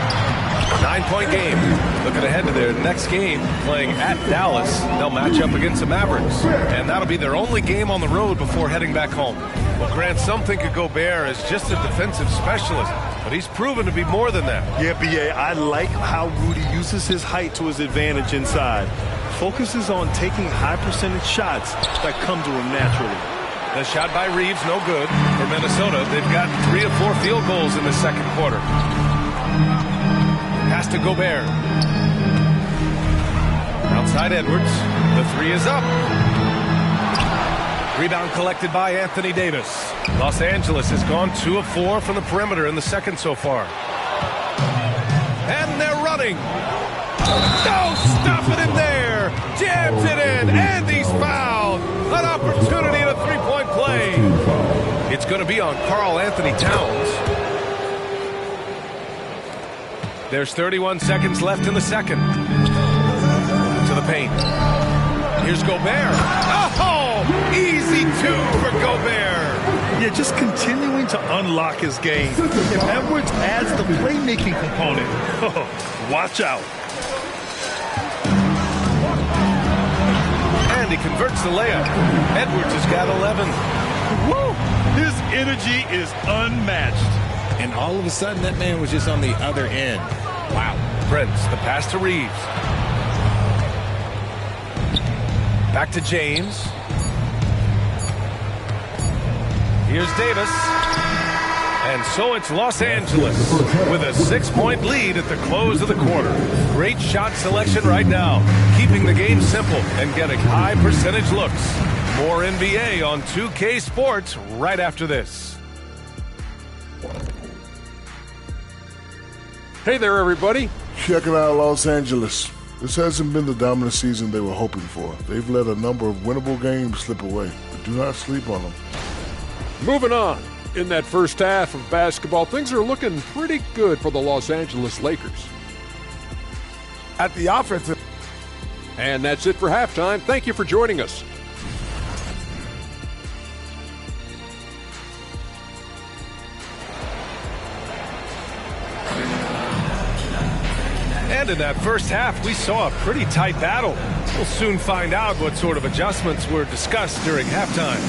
9-point game. Looking ahead to their next game, playing at Dallas. They'll match up against the Mavericks. And that'll be their only game on the road before heading back home. Well, Grant, some think of Gobert as just a defensive specialist, but he's proven to be more than that. Yeah, B.A., I like how Rudy uses his height to his advantage inside. Focuses on taking high-percentage shots that come to him naturally. The shot by Reeves, no good. For Minnesota, they've got 3 of 4 field goals in the second quarter. Pass to Gobert. Outside Edwards. The 3 is up. Rebound collected by Anthony Davis. Los Angeles has gone 2 of 4 from the perimeter in the second so far. And they're running. No, stop it in there. Jams it in, and he's fouled. An opportunity in a 3-point play. It's going to be on Karl Anthony Towns. There's 31 seconds left in the second. To the paint. Here's Gobert. Oh, easy 2 for Gobert. Yeah, just continuing to unlock his game. If Edwards adds the playmaking component, watch out. And he converts the layup. Edwards has got 11. Woo! His energy is unmatched. And all of a sudden, that man was just on the other end. Wow. Prince, the pass to Reeves. Back to James. Here's Davis. And so it's Los Angeles with a 6-point lead at the close of the quarter. Great shot selection right now, keeping the game simple and getting high percentage looks. More NBA on 2K Sports right after this. Hey there, everybody. Checking out Los Angeles. This hasn't been the dominant season they were hoping for. They've let a number of winnable games slip away, but do not sleep on them. Moving on. In that first half of basketball, things are looking pretty good for the Los Angeles Lakers. At the offensive. And that's it for halftime. Thank you for joining us. And in that first half, we saw a pretty tight battle. We'll soon find out what sort of adjustments were discussed during halftime.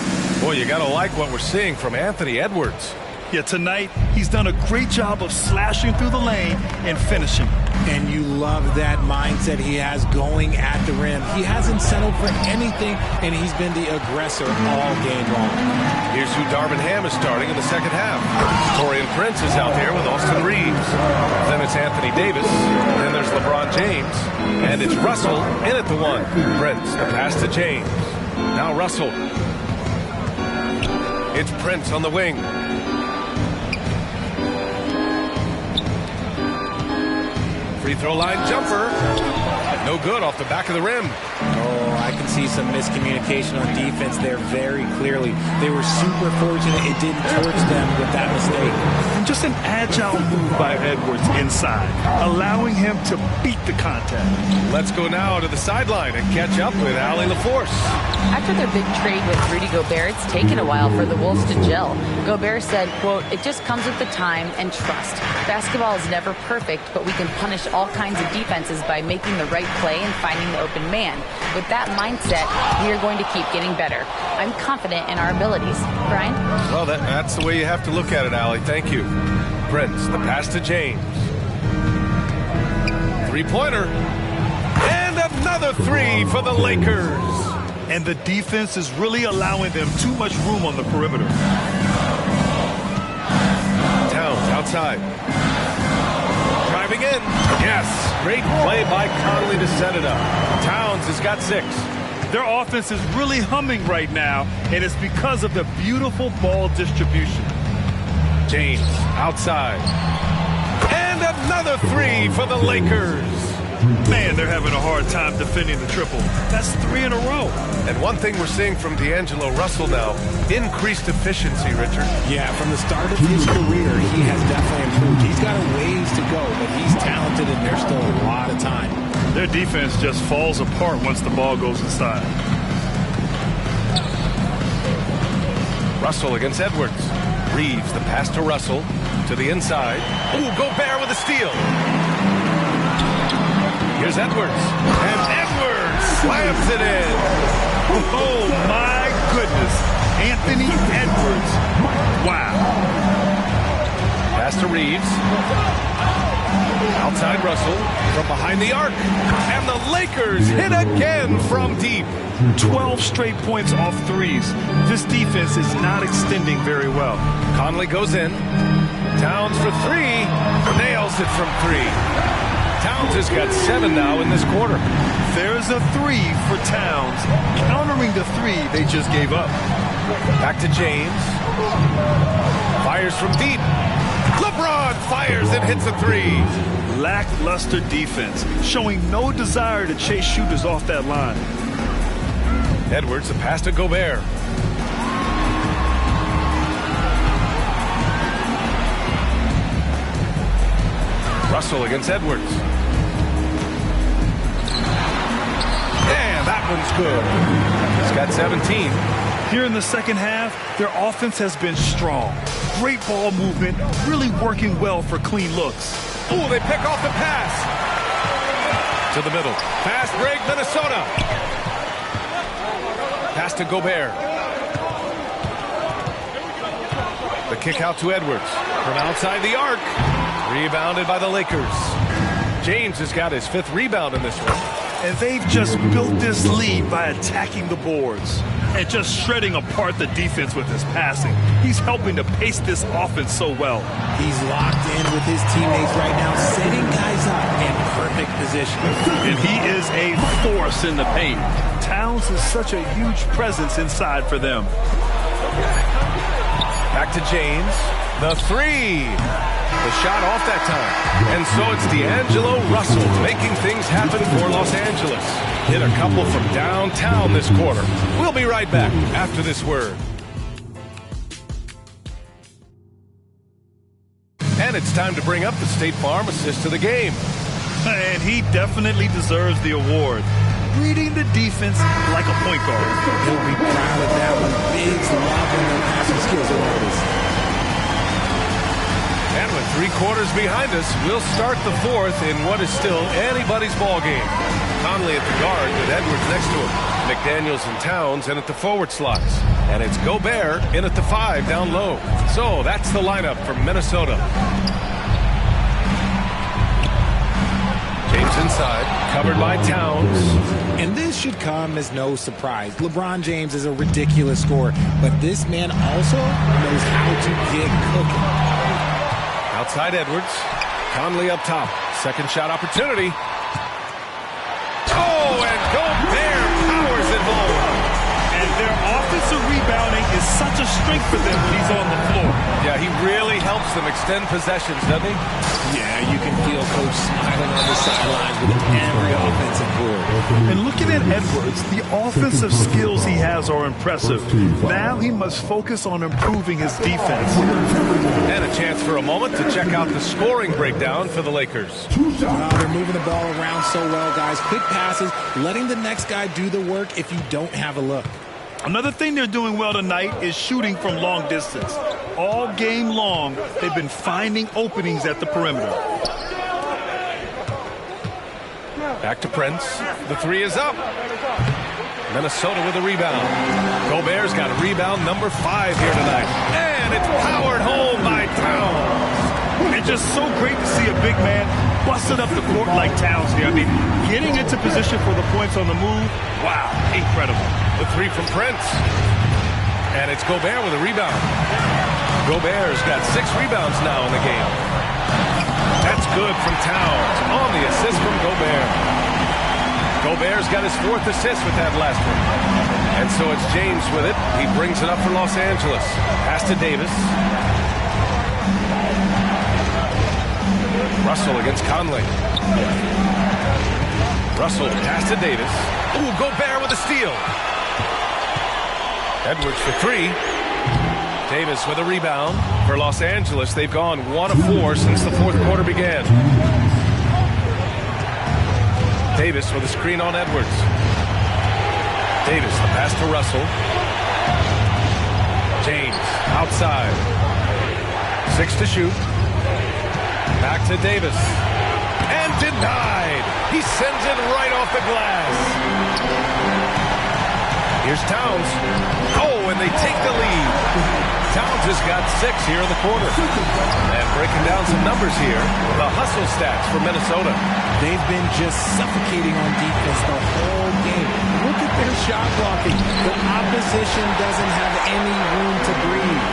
Boy, you got to like what we're seeing from Anthony Edwards. Yeah, tonight he's done a great job of slashing through the lane and finishing. And you love that mindset he has going at the rim. He hasn't settled for anything, and he's been the aggressor all game long. Here's who Darvin Ham is starting in the second half. Taurean Prince is out there with Austin Reeves. Then it's Anthony Davis. Then there's LeBron James. And it's Russell in at the 1. Prince, the pass to James. Now Russell. It's Prince on the wing. Free throw line jumper. No good off the back of the rim. Oh, I can see some miscommunication on defense there very clearly. They were super fortunate it didn't torch them with that mistake. And just an agile move by Edwards inside, allowing him to beat the contact. Let's go now to the sideline and catch up with Allie LaForce. After their big trade with Rudy Gobert, it's taken a while for the Wolves to gel. Gobert said, quote, "It just comes with the time and trust. Basketball is never perfect, but we can punish all kinds of defenses by making the right play and finding the open man. With that mindset, we are going to keep getting better. I'm confident in our abilities." Brian? Well, that's the way you have to look at it, Allie. Thank you. Prince, the pass to James. Three-pointer. And another three for the Lakers. And the defense is really allowing them too much room on the perimeter. Towns outside. Driving in. Yes. Great play by Conley to set it up. Towns has got 6. Their offense is really humming right now, and it's because of the beautiful ball distribution. James outside. And another three for the Lakers. Man, they're having a hard time defending the triple. That's 3 in a row. And one thing we're seeing from D'Angelo Russell now, increased efficiency, Richard. Yeah, from the start of his career, he has definitely improved. He's got a ways to go, but he's talented and there's still a lot of time. Their defense just falls apart once the ball goes inside. Russell against Edwards. Reeves, the pass to Russell, to the inside. Ooh, Gobert with a steal. Here's Edwards. And Edwards slams it in. Oh, my goodness. Anthony Edwards. Wow. Pass to Reeves. Outside Russell from behind the arc. And the Lakers hit again from deep. 12 straight points off threes. This defense is not extending very well. Conley goes in. Towns for 3. Nails it from 3. Towns has got 7 now in this quarter. There's a 3 for Towns, countering the 3 they just gave up. Back to James. Fires from deep. LeBron fires and hits a 3. Lackluster defense, showing no desire to chase shooters off that line. Edwards, the pass to Gobert. Russell against Edwards. And that one's good. He's got 17. Here in the second half, their offense has been strong. Great ball movement, really working well for clean looks. Ooh, they pick off the pass. To the middle. Fast break, Minnesota. Pass to Gobert. The kick out to Edwards. From outside the arc. Rebounded by the Lakers. James has got his 5th rebound in this one. And they've just built this lead by attacking the boards and just shredding apart the defense with his passing. He's helping to pace this offense so well. He's locked in with his teammates right now, setting guys up in perfect position. And he is a force in the paint. Towns is such a huge presence inside for them. Back to James. The 3. The shot off that time. And so it's D'Angelo Russell making things happen for Los Angeles. Hit a couple from downtown this quarter. We'll be right back after this word. And it's time to bring up the State Farm assist to the game. And he definitely deserves the award. Reading the defense like a point guard. He'll be proud of that one. Biggs loving their passing skills around this. And with 3 quarters behind us, we'll start the 4th in what is still anybody's ball game. Conley at the guard with Edwards next to him. McDaniels and Towns in at the forward slots. And it's Gobert in at the 5 down low. So that's the lineup for Minnesota. James inside, covered by Towns. And this should come as no surprise. LeBron James is a ridiculous scorer, but this man also knows how to get cooking. Outside Edwards, Conley up top. Second shot opportunity. Oh, and Gobert powers it home. And their offensive rebounding is such a strength for them when he's on the floor. Yeah, he really helps them extend possessions, doesn't he? Yeah, you can feel Coach smiling on the sidelines with every offensive board. And looking at Edwards, the offensive skills he has are impressive. Now he must focus on improving his defense. And a chance for a moment to check out the scoring breakdown for the Lakers. They're moving the ball around so well, guys. Quick passes, letting the next guy do the work if you don't have a look. Another thing they're doing well tonight is shooting from long distance. All game long, they've been finding openings at the perimeter. Back to Prince. The 3 is up. Minnesota with a rebound. Gobert's got a rebound number 5 here tonight. And it's powered home by Towns. It's just so great to see a big man busting up the court like Towns here. I mean, getting into position for the points on the move. Wow, incredible. The 3 from Prince. And it's Gobert with a rebound. Gobert's got 6 rebounds now in the game. That's good from Towns on the assist from Gobert. Gobert's got his 4th assist with that last one. And so it's James with it. He brings it up for Los Angeles. Pass to Davis. Russell against Conley. Russell pass to Davis. Ooh, Gobert with a steal. Edwards for 3. Davis with a rebound for Los Angeles. They've gone 1 of 4 since the 4th quarter began. Davis with a screen on Edwards. Davis, the pass to Russell. James outside. 6 to shoot. Back to Davis. And denied. He sends it right off the glass. Here's Towns. Oh, and they take the lead. Towns has got 6 here in the quarter. And breaking down some numbers here, the hustle stats for Minnesota. They've been just suffocating on defense the whole game. Look at their shot blocking. The opposition doesn't have any room to breathe.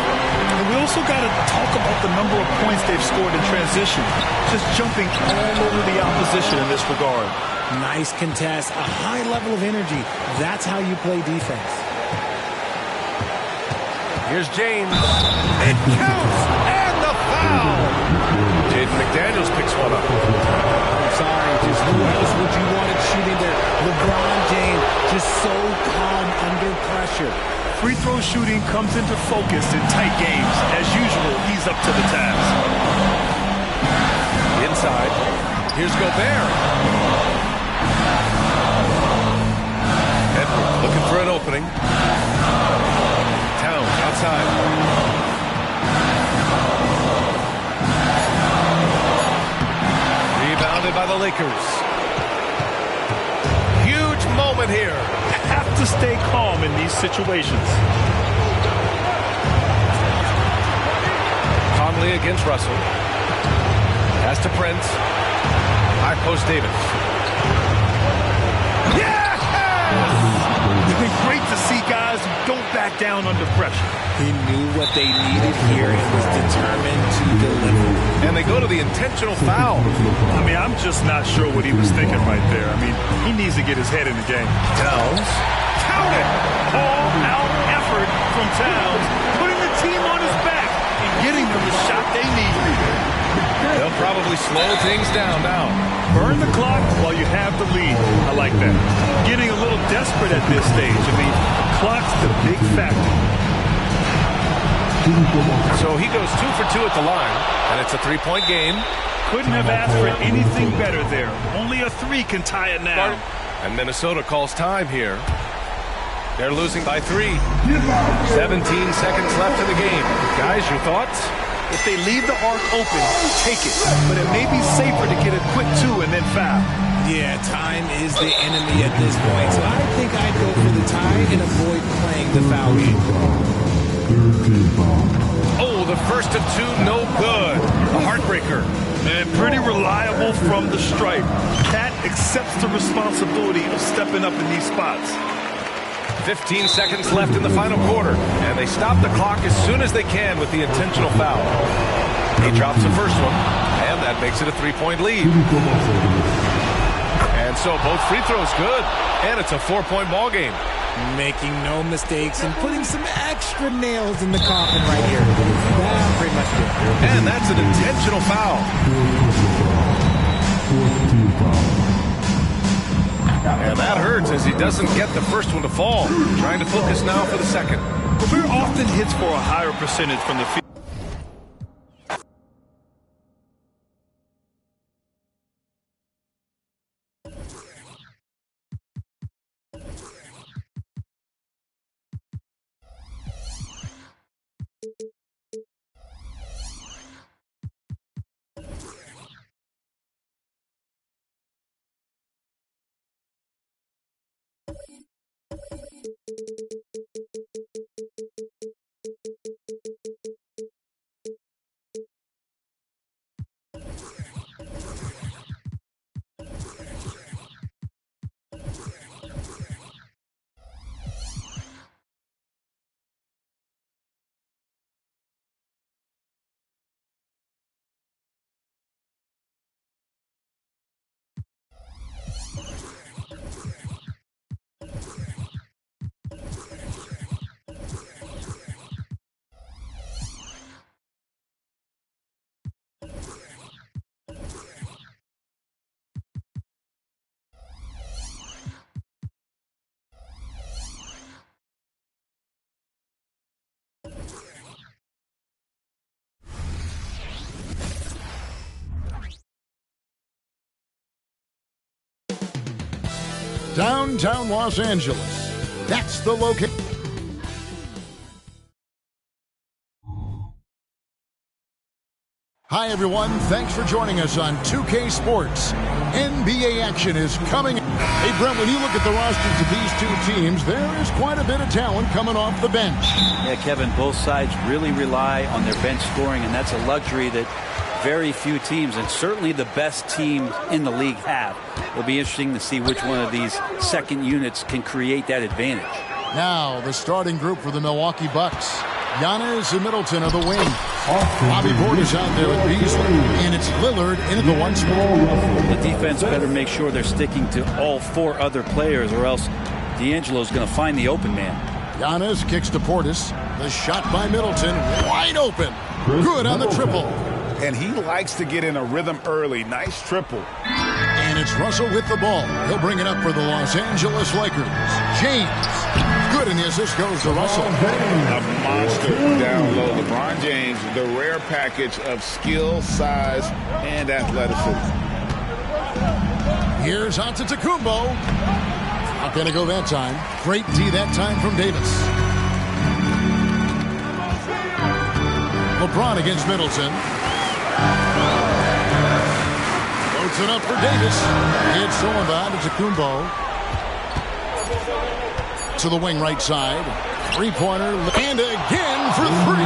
And we also got to talk about the number of points they've scored in transition. Just jumping all over the opposition in this regard. Nice contest, a high level of energy. That's how you play defense. Here's James. It counts! And the foul! Jaden McDaniels picks one up. I'm sorry, just who else would you want it shooting there? LeBron James, just so calm under pressure. Free throw shooting comes into focus in tight games. As usual, he's up to the task. Inside. Here's Gobert. Edwards looking for an opening. Towns outside. Rebounded by the Lakers. Huge moment here. Have to stay calm in these situations. Conley against Russell. Pass to Prince. High post Davis. Yes! It's been great to see guys who don't back down under pressure. He knew what they needed here and was determined to deliver. And they go to the intentional foul. I mean, I'm just not sure what he was thinking right there. I mean, he needs to get his head in the game. Towns. Count it! All-out effort from Towns, putting the team on his back and getting them the shot they need. They'll probably slow things down now. Burn the clock while you have the lead. I like that. Getting a little desperate at this stage. I mean, clock's the big factor. So he goes 2 for 2 at the line, and it's a 3-point game. Couldn't have asked for anything better there. Only a 3 can tie it now. And Minnesota calls time here. They're losing by 3. 17 seconds left in the game. Guys, your thoughts? If they leave the arc open, take it. But it may be safer to get a quick 2 and then foul. Yeah, time is the enemy at this point. So I think I'd go for the tie and avoid playing the foul game. Oh, the first of 2, no good. A heartbreaker. And pretty reliable from the stripe. Cat accepts the responsibility of stepping up in these spots. 15 seconds left in the final quarter, and they stop the clock as soon as they can with the intentional foul. He drops the first one, and that makes it a 3-point lead. And so both free throws good, and it's a 4-point ball game. Making no mistakes and putting some extra nails in the coffin right here. That's pretty much it. And that's an intentional foul. And that hurts as he doesn't get the first one to fall. Trying to focus now for the second. We're often hits for a higher percentage from the field. Downtown Los Angeles. That's the location. Hi, everyone. Thanks for joining us on 2K Sports. NBA action is coming. Hey, Brent, when you look at the rosters of these two teams, there is quite a bit of talent coming off the bench. Yeah, Kevin, both sides really rely on their bench scoring, and that's a luxury that very few teams, and certainly the best teams in the league, have. It'll be interesting to see which one of these second units can create that advantage. Now, the starting group for the Milwaukee Bucks. Giannis and Middleton are the wing. Bobby Portis out there with Beasley, and it's Lillard in at the 1 spot. The defense better make sure they're sticking to all 4 other players, or else D'Angelo's going to find the open man. Giannis kicks to Portis. The shot by Middleton, wide open. Good on the triple. And he likes to get in a rhythm early. Nice triple. And it's Russell with the ball. He'll bring it up for the Los Angeles Lakers. James. Good, and the assist goes to Russell. A monster down low. LeBron James, the rare package of skill, size, and athleticism. Here's Antetokounmpo. Not going to go that time. Great D that time from Davis. LeBron against Middleton. Floats it up for Davis. It's stolen by Antetokounmpo. To the wing right side. Three-pointer. And again for 3.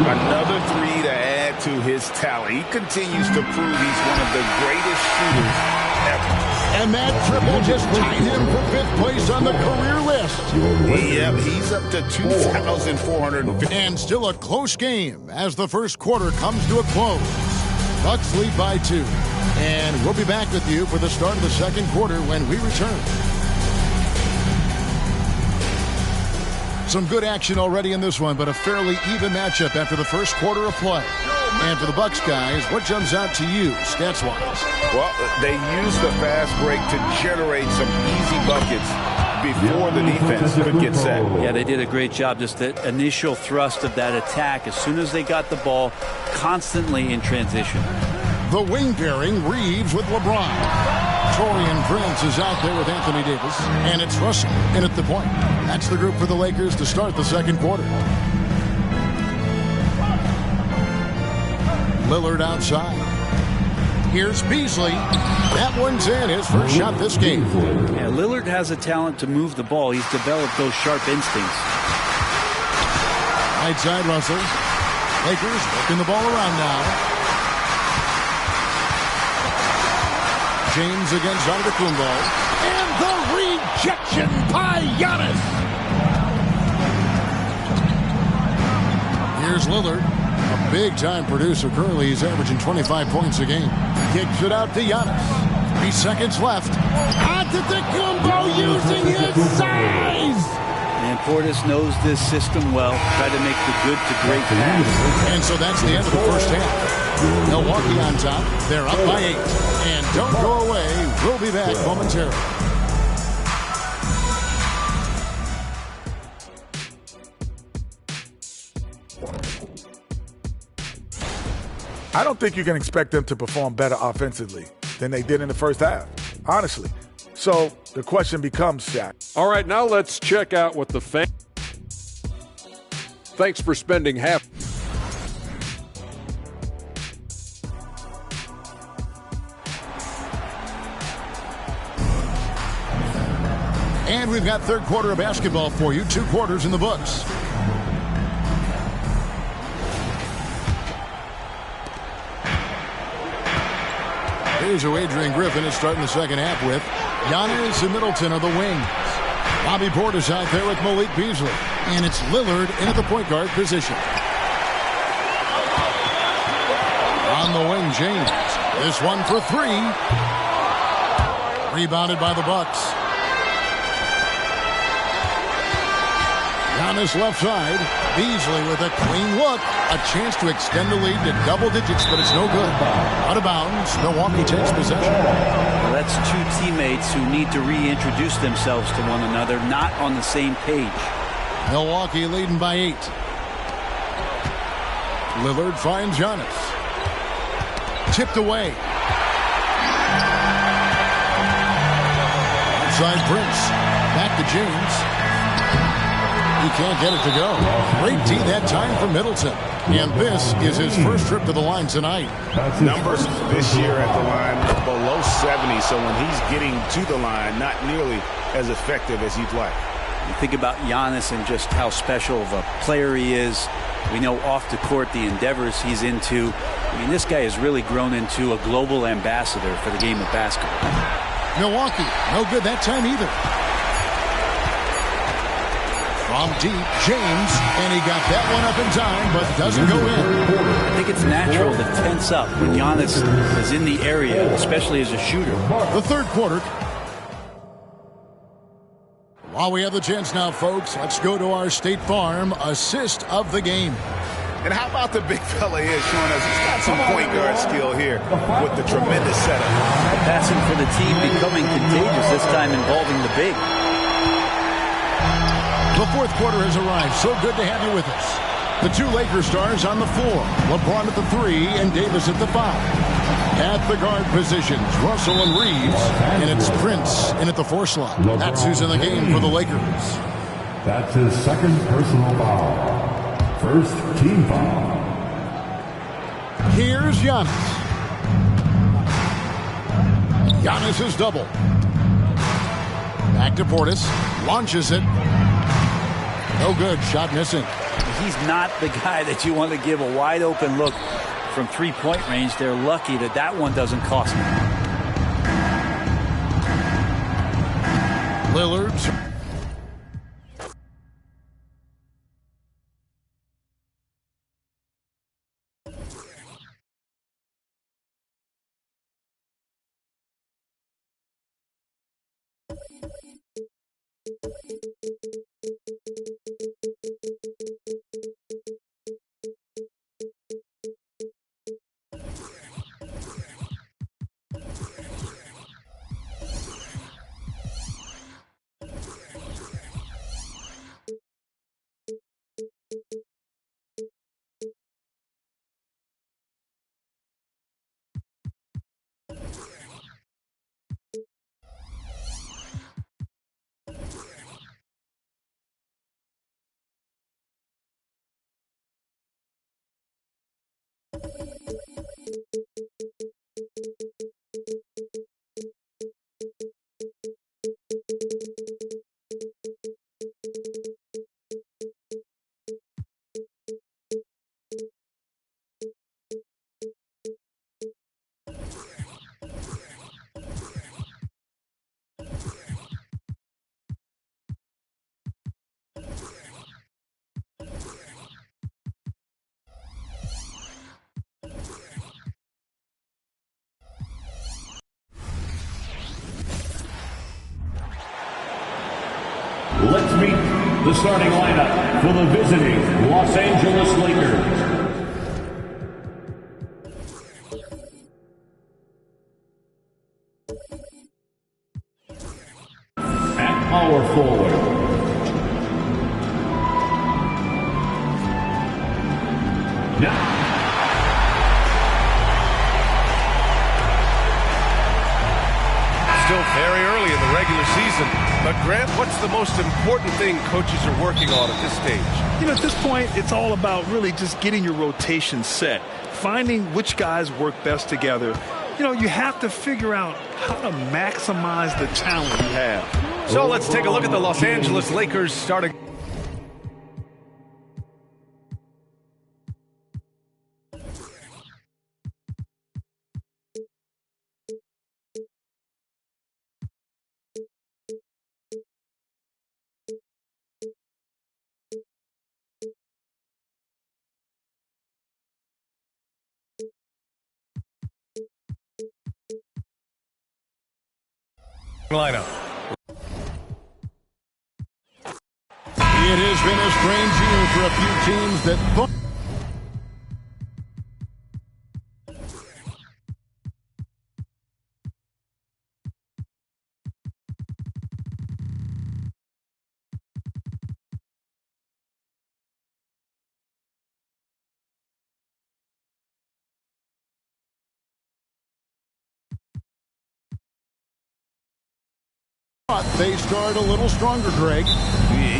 Another 3 to add to his tally. He continues to prove he's one of the greatest shooters ever. And that triple just tied him for 5th place on the career list. Yep, he's up to 2,450. And still a close game as the first quarter comes to a close. Bucks lead by 2. And we'll be back with you for the start of the second quarter when we return. Some good action already in this one, but a fairly even matchup after the first quarter of play. And for the Bucks guys, what jumps out to you, stats-wise? Well, they used the fast break to generate some easy buckets before the defense could get set. Yeah, they did a great job. Just the initial thrust of that attack, as soon as they got the ball, constantly in transition. The wing pairing, Reeves with LeBron. Taurean Prince is out there with Anthony Davis. And it's Russell in at the point. That's the group for the Lakers to start the second quarter. Lillard outside. Here's Beasley. That one's in. His first shot this game. Yeah, Lillard has a talent to move the ball. He's developed those sharp instincts. Right side, Russell. Lakers working the ball around now. James against Antetokounmpo. And the rejection by Giannis. Here's Lillard. A big-time producer. Currently, he's averaging 25 points a game. Kicks it out to Giannis. 3 seconds left. Antetokounmpo using his size. And Portis knows this system well. Try to make the good to great pass. And so that's the end of the first half. Milwaukee on top. They're up by 8. And don't go away. We'll be back momentarily. I don't think you can expect them to perform better offensively than they did in the first half, honestly. So the question becomes, Shaq. All right, now let's check out what the fans. Thanks for spending half. And we've got third quarter of basketball for you. 2 quarters in the books. Here's who Adrian Griffin is starting the second half with. Giannis and Middleton are the wings. Bobby Portis out there with Malik Beasley. And it's Lillard in at the point guard position. On the wing, James. This one for 3. Rebounded by the Bucks. Giannis left side. Beasley with a clean look. A chance to extend the lead to double digits, but it's no good. Out of bounds. Milwaukee takes possession. Well, that's 2 teammates who need to reintroduce themselves to one another, not on the same page. Milwaukee leading by 8. Lillard finds Giannis. Tipped away. Outside Prince. Back to James. He can't get it to go. Great D that time for Middleton. And this is his first trip to the line tonight. Numbers this year at the line below 70, so when he's getting to the line, not nearly as effective as you'd like. You think about Giannis and just how special of a player he is. We know off the court the endeavors he's into. I mean, this guy has really grown into a global ambassador for the game of basketball. Milwaukee, no good that time either. From deep, James, and he got that one up in time, but doesn't go in. I think it's natural to tense up when Giannis is in the area, especially as a shooter. The third quarter. While we have the chance now, folks, let's go to our State Farm assist of the game. And how about the big fella here showing us he's got some point guard skill here with the tremendous setup. Passing for the team becoming contagious, this time involving the big. The fourth quarter has arrived. So good to have you with us. The 2 Lakers stars on the floor. LeBron at the 3 and Davis at the 5. At the guard positions, Russell and Reeves. And it's Prince in at the 4 slot. That's who's in the game for the Lakers. That's his second personal foul. First team foul. Here's Giannis. Giannis is double. Back to Portis. Launches it. No good. Shot missing. He's not the guy that you want to give a wide open look from 3-point range. They're lucky that that one doesn't cost them. Lillard. let's meet the starting lineup for the visiting Los Angeles Lakers. At power forward, now. Still very early in the regular season. But Grant, what's the most important thing coaches are working on at this stage? You know, at this point, it's all about really just getting your rotation set, finding which guys work best together. You know, you have to figure out how to maximize the talent you have. So let's take a look at the Los Angeles Lakers starting. Lineup. It has been a strange year for a few teams that thought. They start a little stronger, Greg.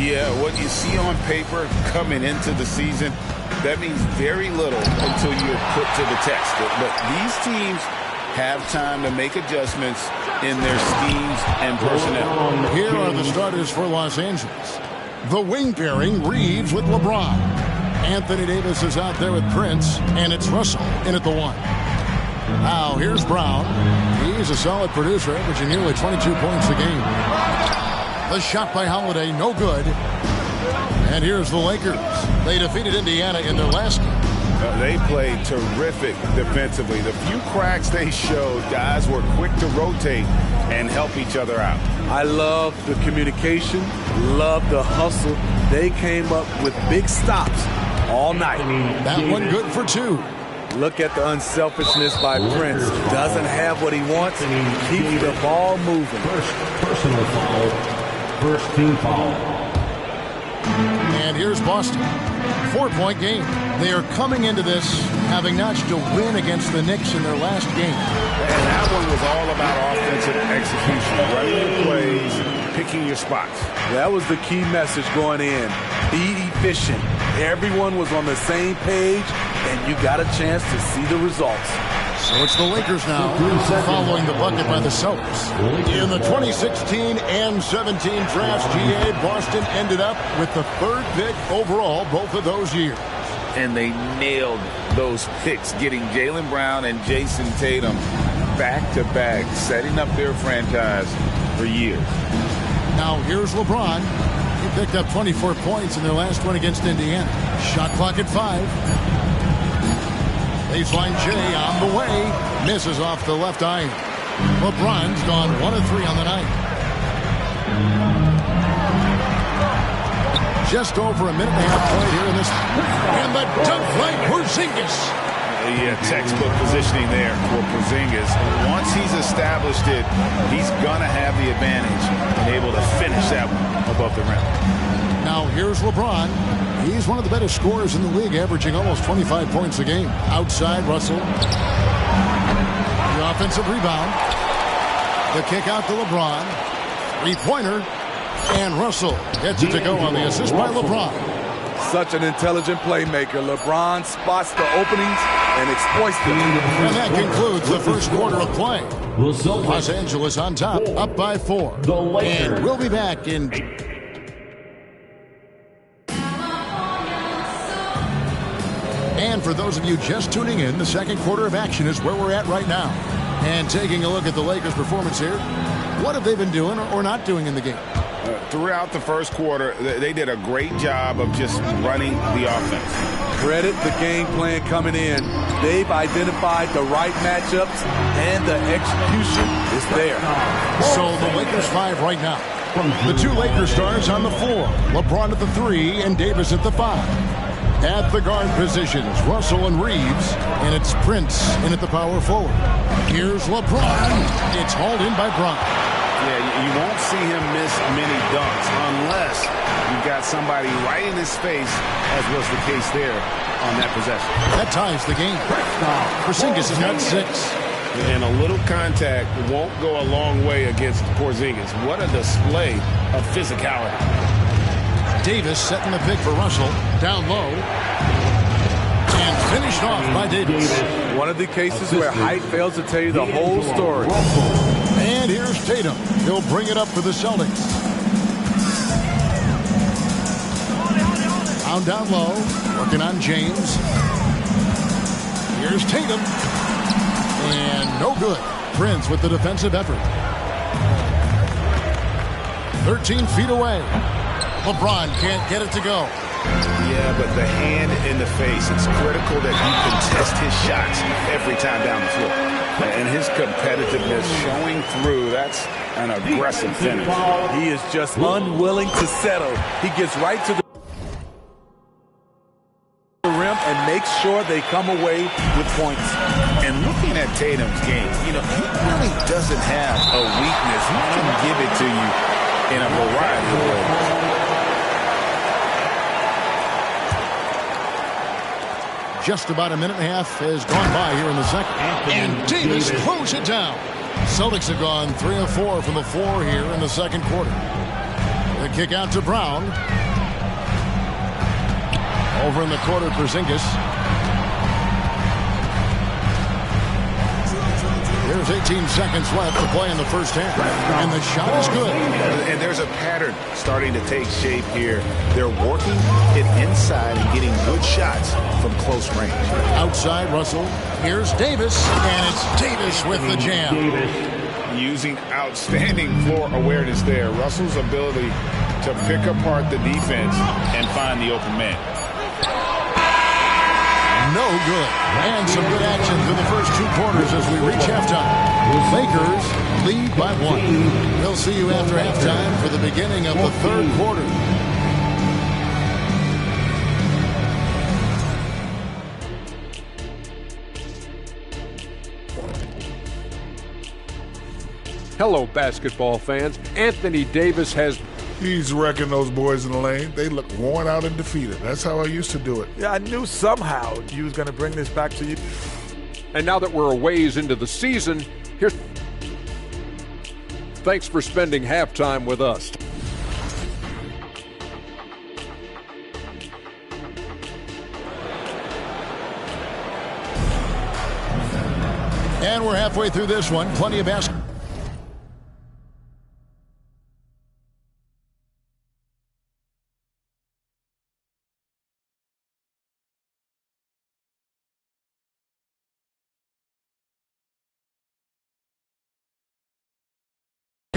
Yeah, what you see on paper coming into the season, that means very little until you're put to the test. But these teams have time to make adjustments in their schemes and personnel. Here are the starters for Los Angeles. The wing pairing, Reeves with LeBron. Anthony Davis is out there with Prince, and it's Russell in at the 1. Now, here's Brown. He's a solid producer, averaging nearly 22 points a game. The shot by Holiday, no good. And here's the Lakers. They defeated Indiana in their last game. They played terrific defensively. The few cracks they showed, guys were quick to rotate and help each other out. I love the communication, love the hustle. They came up with big stops all night. That one good for 2. Look at the unselfishness by Prince. Doesn't have what he wants. Keeps the ball moving. First personal foul. First team foul. And here's Boston. 4-point game. They are coming into this having notched a win against the Knicks in their last game. And that one was all about offensive execution. Running your plays, picking your spots. That was the key message going in. Be efficient. Everyone was on the same page, and you got a chance to see the results. So it's the Lakers now, following the bucket by the Celtics. In the 2016 and 17 drafts, GA, Boston ended up with the 3rd pick overall both of those years. And they nailed those picks, getting Jaylen Brown and Jason Tatum back-to-back, setting up their franchise for years. Now here's LeBron. He picked up 24 points in their last one against Indiana. Shot clock at 5. Baseline J on the way. Misses off the left iron. LeBron's gone 1 of 3 on the night. Just over a minute and a half played here in this. And the dunk by Porzingis. Yeah, textbook positioning there for Porzingis. Once he's established it, he's going to have the advantage and able to finish that one above the rim. Now here's LeBron. He's one of the better scorers in the league, averaging almost 25 points a game. Outside, Russell. The offensive rebound. The kick out to LeBron. 3-pointer. And Russell gets it to go on the assist by LeBron. Such an intelligent playmaker. LeBron spots the openings and exploits them. And that concludes the first quarter of play. Los Angeles on top, up by 4. And we'll be back in... And for those of you just tuning in, the second quarter of action is where we're at right now. And taking a look at the Lakers' performance here, what have they been doing or not doing in the game? Throughout the first quarter, they did a great job of just running the offense. Credit the game plan coming in. They've identified the right matchups, and the execution is there. So the Lakers 5 right now. The two Lakers stars on the floor. LeBron at the 3 and Davis at the 5. At the guard positions, Russell and Reeves, and it's Prince in at the power forward. Here's LeBron. It's hauled in by Bron. Yeah, you won't see him miss many dunks unless you've got somebody right in his face, as was the case there on that possession. That ties the game. Porzingis has got 6. And a little contact won't go a long way against Porzingis. What a display of physicality. Davis setting the pick for Russell. Down low. And finished off by Davis. One of the cases where height fails to tell you the whole story. And here's Tatum. He'll bring it up for the Celtics. Down low. Working on James. Here's Tatum. And no good. Prince with the defensive effort. 13 feet away. LeBron can't get it to go. Yeah, but the hand in the face, it's critical that you contest his shots every time down the floor. And his competitiveness showing through, that's an aggressive finish. He is just unwilling to settle. He gets right to the rim and makes sure they come away with points. And looking at Tatum's game, he really doesn't have a weakness. He can give it to you in a variety of ways. Just about a minute and a half has gone by here in the second. And Davis close it down. Celtics have gone 3 of 4 from the floor here in the second quarter. The kick out to Brown. Over in the corner, Porzingis. There's 18 seconds left to play in the first half. And the shot is good. And there's a pattern starting to take shape here. They're working it inside and getting good shots from close range. Outside, Russell. Here's Davis. And it's Davis with the jam. Using outstanding floor awareness there. Russell's ability to pick apart the defense and find the open man. No good. And some good action through the first 2 quarters as we reach halftime. Lakers lead by 1. We'll see you after halftime for the beginning of the third quarter. Hello, basketball fans. Anthony Davis has... He's wrecking those boys in the lane. They look worn out and defeated. That's how I used to do it. Yeah, I knew somehow you was going to bring this back to you. And now that we're a ways into the season, here's... Thanks for spending halftime with us. And we're halfway through this one. Plenty of basketball.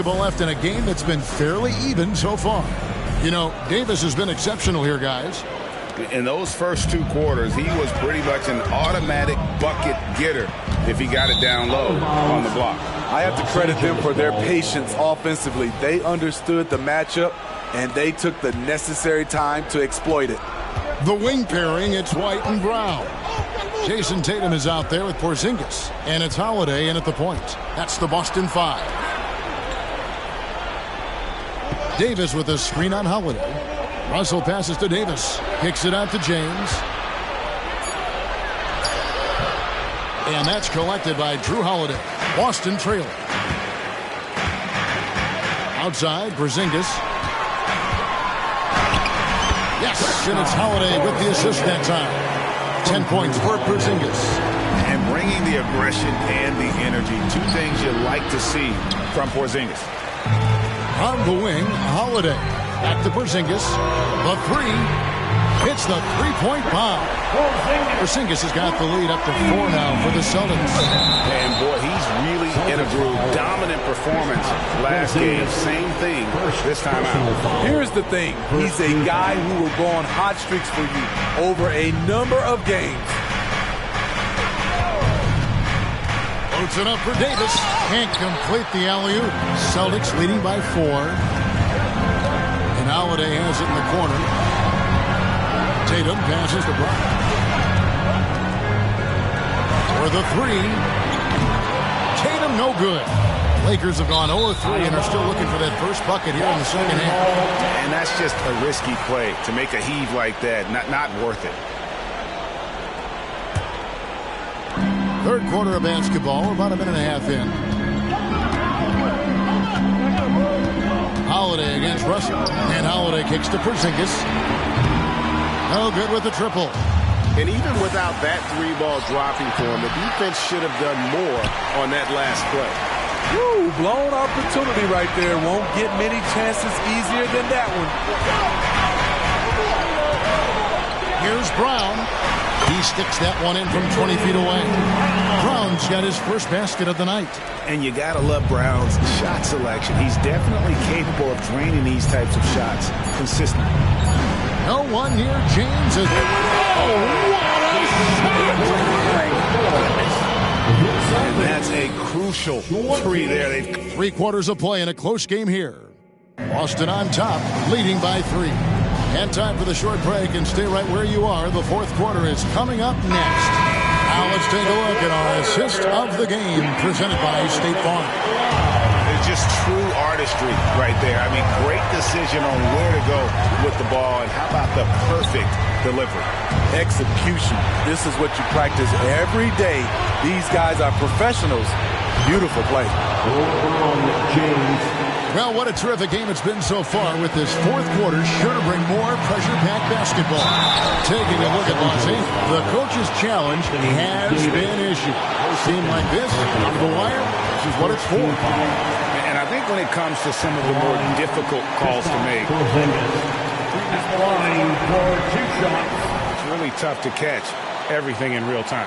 Left in a game that's been fairly even so far. You know, Davis has been exceptional here, guys. In those first 2 quarters, he was pretty much an automatic bucket getter if he got it down low on the block. I have to credit them for their patience offensively. They understood the matchup, and they took the necessary time to exploit it. The wing pairing, it's White and Brown. Jason Tatum is out there with Porzingis, and it's Holiday in at the point. That's the Boston 5. Davis with a screen on Holiday. Russell passes to Davis. Kicks it out to James. And that's collected by Drew Holiday. Boston trailing. Outside, Porzingis. Yes, and it's Holiday with the assist that time. 10 points for Porzingis. And bringing the aggression and the energy. 2 things you like to see from Porzingis. On the wing, Holiday. Back to Porzingis. The 3. Hits the 3-point bomb. Porzingis has got the lead up to 4 now for the Celtics. And boy, he's really in a groove. Dominant performance last game. Same thing this time out. Here's the thing. He's a guy who will go on hot streaks for you over a number of games. Loads it up for Davis. Can't complete the alley-oop. Celtics leading by 4. And Holiday has it in the corner. Tatum passes to Brown. For the three. Tatum no good. Lakers have gone 0-3 and are still looking for that first bucket here in the second half. And that's just a risky play to make a heave like that. Not worth it. Third quarter of basketball. We're about a minute and a half in. Holiday against Russell. And Holiday kicks to Porzingis. No good with the triple. And even without that three ball dropping for him, the defense should have done more on that last play. Woo, blown opportunity right there. Won't get many chances easier than that one. Here's Brown. He sticks that one in from 20 feet away. Brown's got his first basket of the night. And you got to love Brown's shot selection. He's definitely capable of draining these types of shots consistently. No one near James. Oh, what a shot! And that's a crucial three there. Three quarters of play in a close game here. Boston on top, leading by 3. And time for the short break, and stay right where you are. The fourth quarter is coming up next. Now let's take a look at our assist of the game, presented by State Farm. It's just true artistry right there. I mean, great decision on where to go with the ball, and how about the perfect delivery? Execution. This is what you practice every day. These guys are professionals. Beautiful play. Well, what a terrific game it's been so far, with this fourth quarter sure to bring more pressure-packed basketball. Taking a look at Lonzie, the coach's challenge has been issued. A team like this, on the wire, this is what it's for. And I think when it comes to some of the more difficult calls to make, it's really tough to catch everything in real time.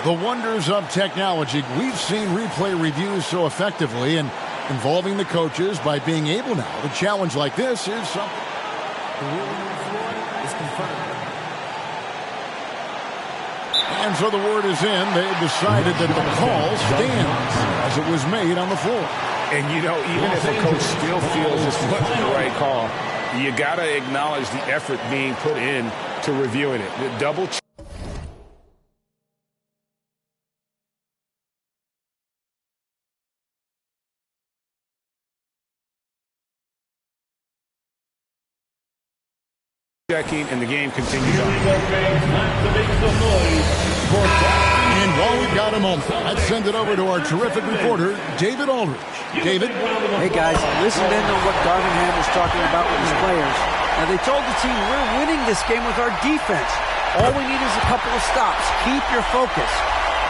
The wonders of technology. We've seen replay reviews so effectively, and involving the coaches by being able now to challenge like this is something. The ruling on the floor is confirmed. And so the word is in. They've decided that the call stands as it was made on the floor. And, you know, even if a coach still feels this wasn't the right call, you got to acknowledge the effort being put in to reviewing it. The double check. And the game continues on. And while we've got a moment, let's send it over to our terrific reporter, David Aldridge. David? Hey, guys, listen in on what Darvingham was talking about with his players. Now, they told the team, we're winning this game with our defense. All we need is a couple of stops. Keep your focus.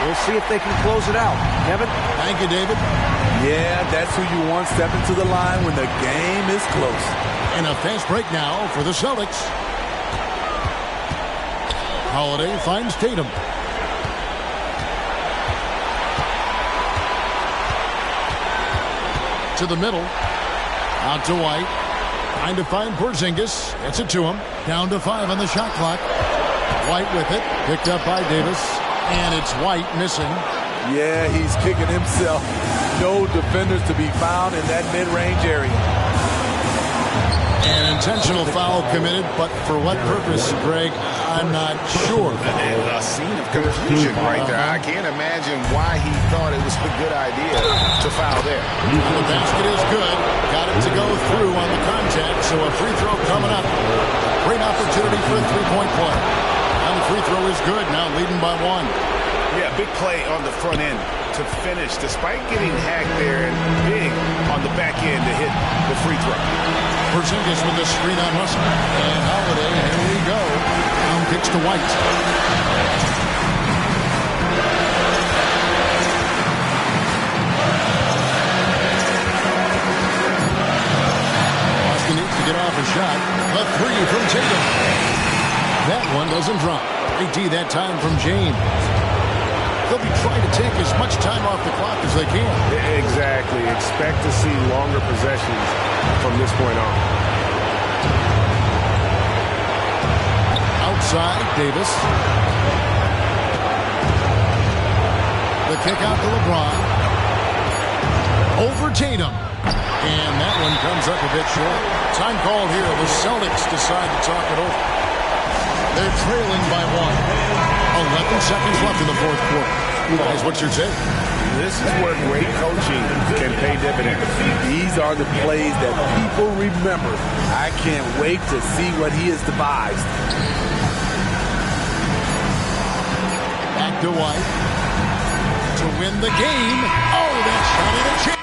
We'll see if they can close it out. Kevin? Thank you, David. Yeah, that's who you want stepping to the line when the game is close. And a fast break now for the Celtics. Holiday finds Tatum. To the middle. Out to White. Trying to find Porzingis. Gets it to him. Down to 5 on the shot clock. White with it. Picked up by Davis. And it's White missing. Yeah, he's kicking himself. No defenders to be found in that mid-range area. An intentional foul committed, but for what purpose, Greg, I'm not sure. A scene of confusion right there. I can't imagine why he thought it was a good idea to foul there. The basket is good. Got it to go through on the contact, so a free throw coming up. Great opportunity for a three-point play. And the free throw is good, now leading by 1. Yeah, big play on the front end to finish, despite getting hacked there, and big on the back end to hit the free throw. Porzingis with the screen on Russell. And Holiday, here we go. Down kicks to White. Boston needs to get off a shot. A three from Tatum. That one doesn't drop. They D that time from James. They'll be trying to take as much time off the clock as they can. Exactly. Expect to see longer possessions from this point on. Outside, Davis. The kick out to LeBron. Over Tatum. And that one comes up a bit short. Time called here. The Celtics decide to talk it over. They're trailing by 1. 11 seconds left in the fourth quarter. Guys, what's your take? This is where great coaching can pay dividends. These are the plays that people remember. I can't wait to see what he has devised. Back to White. To win the game. Oh, that shot at a chance.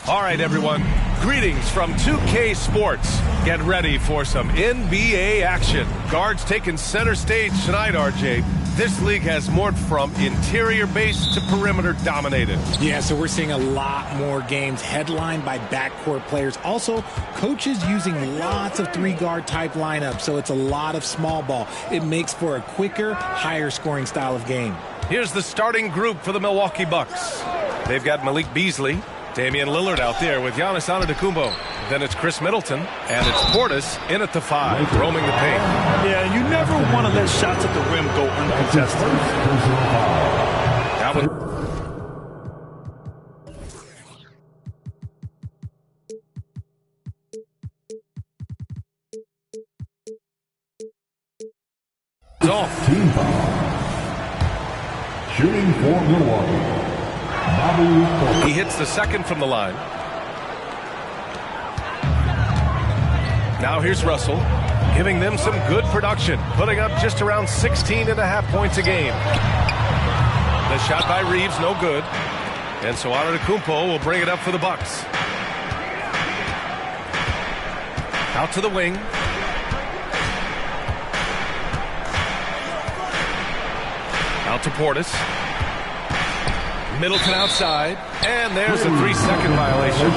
All right, everyone. Greetings from 2K Sports. Get ready for some NBA action. Guards taking center stage tonight, RJ. This league has morphed from interior base to perimeter dominated. Yeah, so we're seeing a lot more games headlined by backcourt players. Also, coaches using lots of three-guard type lineups, so it's a lot of small ball. It makes for a quicker, higher-scoring style of game. Here's the starting group for the Milwaukee Bucks. They've got Malik Beasley, Damian Lillard out there with Giannis Antetokounmpo. Then it's Chris Middleton, and it's Portis in at the 5, roaming the paint. Yeah, you never want to let shots at the rim go uncontested. That one. Off. Team foul. Shooting for Milwaukee. He hits the second from the line. Now here's Russell, giving them some good production, putting up just around 16.5 points a game. The shot by Reeves, no good. And so Antetokounmpo will bring it up for the Bucks. Out to the wing. Out to Portis. Middleton outside, and there's a 3-second violation.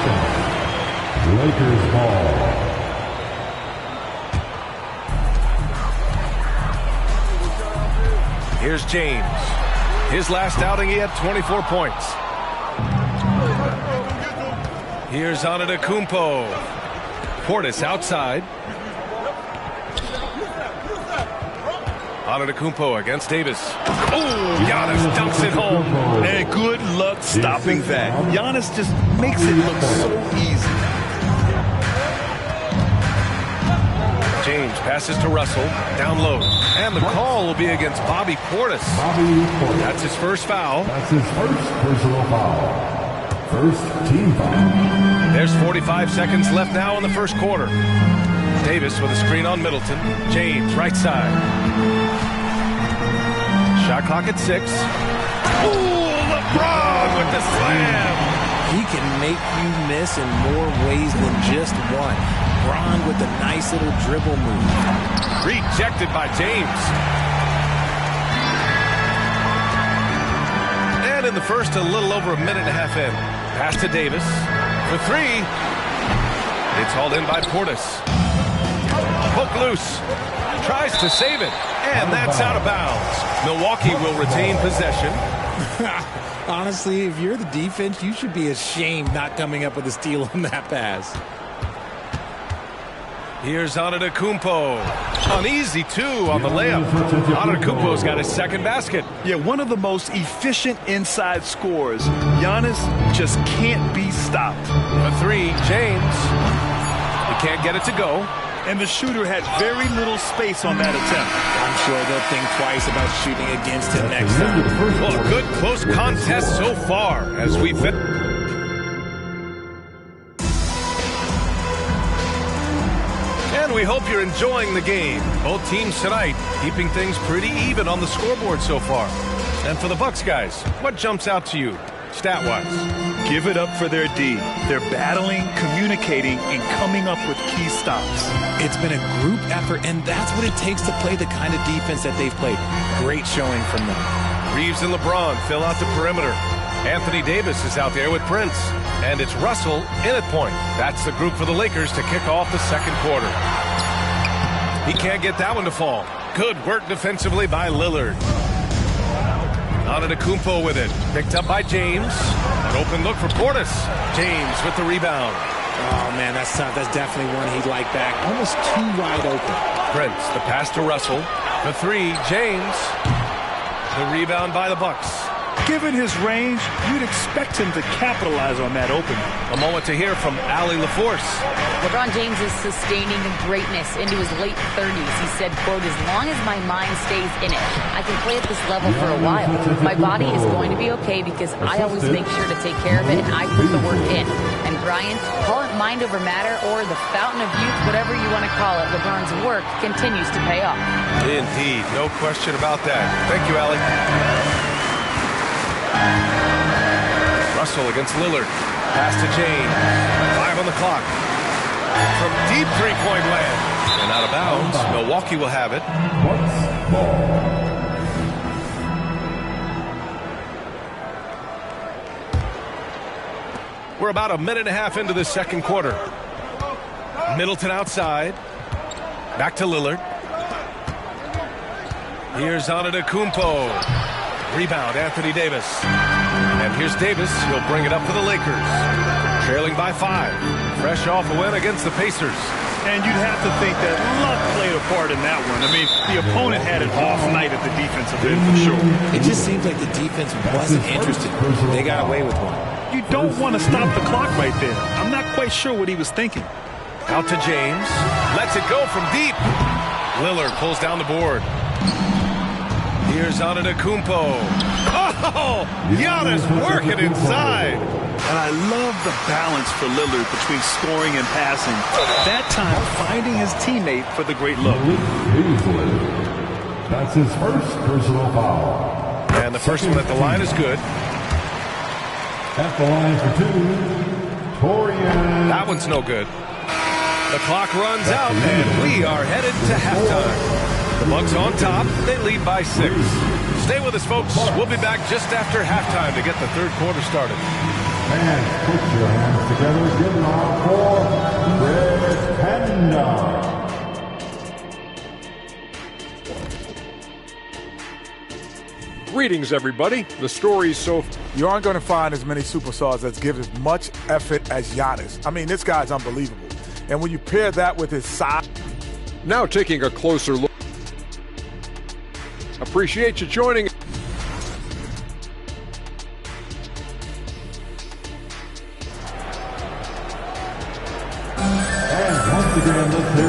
Lakers ball. Here's James. His last outing, he had 24 points. Here's Antetokounmpo. Portis outside. Antetokounmpo against Davis. Oh, Giannis dunks it home. And good luck stopping that. Giannis just makes it look so easy. James passes to Russell, down low. And the call will be against Bobby Portis. That's his first foul. That's his first personal foul. First team foul. There's 45 seconds left now in the first quarter. Davis with a screen on Middleton. James, right side. Shot clock at 6. Oh, LeBron with the slam. He can make you miss in more ways than just one. LeBron with a nice little dribble move. Rejected by James. And in the first, a little over a minute and a half in. Pass to Davis for 3. It's hauled in by Portis. Poke loose. Tries to save it. And that's out of bounds. Milwaukee will retain possession. Honestly, if you're the defense, you should be ashamed not coming up with a steal on that pass. Here's Antetokounmpo. An easy two on the layup. Antetokounmpo's got his second basket. Yeah, one of the most efficient inside scorers. Giannis just can't be stopped. A three, James. He can't get it to go. And the shooter had very little space on that attempt. I'm sure they'll think twice about shooting against him next time. Well, a good close contest so far as we fit. And we hope you're enjoying the game. Both teams tonight keeping things pretty even on the scoreboard so far. And for the Bucks guys, what jumps out to you, stat-wise? Give it up for their D. They're battling, communicating, and coming up with key stops. It's been a group effort, and that's what it takes to play the kind of defense that they've played. Great showing from them. Reeves and LeBron fill out the perimeter. Anthony Davis is out there with Prince. And it's Russell in at point. That's the group for the Lakers to kick off the second quarter. He can't get that one to fall. Good work defensively by Lillard. Antetokounmpo with it. Picked up by James. An open look for Portis. James with the rebound. Oh, man, that's tough. That's definitely one he'd like back. Almost too wide open. Prince, the pass to Russell. The three, James. The rebound by the Bucks. Given his range, you'd expect him to capitalize on that opening. A moment to hear from Allie LaForce. LeBron James is sustaining greatness into his late 30s. He said, quote, as long as my mind stays in it, I can play at this level for a while. My body is going to be okay because I always make sure to take care of it and I put the work in. And Brian, call it mind over matter or the fountain of youth, whatever you want to call it, LeBron's work continues to pay off. Indeed, no question about that. Thank you, Allie. Russell against Lillard. Pass to James. 5 on the clock. From deep three-point land. And out of bounds. Milwaukee will have it. We're about a minute and a half into the second quarter. Middleton outside. Back to Lillard. Here's Antetokounmpo. Rebound, Anthony Davis. And here's Davis. He'll bring it up for the Lakers. Trailing by 5. Fresh off a win against the Pacers. And you'd have to think that luck played a part in that one. I mean, the opponent had an off night at the defensive end for sure. It just seems like the defense wasn't interested. They got away with one. You don't want to stop the clock right there. I'm not quite sure what he was thinking. Out to James. Lets it go from deep. Lillard pulls down the board. Here's Antetokounmpo. Oh, Giannis working inside. And I love the balance for Lillard between scoring and passing. That time, finding his teammate for the great look. That's his first personal foul. And the first one at the line is good. At the line for 2, Torian. That one's no good. The clock runs out, and we are headed to halftime. The Bucks on top. They lead by 6. Stay with us, folks. We'll be back just after halftime to get the third quarter started. And put your hands together. Give it on for Chris Penda. Greetings, everybody. The story's so... You aren't going to find as many superstars that give as much effort as Giannis. I mean, this guy's unbelievable. And when you pair that with his size... Now taking a closer look. Appreciate you joining.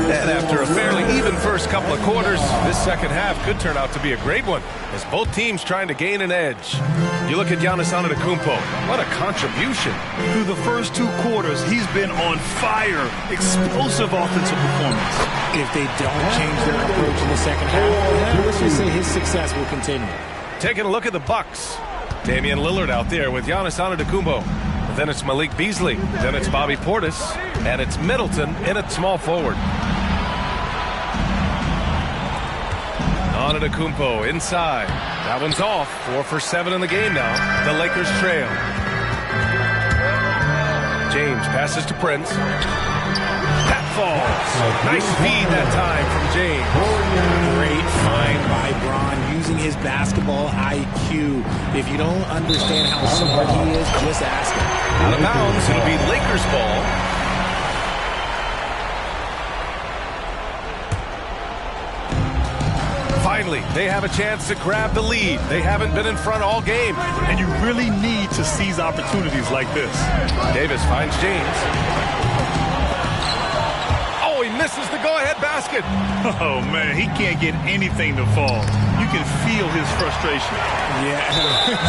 And after a fairly even first couple of quarters, this second half could turn out to be a great one as both teams trying to gain an edge. You look at Giannis Antetokounmpo. What a contribution. Through the first 2 quarters, he's been on fire. Explosive offensive performance. If they don't change their approach in the second half, let's just say his success will continue. Taking a look at the Bucks. Damian Lillard out there with Giannis Antetokounmpo. Then it's Malik Beasley. Then it's Bobby Portis. And it's Middleton in at small forward. Antetokounmpo inside. That one's off. 4 for 7 in the game now. The Lakers trail. James passes to Prince. That falls. Nice feed that time from James. Great find by Bron, using his basketball IQ. If you don't understand how smart he is, just ask him. Out of bounds, it'll be Lakers ball. Finally, they have a chance to grab the lead. They haven't been in front all game. And you really need to seize opportunities like this. Davis finds James. Oh, he misses the go-ahead basket. Oh, man, he can't get anything to fall. You can feel his frustration. Yeah,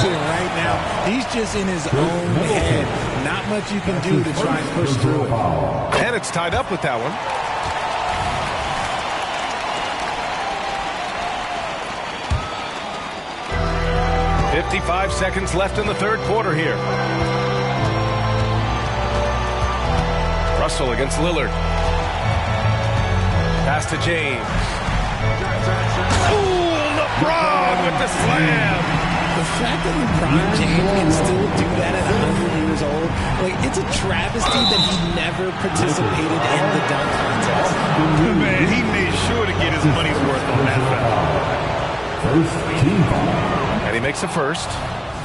right now, he's just in his own head. Not much you can do to try and push through it. And it's tied up with that one. "55 seconds left in the third quarter here. Russell against Lillard. Pass to James. Ooh, LeBron with the slam. The fact that LeBron James can still do that at 100 years old, like, it's a travesty that he never participated in the dunk contest. Man, he made sure to get his money's worth on that foul. First team foul. And he makes a first.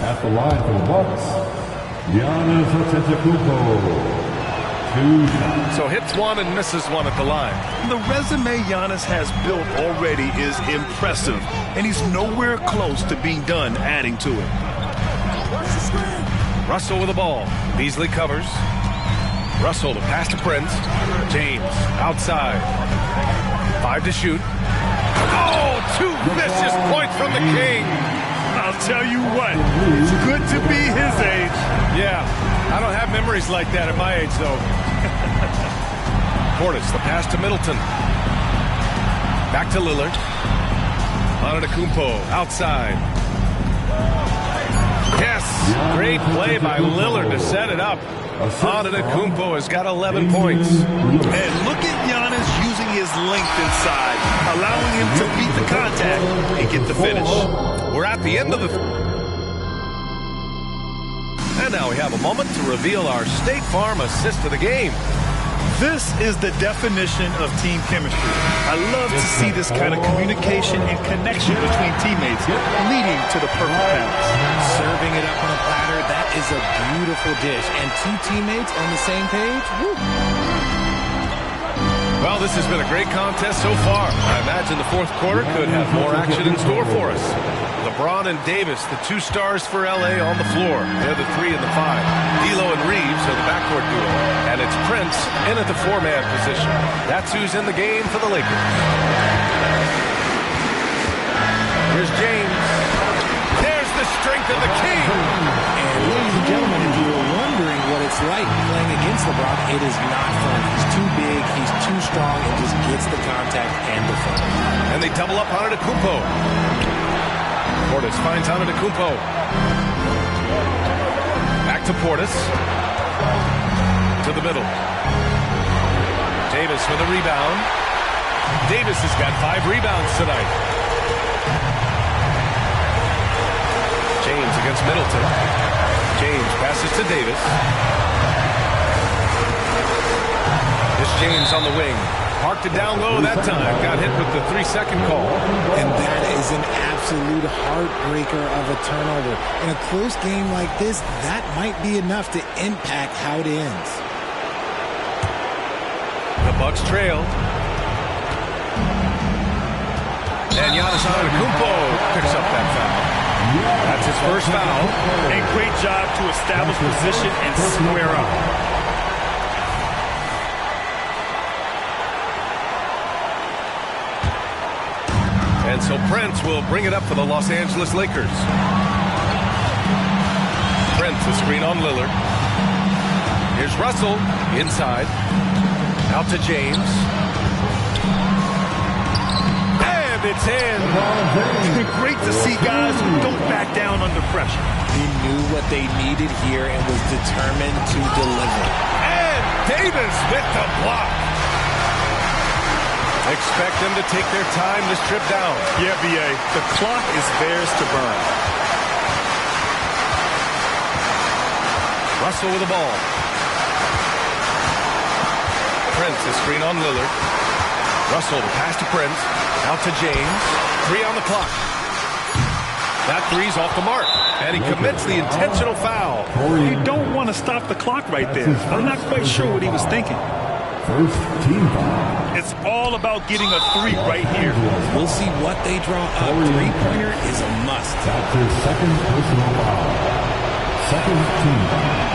At the line for the Bucks, Giannis Antetokounmpo. 2 shots. So hits one and misses one at the line. The resume Giannis has built already is impressive, and he's nowhere close to being done adding to it. Russell with the ball. Beasley covers. Russell to pass to Prince. James outside. 5 to shoot. Oh, 2 vicious points from the King. I'll tell you what, it's good to be his age. Yeah, I don't have memories like that at my age, though. Portis, the pass to Middleton. Back to Lillard. Antetokounmpo outside. Yes, great play by Lillard to set it up. Antetokounmpo has got 11 points. And look at Giannis using his length inside, allowing him to beat the contact and get the finish. We're at the end of the... And now we have a moment to reveal our State Farm assist of the game. This is the definition of team chemistry. I love to see this kind of communication and connection between teammates leading to the perfect pass. Serving it up on a platter, that is a beautiful dish. And 2 teammates on the same page, woo. Well, this has been a great contest so far. I imagine the fourth quarter could have more action in store for us. LeBron and Davis, the 2 stars for LA on the floor. They're the 3 and the 5. D'Lo and Reeves are the backcourt duo. And it's Prince in at the 4-man position. That's who's in the game for the Lakers. Here's James. There's the strength of the King. And ladies and gentlemen, if you were wondering what it's like playing against LeBron, it is not fun. He's too big, he's too strong, and just gets the contact and the fun. And they double up on Antetokounmpo. Portis finds Antetokounmpo. Back to Portis. To the middle. Davis with a rebound. Davis has got 5 rebounds tonight. James against Middleton. James passes to Davis. This James on the wing. Parked it down low that time. Got hit with the 3-second call. And that is an absolute heartbreaker of a turnover. In a close game like this, that might be enough to impact how it ends. The Bucks trail. And Giannis Antetokounmpo picks up that foul. That's his first foul. A great job to establish position and square up. And so Prince will bring it up for the Los Angeles Lakers. Prince, the screen on Lillard. Here's Russell inside. Out to James. And it's in. Great to see guys who don't back down under pressure. He knew what they needed here and was determined to deliver. And Davis with the block. Expect them to take their time this trip down. Yeah, B.A. The clock is theirs to burn. Russell with the ball. Prince, the screen on Lillard. Russell, the pass to Prince. Out to James. 3 on the clock. That three's off the mark. And he commits the intentional foul. You don't want to stop the clock right there. I'm not quite sure what he was thinking. First team foul. It's all about getting a three right here. We'll see what they draw up. Three-pointer is a must. That's his second personal foul. Second team foul.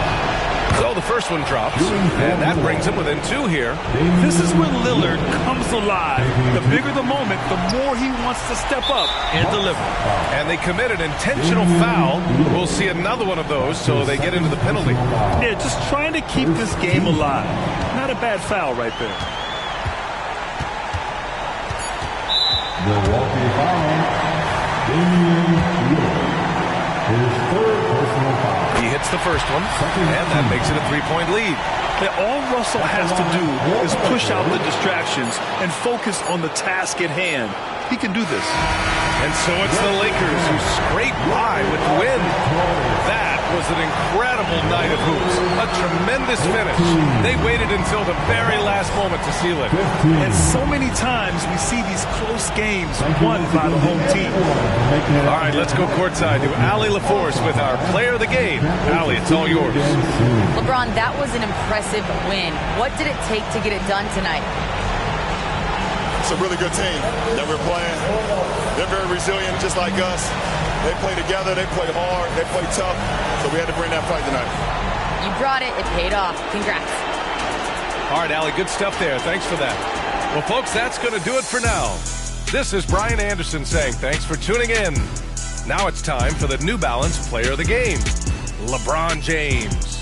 So the first one drops, and that brings him within 2 here. This is where Lillard comes alive. The bigger the moment, the more he wants to step up and deliver. And they commit an intentional foul. We'll see another one of those, so they get into the penalty. Yeah, just trying to keep this game alive. Not a bad foul right there. Milwaukee foul. Damian Lillard. His third personal foul. He hits the first one, and that makes it a 3-point lead. All Russell has to do is push out the distractions and focus on the task at hand. He can do this. And so it's the Lakers who scrape by with the win. That was an incredible night of hoops. A tremendous finish. They waited until the very last moment to seal it. And so many times we see these close games won by the home team. All right, let's go courtside to Allie LaForce with our player of the game. Allie, it's all yours. LeBron, that was an impressive win. What did it take to get it done tonight? It's a really good team that we're playing. They're very resilient, just like us. They play together, they play hard, they play tough. So we had to bring that fight tonight. You brought it. It paid off. Congrats. All right, Allie, good stuff there. Thanks for that. Well, folks, that's going to do it for now. This is Brian Anderson saying thanks for tuning in. Now it's time for the New Balance Player of the Game, LeBron James.